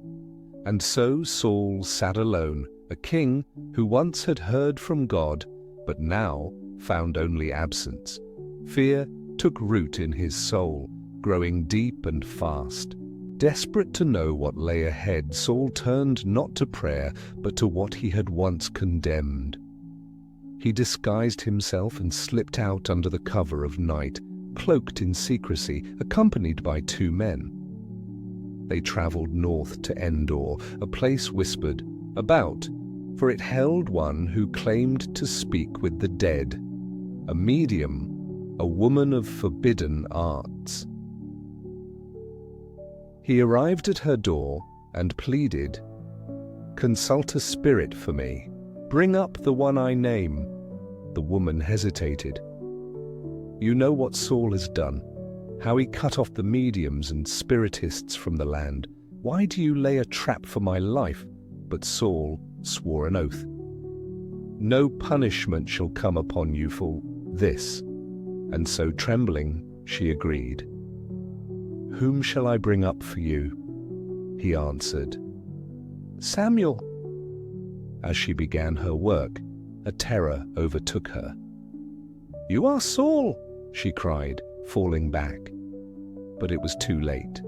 And so Saul sat alone, a king who once had heard from God, but now found only absence. Fear took root in his soul, growing deep and fast. Desperate to know what lay ahead, Saul turned not to prayer, but to what he had once condemned. He disguised himself and slipped out under the cover of night, cloaked in secrecy, accompanied by 2 men. They traveled north to Endor, a place whispered about, for it held one who claimed to speak with the dead, a medium, a woman of forbidden arts. He arrived at her door and pleaded, "Consult a spirit for me. Bring up the one I name." The woman hesitated. "You know what Saul has done, how he cut off the mediums and spiritists from the land. Why do you lay a trap for my life?" But Saul swore an oath. "No punishment shall come upon you for this." And so, trembling, she agreed. "Whom shall I bring up for you?" He answered, "Samuel." As she began her work, a terror overtook her. "You are Saul," she cried, falling back. But it was too late.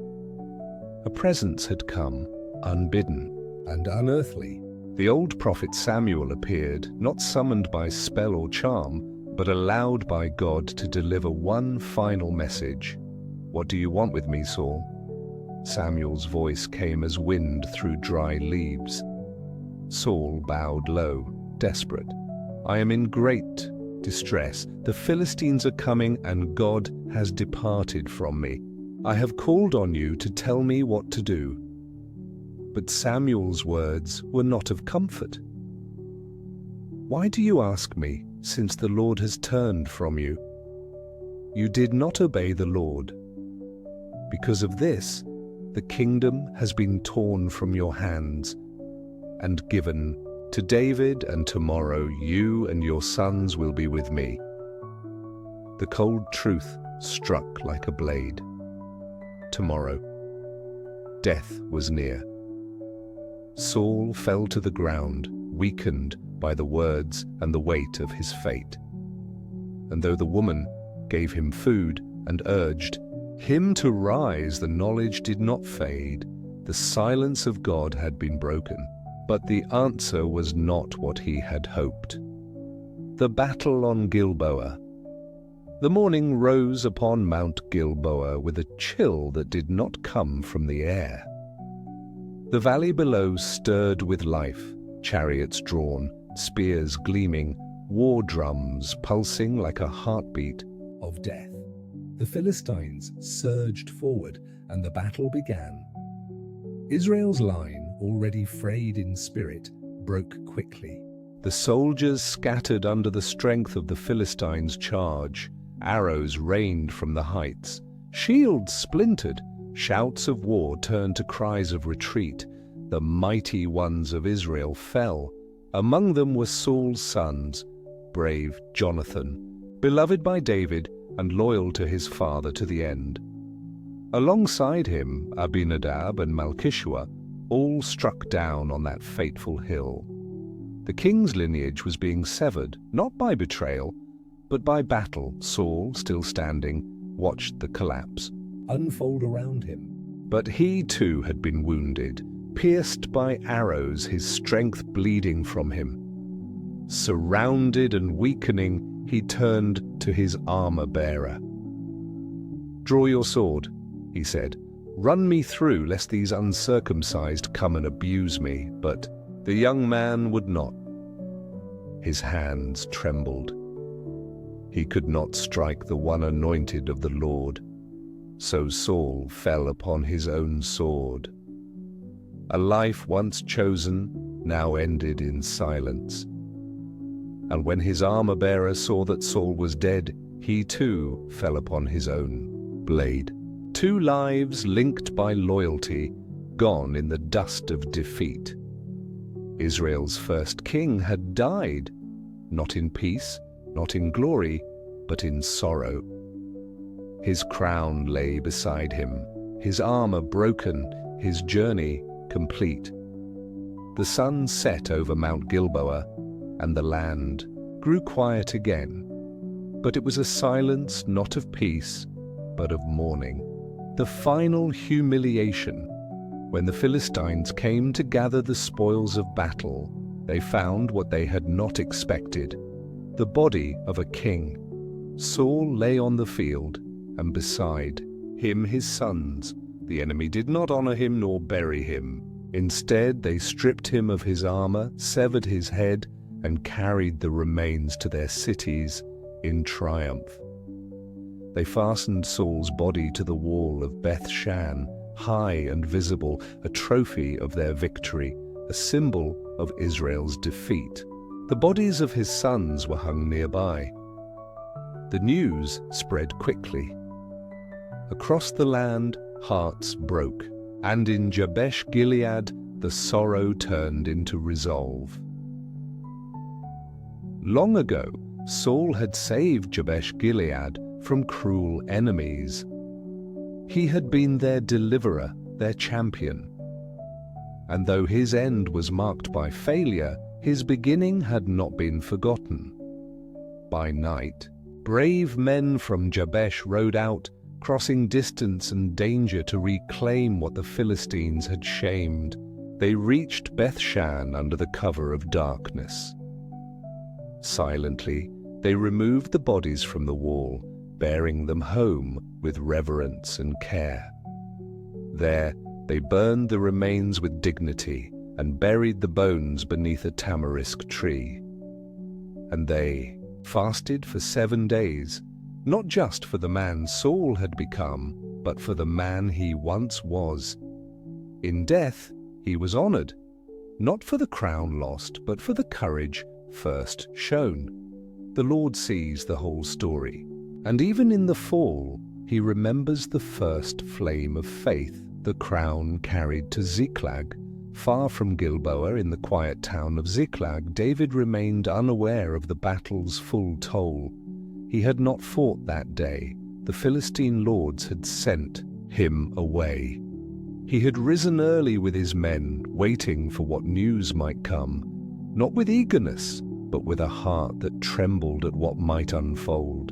A presence had come, unbidden and unearthly. The old prophet Samuel appeared, not summoned by spell or charm, but allowed by God to deliver one final message. "What do you want with me, Saul?" Samuel's voice came as wind through dry leaves. Saul bowed low, desperate. "I am in great distress. The Philistines are coming, and God has departed from me. I have called on you to tell me what to do." But Samuel's words were not of comfort. "Why do you ask me, since the Lord has turned from you? You did not obey the Lord. Because of this, the kingdom has been torn from your hands and given to David, and tomorrow you and your sons will be with me." The cold truth struck like a blade. Tomorrow. Death was near. Saul fell to the ground, weakened by the words and the weight of his fate. And though the woman gave him food and urged him to rise, the knowledge did not fade. The silence of God had been broken, but the answer was not what he had hoped. The battle on Gilboa. The morning rose upon Mount Gilboa with a chill that did not come from the air. The valley below stirred with life, chariots drawn, spears gleaming, war drums pulsing like a heartbeat of death. The Philistines surged forward, and the battle began. Israel's line, already frayed in spirit, broke quickly. The soldiers scattered under the strength of the Philistines' charge. Arrows rained from the heights. Shields splintered. Shouts of war turned to cries of retreat. The mighty ones of Israel fell. Among them were Saul's sons, brave Jonathan, beloved by David and loyal to his father to the end. Alongside him, Abinadab and Malchishua, all struck down on that fateful hill. The king's lineage was being severed, not by betrayal, but by battle. Saul, still standing, watched the collapse unfold around him. But he too had been wounded, pierced by arrows, his strength bleeding from him. Surrounded and weakening, he turned to his armor-bearer. "Draw your sword," he said. "Run me through, lest these uncircumcised come and abuse me." But the young man would not. His hands trembled. He could not strike the one anointed of the Lord. So Saul fell upon his own sword. A life once chosen now ended in silence. And when his armor-bearer saw that Saul was dead, he too fell upon his own blade. 2 lives linked by loyalty, gone in the dust of defeat. Israel's first king had died, not in peace, not in glory, but in sorrow. His crown lay beside him, his armor broken, his journey complete. The sun set over Mount Gilboa, and the land grew quiet again. But it was a silence not of peace, but of mourning. The final humiliation. When the Philistines came to gather the spoils of battle, they found what they had not expected: the body of a king. Saul lay on the field, and beside him his sons. The enemy did not honor him nor bury him. Instead, they stripped him of his armor, severed his head, and carried the remains to their cities in triumph. They fastened Saul's body to the wall of Beth-shan, high and visible, a trophy of their victory, a symbol of Israel's defeat. The bodies of his sons were hung nearby. The news spread quickly. Across the land, hearts broke, and in Jabesh-Gilead, the sorrow turned into resolve. Long ago, Saul had saved Jabesh-Gilead from cruel enemies. He had been their deliverer, their champion. And though his end was marked by failure, his beginning had not been forgotten. By night, brave men from Jabesh rode out, crossing distance and danger to reclaim what the Philistines had shamed. They reached Beth-shan under the cover of darkness. Silently, they removed the bodies from the wall, bearing them home with reverence and care. There, they burned the remains with dignity, and buried the bones beneath a tamarisk tree. And they fasted for 7 days, not just for the man Saul had become, but for the man he once was. In death he was honored, not for the crown lost, but for the courage first shown. The Lord sees the whole story, and even in the fall, he remembers the first flame of faith the crown carried to Ziklag. Far from Gilboa, in the quiet town of Ziklag, David remained unaware of the battle's full toll. He had not fought that day. The Philistine lords had sent him away. He had risen early with his men, waiting for what news might come, not with eagerness, but with a heart that trembled at what might unfold.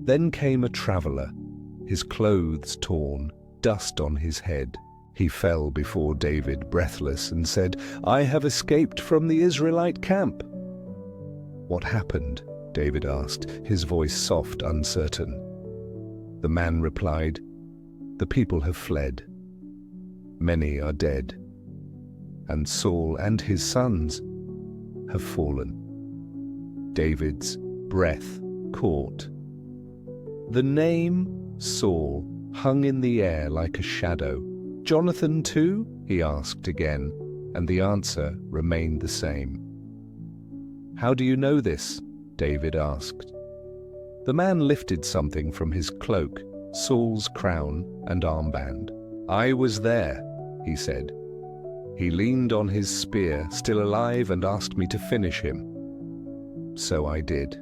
Then came a traveler, his clothes torn, dust on his head. He fell before David, breathless, and said, "I have escaped from the Israelite camp." "What happened?" David asked, his voice soft, uncertain. The man replied, "The people have fled. Many are dead, and Saul and his sons have fallen." David's breath caught. The name Saul hung in the air like a shadow. "Jonathan too?" he asked again, and the answer remained the same. "How do you know this?" David asked. The man lifted something from his cloak, Saul's crown and armband. "I was there," he said. "He leaned on his spear, still alive, and asked me to finish him. So I did.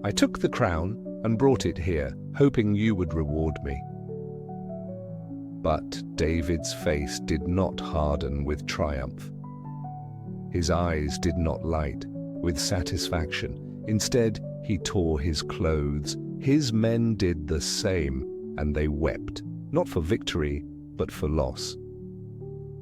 I took the crown and brought it here, hoping you would reward me." But David's face did not harden with triumph. His eyes did not light with satisfaction. Instead, he tore his clothes. His men did the same, and they wept, not for victory, but for loss.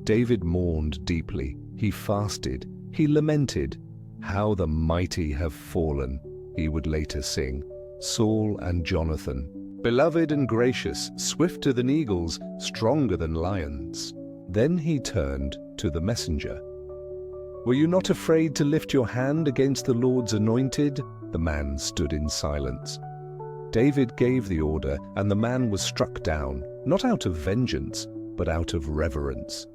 David mourned deeply. He fasted. He lamented. "How the mighty have fallen," he would later sing. Saul and Jonathan, beloved and gracious, swifter than eagles, stronger than lions. Then he turned to the messenger. "Were you not afraid to lift your hand against the Lord's anointed?" The man stood in silence. David gave the order, and the man was struck down, not out of vengeance, but out of reverence.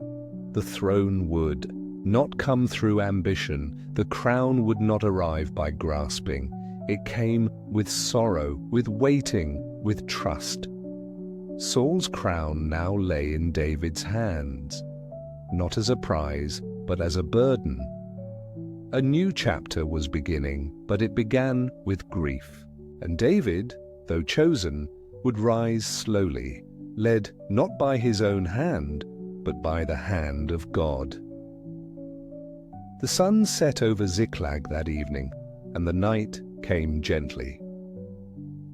The throne would not come through ambition. The crown would not arrive by grasping. It came with sorrow, with waiting, with trust. Saul's crown now lay in David's hands, not as a prize, but as a burden. A new chapter was beginning, but it began with grief. And David, though chosen, would rise slowly, led not by his own hand, but by the hand of God. The sun set over Ziklag that evening, and the night came gently.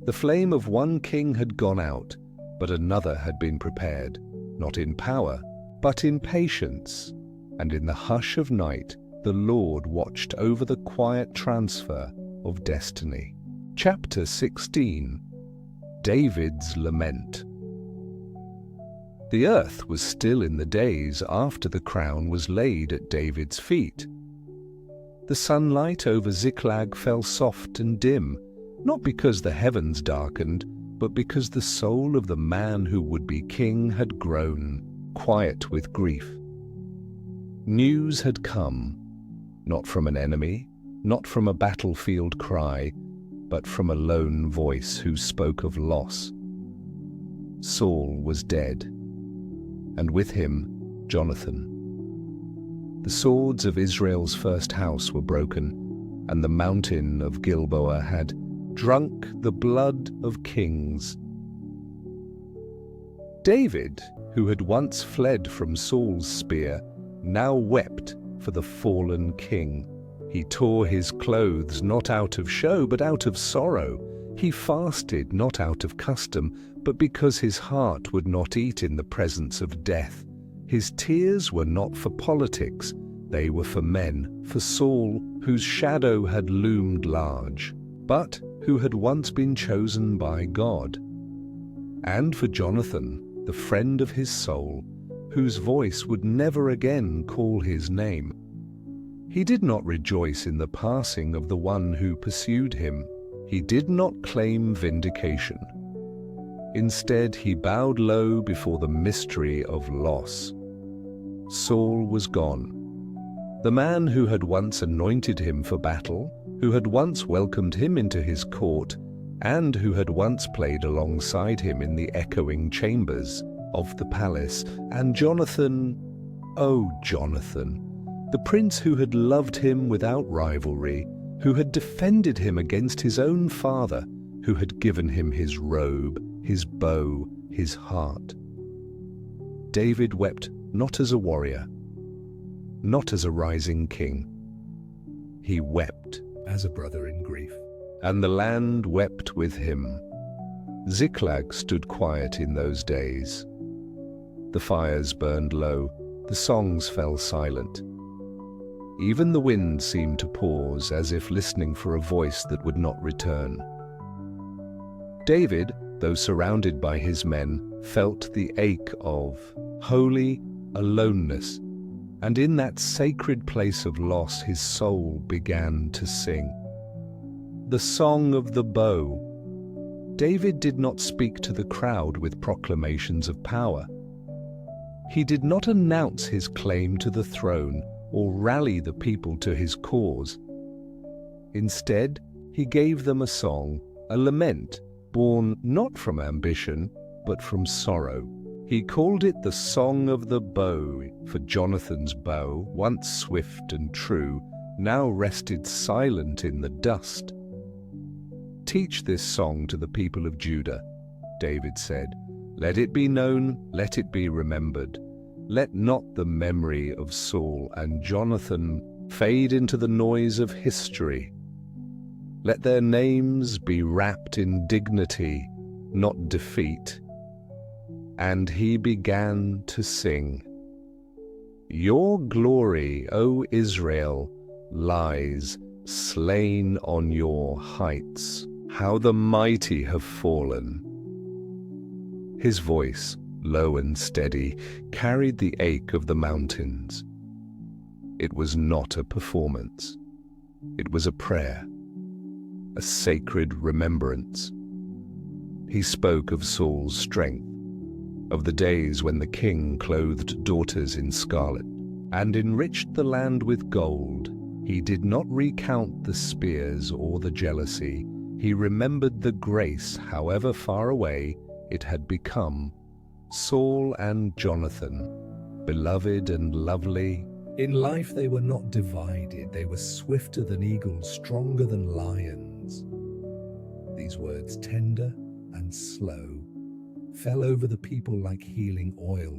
The flame of one king had gone out, but another had been prepared, not in power, but in patience. And in the hush of night, the Lord watched over the quiet transfer of destiny. Chapter 16. David's Lament. The earth was still in the days after the crown was laid at David's feet. The sunlight over Ziklag fell soft and dim, not because the heavens darkened, but because the soul of the man who would be king had grown quiet with grief. News had come, not from an enemy, not from a battlefield cry, but from a lone voice who spoke of loss. Saul was dead, and with him Jonathan. The swords of Israel's first house were broken, and the mountain of Gilboa had drunk the blood of kings. David, who had once fled from Saul's spear, now wept for the fallen king. He tore his clothes not out of show, but out of sorrow. He fasted not out of custom, but because his heart would not eat in the presence of death. His tears were not for politics, they were for men, for Saul, whose shadow had loomed large, but who had once been chosen by God. And for Jonathan, the friend of his soul, whose voice would never again call his name. He did not rejoice in the passing of the one who pursued him. He did not claim vindication. Instead, he bowed low before the mystery of loss. Saul was gone. The man who had once anointed him for battle, who had once welcomed him into his court, and who had once played alongside him in the echoing chambers of the palace, and Jonathan, oh Jonathan, the prince who had loved him without rivalry, who had defended him against his own father, who had given him his robe, his bow, his heart. David wept not as a warrior, not as a rising king. He wept as a brother in grief, and the land wept with him. Ziklag stood quiet in those days. The fires burned low, the songs fell silent. Even the wind seemed to pause, as if listening for a voice that would not return. David, though surrounded by his men, felt the ache of holy aloneness, and in that sacred place of loss his soul began to sing. The song of the bow. David did not speak to the crowd with proclamations of power. He did not announce his claim to the throne or rally the people to his cause. Instead, he gave them a song, a lament, born not from ambition, but from sorrow. He called it the Song of the Bow, for Jonathan's bow, once swift and true, now rested silent in the dust. "Teach this song to the people of Judah," David said. "Let it be known, let it be remembered. Let not the memory of Saul and Jonathan fade into the noise of history. Let their names be wrapped in dignity, not defeat." And he began to sing. "Your glory, O Israel, lies slain on your heights. How the mighty have fallen." His voice, low and steady, carried the ache of the mountains. It was not a performance. It was a prayer, a sacred remembrance. He spoke of Saul's strength, of the days when the king clothed daughters in scarlet and enriched the land with gold. He did not recount the spears or the jealousy. He remembered the grace, however far away it had become. Saul and Jonathan, beloved and lovely. In life they were not divided. They were swifter than eagles, stronger than lions. These words, tender and slow, fell over the people like healing oil.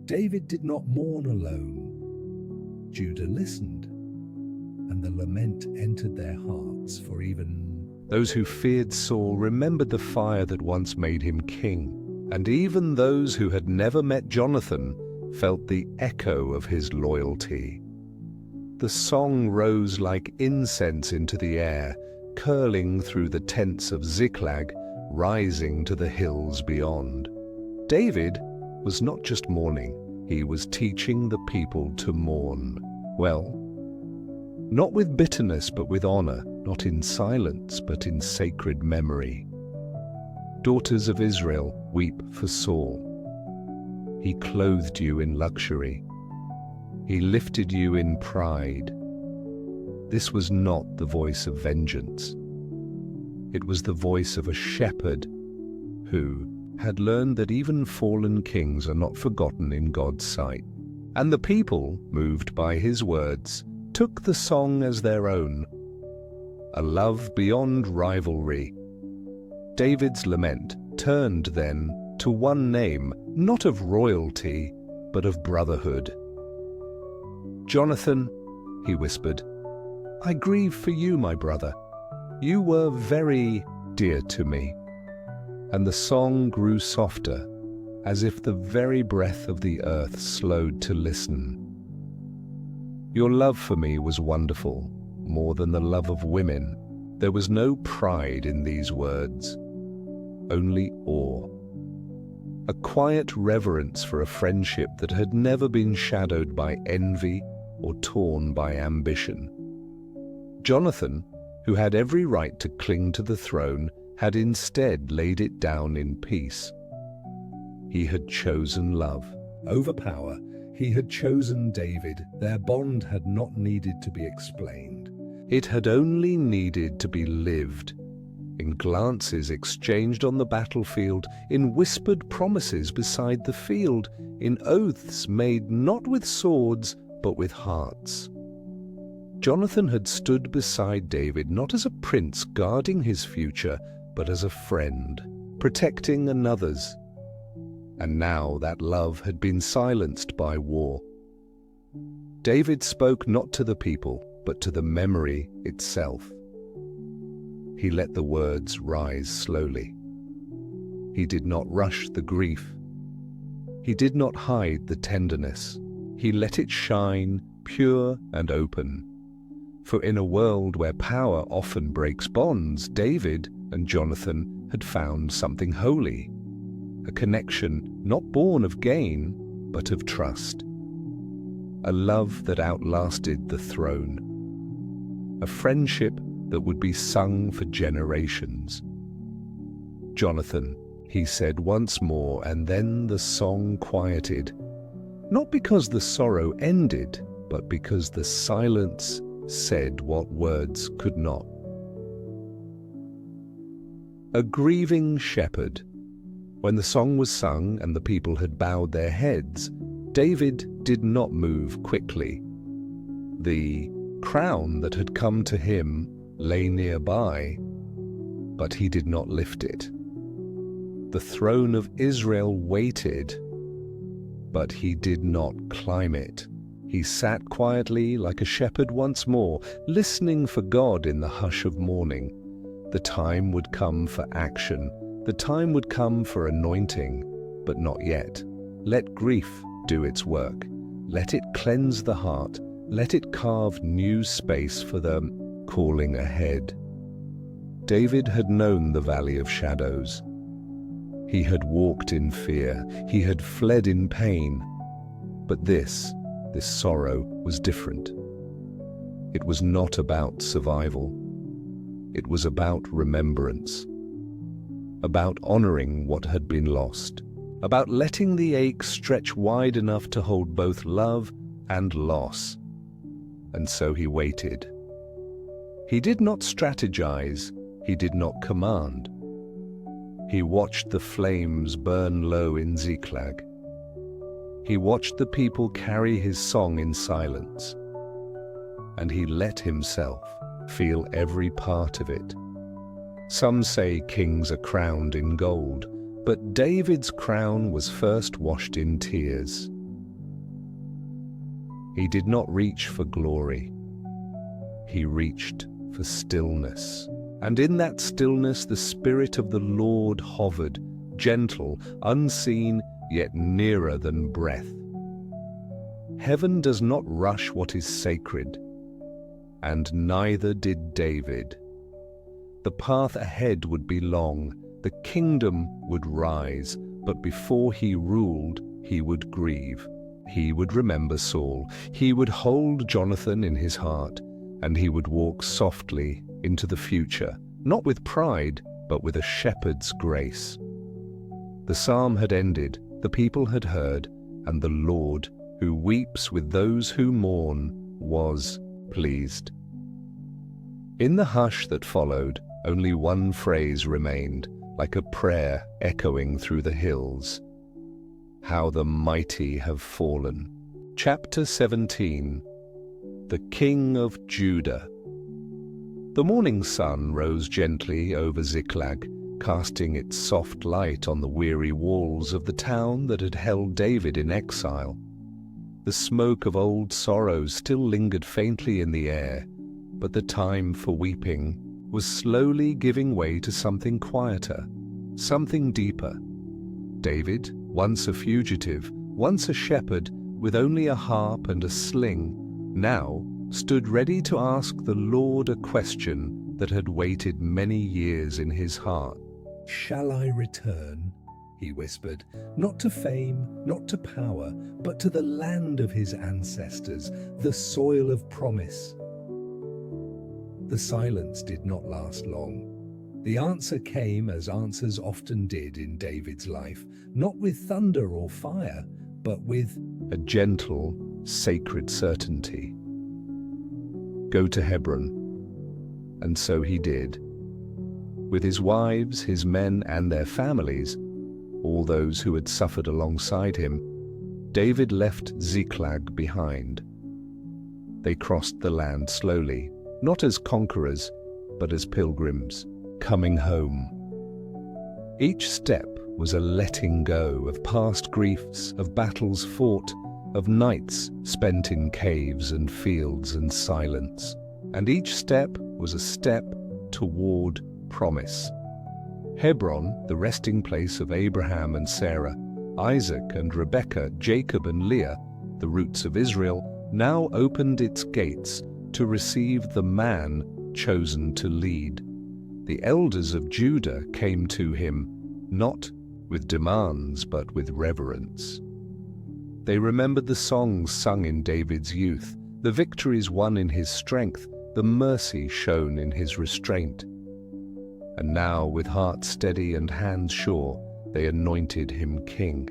David did not mourn alone. Judah listened, and the lament entered their hearts, for even those who feared Saul remembered the fire that once made him king, and even those who had never met Jonathan felt the echo of his loyalty. The song rose like incense into the air, curling through the tents of Ziklag, rising to the hills beyond. David was not just mourning, he was teaching the people to mourn. Well, not with bitterness but with honor, not in silence but in sacred memory. Daughters of Israel, weep for Saul. He clothed you in luxury. He lifted you in pride. This was not the voice of vengeance. It was the voice of a shepherd who had learned that even fallen kings are not forgotten in God's sight. And the people, moved by his words, took the song as their own, a love beyond rivalry. David's lament turned then to one name, not of royalty, but of brotherhood. "Jonathan," he whispered, "I grieve for you, my brother. You were very dear to me." And the song grew softer, as if the very breath of the earth slowed to listen. Your love for me was wonderful, more than the love of women. There was no pride in these words, only awe. a quiet reverence for a friendship that had never been shadowed by envy or torn by ambition. Jonathan, who had every right to cling to the throne, had instead laid it down in peace. He had chosen love over power. He had chosen David. Their bond had not needed to be explained. It had only needed to be lived, in glances exchanged on the battlefield, in whispered promises beside the field, in oaths made not with swords but with hearts. Jonathan had stood beside David not as a prince guarding his future, but as a friend, protecting another's. And now that love had been silenced by war. David spoke not to the people, but to the memory itself. He let the words rise slowly. He did not rush the grief. He did not hide the tenderness. He let it shine, pure and open. For in a world where power often breaks bonds, David and Jonathan had found something holy, a connection not born of gain, but of trust. A love that outlasted the throne. A friendship that would be sung for generations. "Jonathan," he said once more, and then the song quieted, not because the sorrow ended, but because the silence said what words could not. A grieving shepherd. When the song was sung and the people had bowed their heads, David did not move quickly. The crown that had come to him lay nearby, but he did not lift it. The throne of Israel waited, but he did not climb it. He sat quietly like a shepherd once more, listening for God in the hush of morning. The time would come for action. The time would come for anointing, but not yet. Let grief do its work. Let it cleanse the heart. Let it carve new space for the calling ahead. David had known the valley of shadows. He had walked in fear. He had fled in pain. But this sorrow was different. It was not about survival. It was about remembrance. About honoring what had been lost. About letting the ache stretch wide enough to hold both love and loss. And so he waited. He did not strategize. He did not command. He watched the flames burn low in Ziklag. He watched the people carry his song in silence. And he let himself feel every part of it. Some say kings are crowned in gold, but David's crown was first washed in tears. He did not reach for glory. He reached for stillness. And in that stillness the Spirit of the Lord hovered, gentle, unseen, yet nearer than breath. Heaven does not rush what is sacred, and neither did David. The path ahead would be long, the kingdom would rise, but before he ruled, he would grieve. He would remember Saul. He would hold Jonathan in his heart, and he would walk softly into the future, not with pride, but with a shepherd's grace. The psalm had ended, the people had heard, and the Lord, who weeps with those who mourn, was pleased. In the hush that followed, only one phrase remained, like a prayer echoing through the hills. How the mighty have fallen. Chapter 17. The King of Judah. The morning sun rose gently over Ziklag, casting its soft light on the weary walls of the town that had held David in exile. The smoke of old sorrows still lingered faintly in the air, but the time for weeping was slowly giving way to something quieter, something deeper. David, once a fugitive, once a shepherd with only a harp and a sling, now stood ready to ask the Lord a question that had waited many years in his heart. Shall I return? he whispered, "not to fame, not to power, but to the land of his ancestors, the soil of promise." The silence did not last long. The answer came, as answers often did in David's life, not with thunder or fire, but with a gentle, sacred certainty. "Go to Hebron." And so he did. With his wives, his men, and their families, all those who had suffered alongside him, David left Ziklag behind. They crossed the land slowly, not as conquerors, but as pilgrims, coming home. Each step was a letting go of past griefs, of battles fought, of nights spent in caves and fields and silence. And each step was a step toward promise. Hebron, the resting place of Abraham and Sarah, Isaac and Rebekah, Jacob and Leah, the roots of Israel, now opened its gates to receive the man chosen to lead. The elders of Judah came to him, not with demands but with reverence. They remembered the songs sung in David's youth, the victories won in his strength, the mercy shown in his restraint. And now, with hearts steady and hands sure, they anointed him king.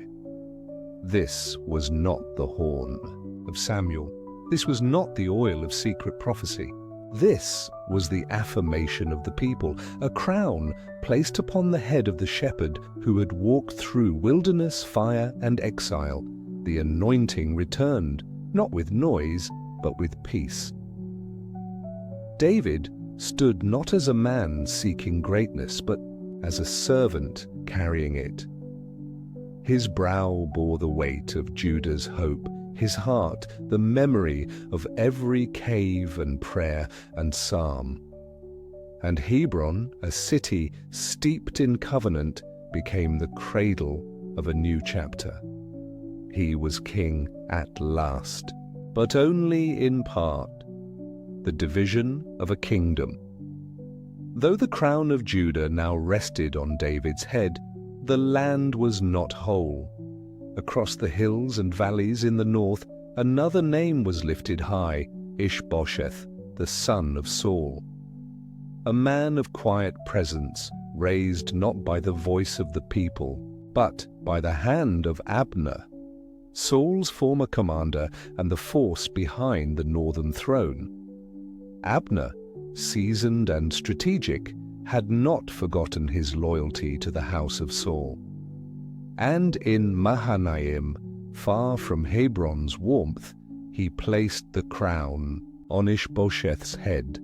This was not the horn of Samuel. This was not the oil of secret prophecy. This was the affirmation of the people, a crown placed upon the head of the shepherd who had walked through wilderness, fire, and exile. The anointing returned, not with noise, but with peace. David stood not as a man seeking greatness, but as a servant carrying it. His brow bore the weight of Judah's hope, his heart the memory of every cave and prayer and psalm. And Hebron, a city steeped in covenant, became the cradle of a new chapter. He was king at last, but only in part. The division of a kingdom. Though the crown of Judah now rested on David's head, the land was not whole. Across the hills and valleys in the north, another name was lifted high, Ishbosheth, the son of Saul. A man of quiet presence, raised not by the voice of the people, but by the hand of Abner, Saul's former commander and the force behind the northern throne. Abner, seasoned and strategic, had not forgotten his loyalty to the house of Saul. And in Mahanaim, far from Hebron's warmth, he placed the crown on Ishbosheth's head.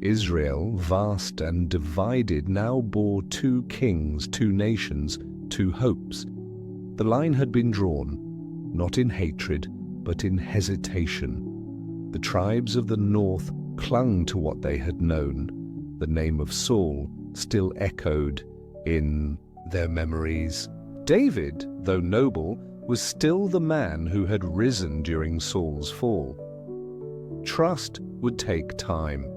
Israel, vast and divided, now bore two kings, two nations, two hopes. The line had been drawn, not in hatred, but in hesitation. The tribes of the north clung to what they had known. The name of Saul still echoed in their memories. David, though noble, was still the man who had risen during Saul's fall. Trust would take time.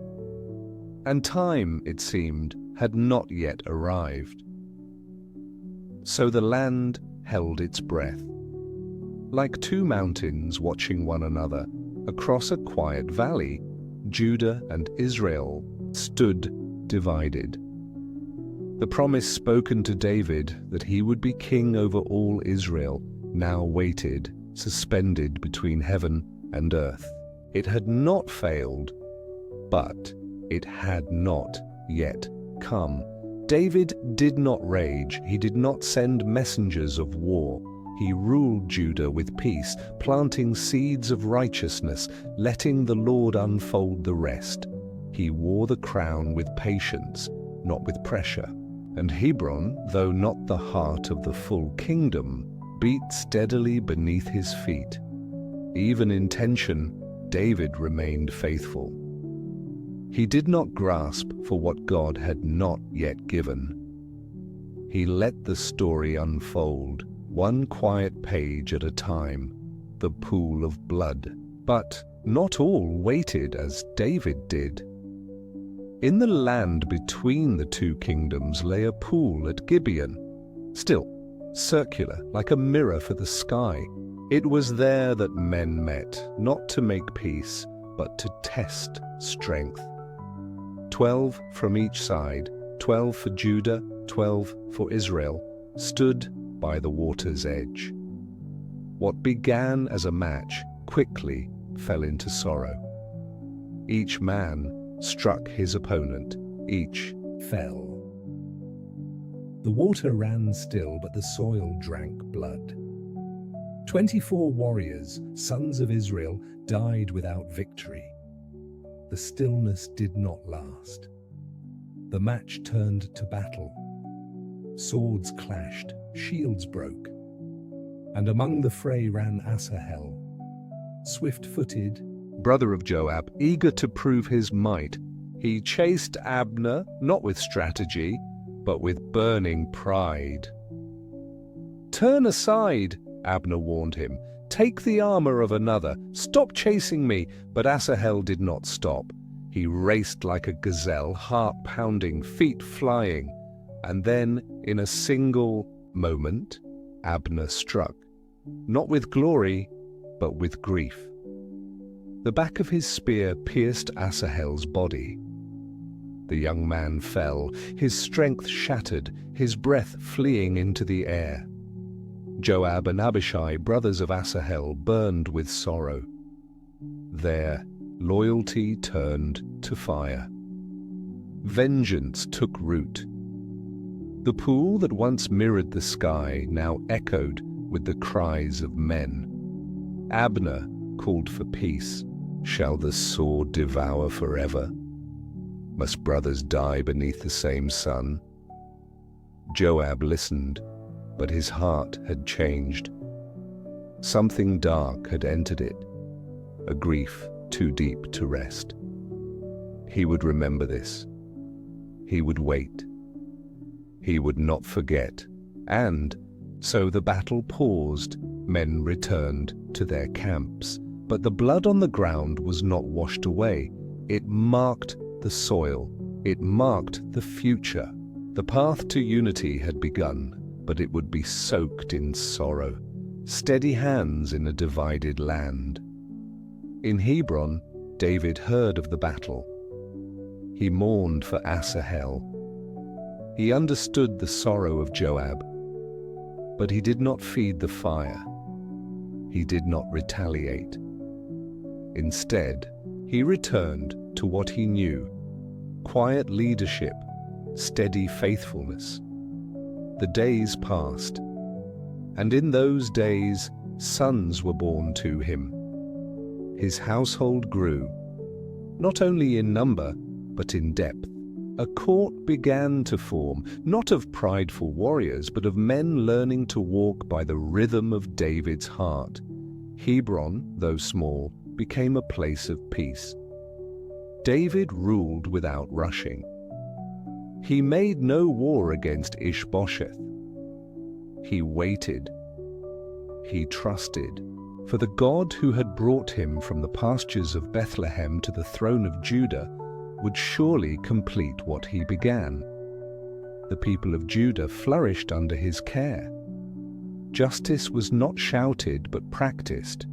And time, it seemed, had not yet arrived. So the land held its breath. Like two mountains watching one another, across a quiet valley, Judah and Israel stood divided. The promise spoken to David that he would be king over all Israel now waited, suspended between heaven and earth. It had not failed, but it had not yet come. David did not rage. He did not send messengers of war. He ruled Judah with peace, planting seeds of righteousness, letting the Lord unfold the rest. He wore the crown with patience, not with pressure. And Hebron, though not the heart of the full kingdom, beat steadily beneath his feet. Even in tension, David remained faithful. He did not grasp for what God had not yet given. He let the story unfold, one quiet page at a time, the pool of blood. But not all waited as David did. In the land between the two kingdoms lay a pool at Gibeon. Still, circular, like a mirror for the sky. It was there that men met, not to make peace, but to test strength. 12 from each side, 12 for Judah, 12 for Israel, stood by the water's edge. What began as a match quickly fell into sorrow. Each man struck his opponent, each fell. The water ran still, but the soil drank blood. 24 warriors, sons of Israel, died without victory. The stillness did not last. The match turned to battle. Swords clashed, shields broke. And among the fray ran Asahel, swift-footed, brother of Joab, eager to prove his might. He chased Abner, not with strategy, but with burning pride. "Turn aside," Abner warned him. "Take the armor of another. Stop chasing me." But Asahel did not stop. He raced like a gazelle, heart pounding, feet flying. And then, in a single moment, Abner struck, not with glory, but with grief. The back of his spear pierced Asahel's body. The young man fell, his strength shattered, his breath fleeing into the air. Joab and Abishai, brothers of Asahel, burned with sorrow. Their loyalty turned to fire. Vengeance took root. The pool that once mirrored the sky now echoed with the cries of men. Abner called for peace. "Shall the sword devour forever? Must brothers die beneath the same sun?" Joab listened, but his heart had changed. Something dark had entered it, a grief too deep to rest. He would remember this. He would wait. He would not forget. And so the battle paused. Men returned to their camps. But the blood on the ground was not washed away. It marked the soil. It marked the future. The path to unity had begun, but it would be soaked in sorrow. Steady hands in a divided land. In Hebron, David heard of the battle. He mourned for Asahel. He understood the sorrow of Joab, but he did not feed the fire. He did not retaliate. Instead, he returned to what he knew: quiet leadership, steady faithfulness. The days passed, and in those days sons were born to him. His household grew, not only in number, but in depth. A court began to form, not of prideful warriors, but of men learning to walk by the rhythm of David's heart. Hebron, though small, became a place of peace. David ruled without rushing. He made no war against Ishbosheth. He waited. He trusted. For the God who had brought him from the pastures of Bethlehem to the throne of Judah would surely complete what he began. The people of Judah flourished under his care. Justice was not shouted but practiced.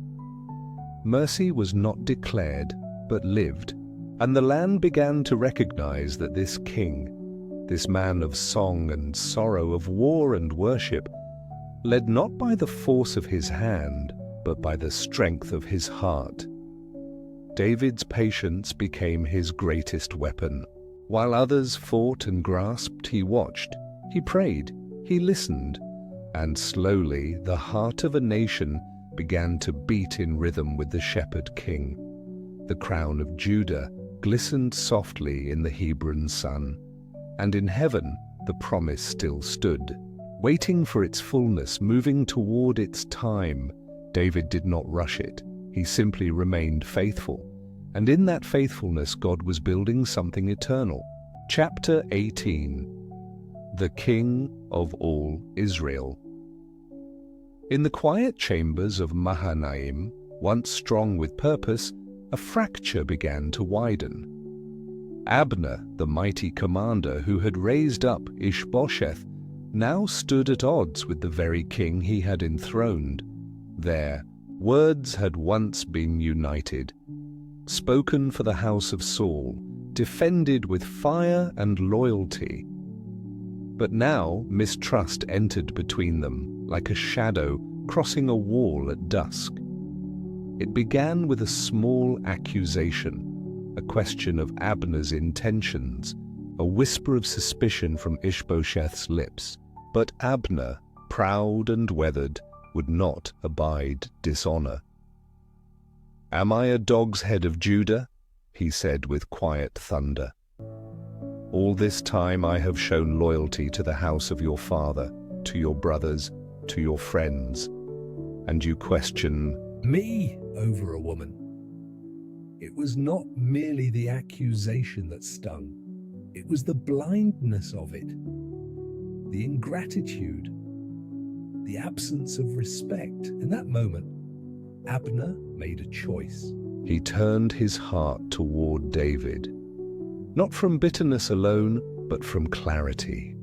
Mercy was not declared but lived. And the land began to recognize that this king, this man of song and sorrow, of war and worship, led not by the force of his hand, but by the strength of his heart. David's patience became his greatest weapon. While others fought and grasped, he watched, he prayed, he listened, and slowly the heart of a nation began to beat in rhythm with the shepherd king. The crown of Judah glistened softly in the Hebron sun, and in heaven the promise still stood, waiting for its fullness, moving toward its time. David did not rush it. He simply remained faithful. And in that faithfulness, God was building something eternal. Chapter 18. The King of all Israel. In the quiet chambers of Mahanaim, once strong with purpose, a fracture began to widen. Abner, the mighty commander who had raised up Ishbosheth, now stood at odds with the very king he had enthroned. Their words had once been united, spoken for the house of Saul, defended with fire and loyalty. But now mistrust entered between them, like a shadow crossing a wall at dusk. It began with a small accusation, a question of Abner's intentions, a whisper of suspicion from Ishbosheth's lips. But Abner, proud and weathered, would not abide dishonor. "Am I a dog's head of Judah?" he said with quiet thunder. "All this time I have shown loyalty to the house of your father, to your brothers, to your friends, and you question me over a woman." It was not merely the accusation that stung. It was the blindness of it, the ingratitude, the absence of respect. In that moment, Abner made a choice. He turned his heart toward David, not from bitterness alone, but from clarity.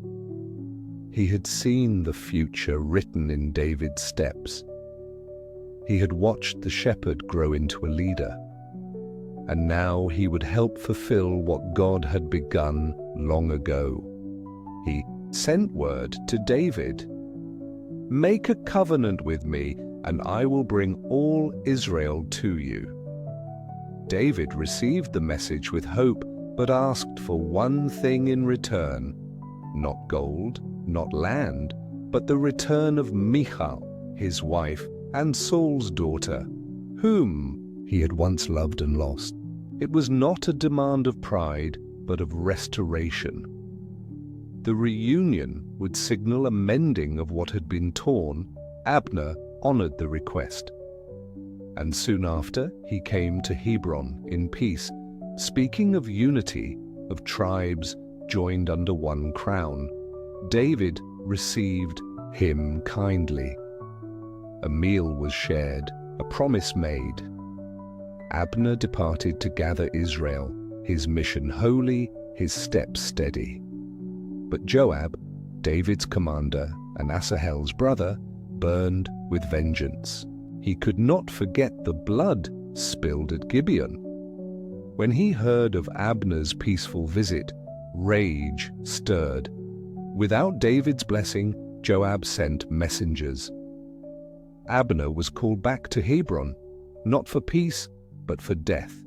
He had seen the future written in David's steps. He had watched the shepherd grow into a leader, and now he would help fulfill what God had begun long ago. He sent word to David, "Make a covenant with me, and I will bring all Israel to you." David received the message with hope, but asked for one thing in return: not gold, not land, but the return of Michal, his wife, and Saul's daughter, whom he had once loved and lost. It was not a demand of pride, but of restoration. The reunion would signal a mending of what had been torn. Abner honored the request. And soon after, he came to Hebron in peace, speaking of unity, of tribes joined under one crown. David received him kindly. A meal was shared, a promise made. Abner departed to gather Israel, his mission holy, his steps steady. But Joab, David's commander and Asahel's brother, burned with vengeance. He could not forget the blood spilled at Gibeon. When he heard of Abner's peaceful visit, rage stirred. Without David's blessing, Joab sent messengers. Abner was called back to Hebron, not for peace, but for death.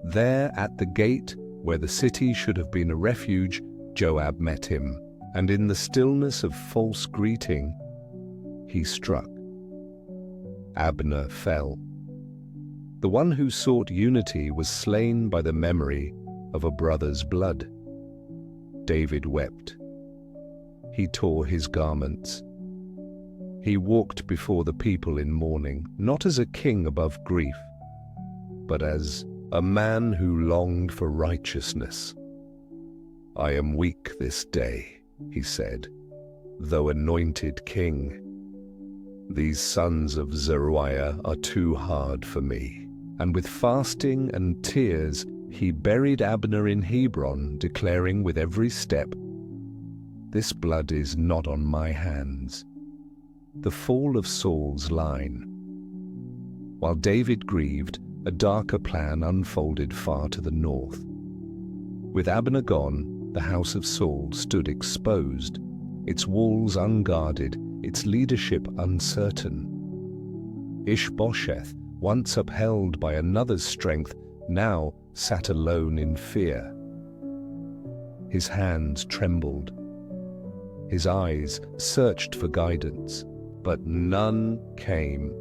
There at the gate, where the city should have been a refuge, Joab met him, and in the stillness of false greeting, he struck. Abner fell. The one who sought unity was slain by the memory of a brother's blood. David wept. He tore his garments. He walked before the people in mourning, not as a king above grief, but as a man who longed for righteousness. "I am weak this day," he said, "though anointed king. These sons of Zeruiah are too hard for me." And with fasting and tears, he buried Abner in Hebron, declaring with every step, "This blood is not on my hands." The fall of Saul's line. While David grieved, a darker plan unfolded far to the north. With Abner gone, the house of Saul stood exposed, its walls unguarded, its leadership uncertain. Ishbosheth, once upheld by another's strength, now sat alone in fear. His hands trembled. His eyes searched for guidance, but none came.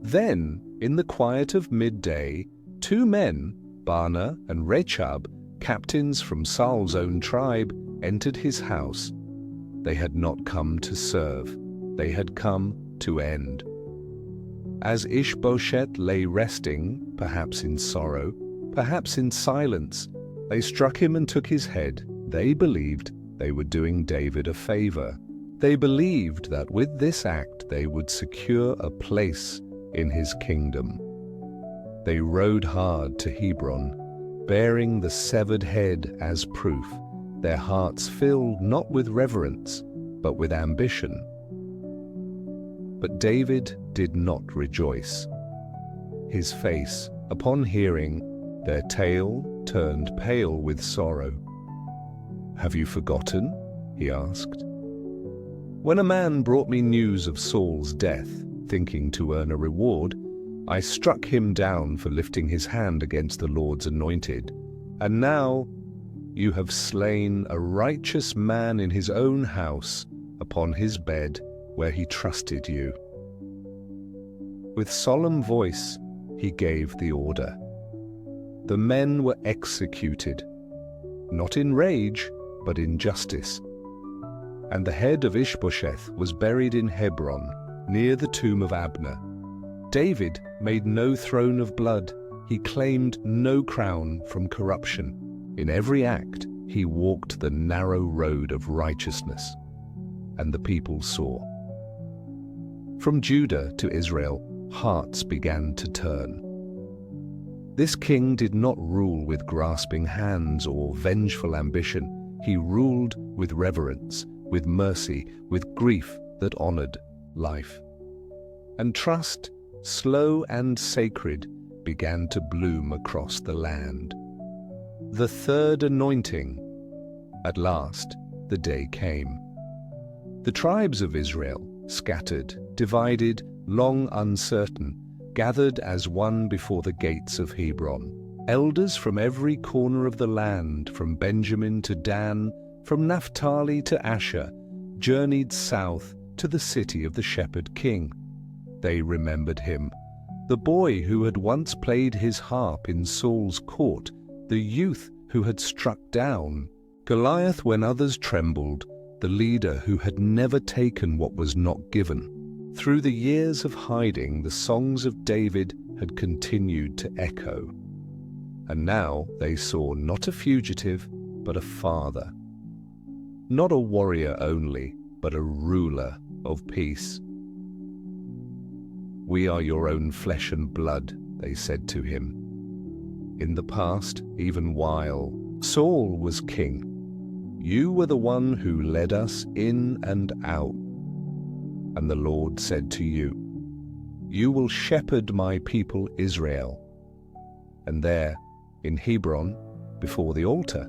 Then, in the quiet of midday, two men, Baana and Rechab, captains from Saul's own tribe, entered his house. They had not come to serve. They had come to end. As Ishbosheth lay resting, perhaps in sorrow, perhaps in silence, they struck him and took his head. They believed they were doing David a favor. They believed that with this act they would secure a place in his kingdom. They rode hard to Hebron, bearing the severed head as proof, their hearts filled not with reverence, but with ambition. But David did not rejoice. His face, upon hearing their tale, turned pale with sorrow. "Have you forgotten?" he asked. "When a man brought me news of Saul's death, thinking to earn a reward, I struck him down for lifting his hand against the Lord's anointed. And now you have slain a righteous man in his own house, upon his bed where he trusted you." With solemn voice he gave the order. The men were executed, not in rage, but in justice. And the head of Ishbosheth was buried in Hebron, near the tomb of Abner. David made no throne of blood. He claimed no crown from corruption. In every act, he walked the narrow road of righteousness. And the people saw. From Judah to Israel, hearts began to turn. This king did not rule with grasping hands or vengeful ambition. He ruled with reverence, with mercy, with grief that honored life. And trust, slow and sacred, began to bloom across the land. The third anointing. At last, the day came. The tribes of Israel, scattered, divided, long uncertain, gathered as one before the gates of Hebron. Elders from every corner of the land, from Benjamin to Dan, from Naphtali to Asher, journeyed south to the city of the shepherd king. They remembered him, the boy who had once played his harp in Saul's court, the youth who had struck down Goliath when others trembled, the leader who had never taken what was not given. Through the years of hiding, the songs of David had continued to echo. And now they saw not a fugitive, but a father. Not a warrior only, but a ruler of peace. "We are your own flesh and blood," they said to him. "In the past, even while Saul was king, you were the one who led us in and out. And the Lord said to you, 'You will shepherd my people Israel.' And there, in Hebron, before the altar,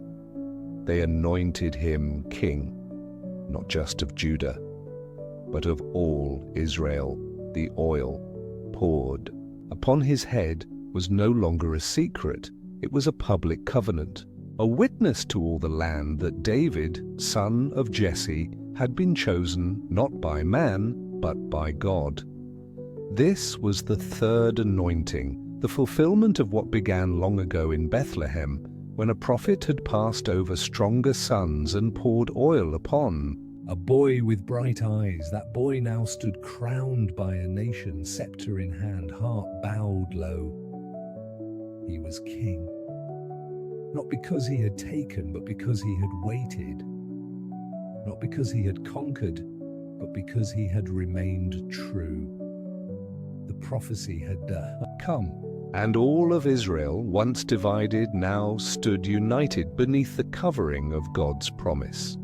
they anointed him king, not just of Judah, but of all Israel. The oil poured upon his head was no longer a secret. It was a public covenant, a witness to all the land that David, son of Jesse, had been chosen not by man, but by God. This was the third anointing, the fulfillment of what began long ago in Bethlehem, when a prophet had passed over stronger sons and poured oil upon a boy with bright eyes. That boy now stood crowned by a nation, scepter in hand, harp bowed low. He was king, not because he had taken, but because he had waited. Not because he had conquered, but because he had remained true. The prophecy had come, and all of Israel, once divided, now stood united beneath the covering of God's promise.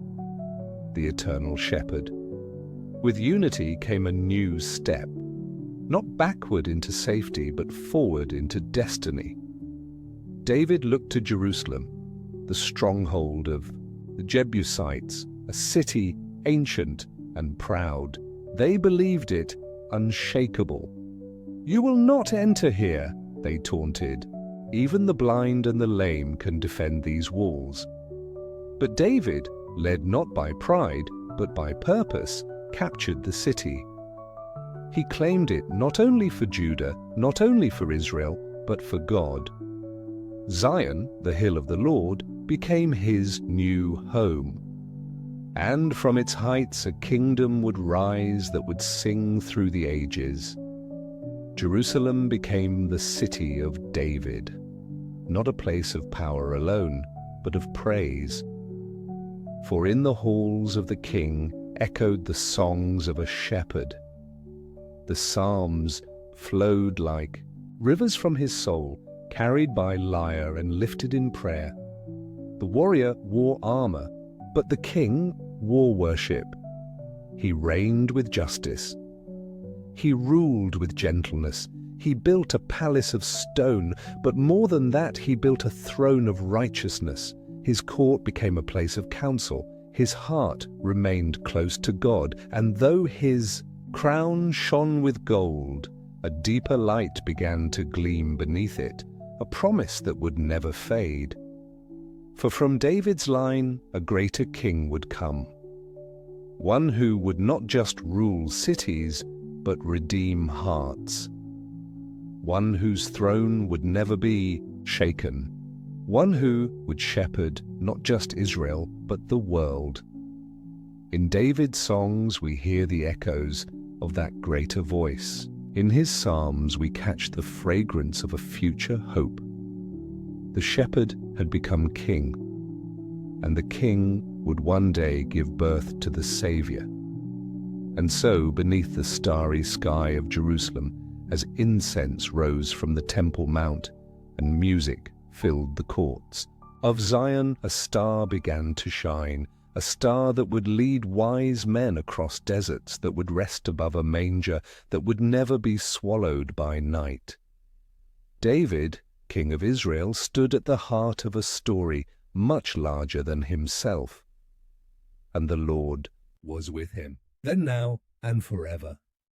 The eternal shepherd. With unity came a new step, not backward into safety, but forward into destiny. David looked to Jerusalem, the stronghold of the Jebusites, a city ancient and proud. They believed it unshakable. "You will not enter here," they taunted. "Even the blind and the lame can defend these walls." But David, led not by pride, but by purpose, captured the city. He claimed it not only for Judah, not only for Israel, but for God. Zion, the hill of the Lord, became his new home. And from its heights a kingdom would rise that would sing through the ages. Jerusalem became the city of David, not a place of power alone, but of praise. For in the halls of the king echoed the songs of a shepherd. The psalms flowed like rivers from his soul, carried by lyre and lifted in prayer. The warrior wore armor, but the king wore worship. He reigned with justice. He ruled with gentleness. He built a palace of stone, but more than that, he built a throne of righteousness. His court became a place of counsel. His heart remained close to God, and though his crown shone with gold, a deeper light began to gleam beneath it, a promise that would never fade. For from David's line, a greater king would come, one who would not just rule cities, but redeem hearts, one whose throne would never be shaken, one who would shepherd not just Israel, but the world. In David's songs we hear the echoes of that greater voice. In his psalms we catch the fragrance of a future hope. The shepherd had become king, and the king would one day give birth to the Savior. And so, beneath the starry sky of Jerusalem, as incense rose from the Temple Mount and music filled the courts, of Zion a star began to shine, a star that would lead wise men across deserts, that would rest above a manger, that would never be swallowed by night. David, King of Israel, stood at the heart of a story much larger than himself, and the Lord was with him, then, now, and forever.